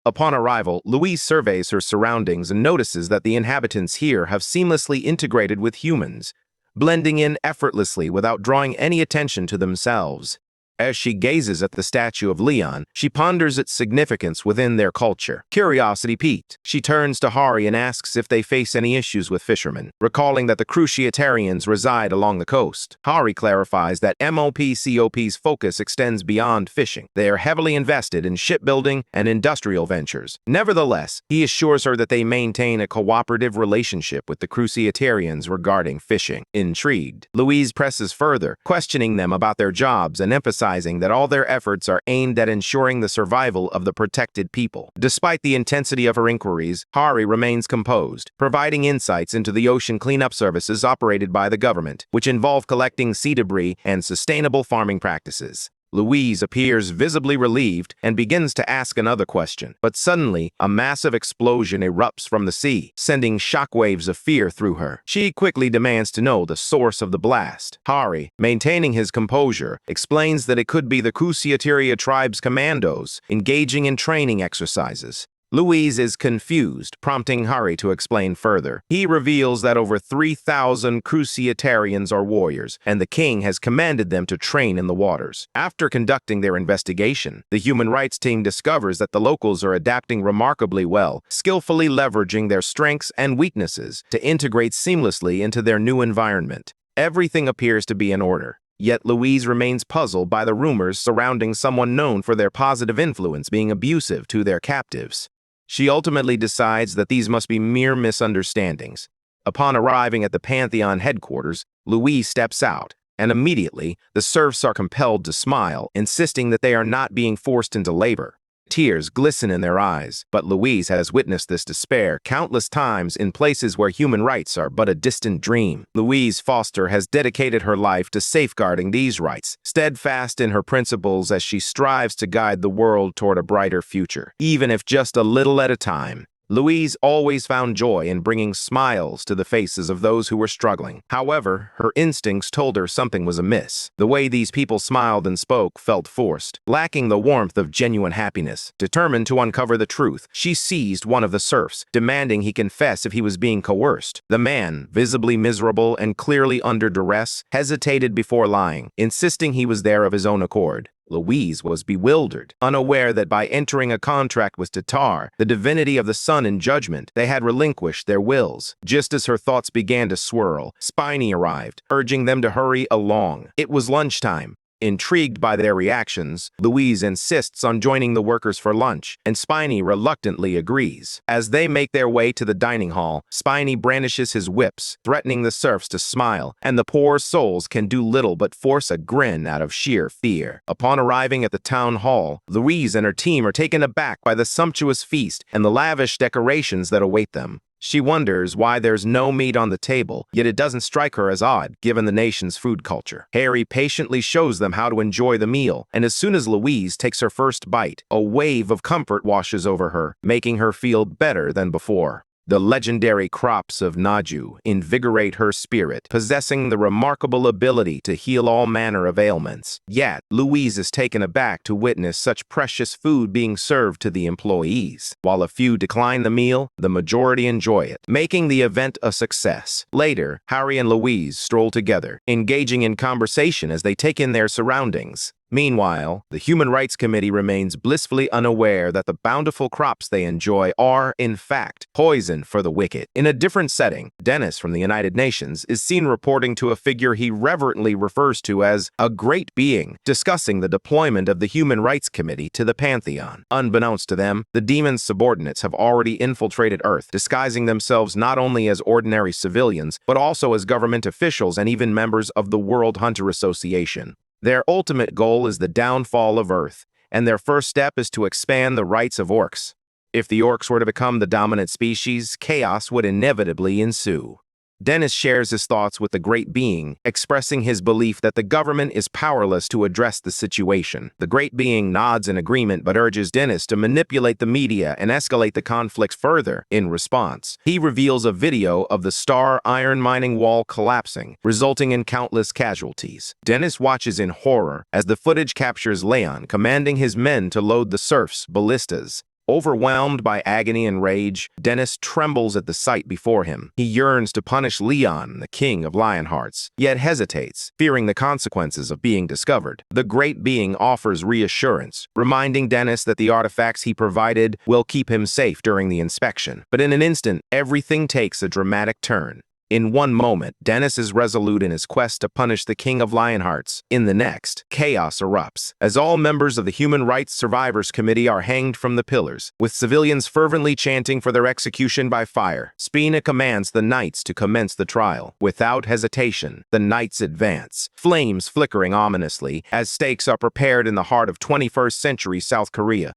Upon arrival, Louise surveys her surroundings and notices that the inhabitants here have seamlessly integrated with humans, blending in effortlessly without drawing any attention to themselves. As she gazes at the statue of Leon, she ponders its significance within their culture. Curiosity piqued, she turns to Hari and asks if they face any issues with fishermen, recalling that the Cruciatarians reside along the coast. Hari clarifies that MOPCOP's focus extends beyond fishing. They are heavily invested in shipbuilding and industrial ventures. Nevertheless, he assures her that they maintain a cooperative relationship with the Cruciatarians regarding fishing. Intrigued, Louise presses further, questioning them about their jobs and emphasizing emphasizing that all their efforts are aimed at ensuring the survival of the protected people. Despite the intensity of her inquiries, Hari remains composed, providing insights into the ocean cleanup services operated by the government, which involve collecting sea debris and sustainable farming practices. Louise appears visibly relieved and begins to ask another question. But suddenly, a massive explosion erupts from the sea, sending shockwaves of fear through her. She quickly demands to know the source of the blast. Hari, maintaining his composure, explains that it could be the Kusyateria tribe's commandos engaging in training exercises. Louise is confused, prompting Hari to explain further. He reveals that over 3,000 Cruciatarians are warriors, and the king has commanded them to train in the waters. After conducting their investigation, the human rights team discovers that the locals are adapting remarkably well, skillfully leveraging their strengths and weaknesses to integrate seamlessly into their new environment. Everything appears to be in order. Yet Louise remains puzzled by the rumors surrounding someone known for their positive influence being abusive to their captives. She ultimately decides that these must be mere misunderstandings. Upon arriving at the Pantheon headquarters, Louise steps out, and immediately, the serfs are compelled to smile, insisting that they are not being forced into labor. Tears glisten in their eyes, but Louise has witnessed this despair countless times in places where human rights are but a distant dream. Louise Foster has dedicated her life to safeguarding these rights, steadfast in her principles as she strives to guide the world toward a brighter future. Even if just a little at a time, Louise always found joy in bringing smiles to the faces of those who were struggling. However, her instincts told her something was amiss. The way these people smiled and spoke felt forced, lacking the warmth of genuine happiness. Determined to uncover the truth, she seized one of the serfs, demanding he confess if he was being coerced. The man, visibly miserable and clearly under duress, hesitated before lying, insisting he was there of his own accord. Louise was bewildered, unaware that by entering a contract with Tatar, the divinity of the sun in judgment, they had relinquished their wills. Just as her thoughts began to swirl, Spiny arrived, urging them to hurry along. It was lunchtime. Intrigued by their reactions, Louise insists on joining the workers for lunch, and Spiny reluctantly agrees. As they make their way to the dining hall, Spiny brandishes his whips, threatening the serfs to smile, and the poor souls can do little but force a grin out of sheer fear. Upon arriving at the town hall, Louise and her team are taken aback by the sumptuous feast and the lavish decorations that await them. She wonders why there's no meat on the table, yet it doesn't strike her as odd, given the nation's food culture. Harry patiently shows them how to enjoy the meal, and as soon as Louise takes her first bite, a wave of comfort washes over her, making her feel better than before. The legendary crops of Naju invigorate her spirit, possessing the remarkable ability to heal all manner of ailments. Yet, Louise is taken aback to witness such precious food being served to the employees. While a few decline the meal, the majority enjoy it, making the event a success. Later, Harry and Louise stroll together, engaging in conversation as they take in their surroundings. Meanwhile, the Human Rights Committee remains blissfully unaware that the bountiful crops they enjoy are, in fact, poison for the wicked. In a different setting, Dennis from the United Nations is seen reporting to a figure he reverently refers to as a great being, discussing the deployment of the Human Rights Committee to the Pantheon. Unbeknownst to them, the demon's subordinates have already infiltrated Earth, disguising themselves not only as ordinary civilians, but also as government officials and even members of the World Hunter Association. Their ultimate goal is the downfall of Earth, and their first step is to expand the rights of orcs. If the orcs were to become the dominant species, chaos would inevitably ensue. Dennis shares his thoughts with the great being, expressing his belief that the government is powerless to address the situation. The great being nods in agreement but urges Dennis to manipulate the media and escalate the conflict further. In response, he reveals a video of the Star Iron mining wall collapsing, resulting in countless casualties. Dennis watches in horror as the footage captures Leon commanding his men to load the serfs' ballistas. Overwhelmed by agony and rage, Dennis trembles at the sight before him. He yearns to punish Leon, the king of Lionhearts, yet hesitates, fearing the consequences of being discovered. The great being offers reassurance, reminding Dennis that the artifacts he provided will keep him safe during the inspection. But in an instant, everything takes a dramatic turn. In one moment, Dennis is resolute in his quest to punish the King of Lionhearts. In the next, chaos erupts, as all members of the Human Rights Survivors Committee are hanged from the pillars, with civilians fervently chanting for their execution by fire. Spina commands the knights to commence the trial. Without hesitation, the knights advance, flames flickering ominously as stakes are prepared in the heart of 21st century South Korea.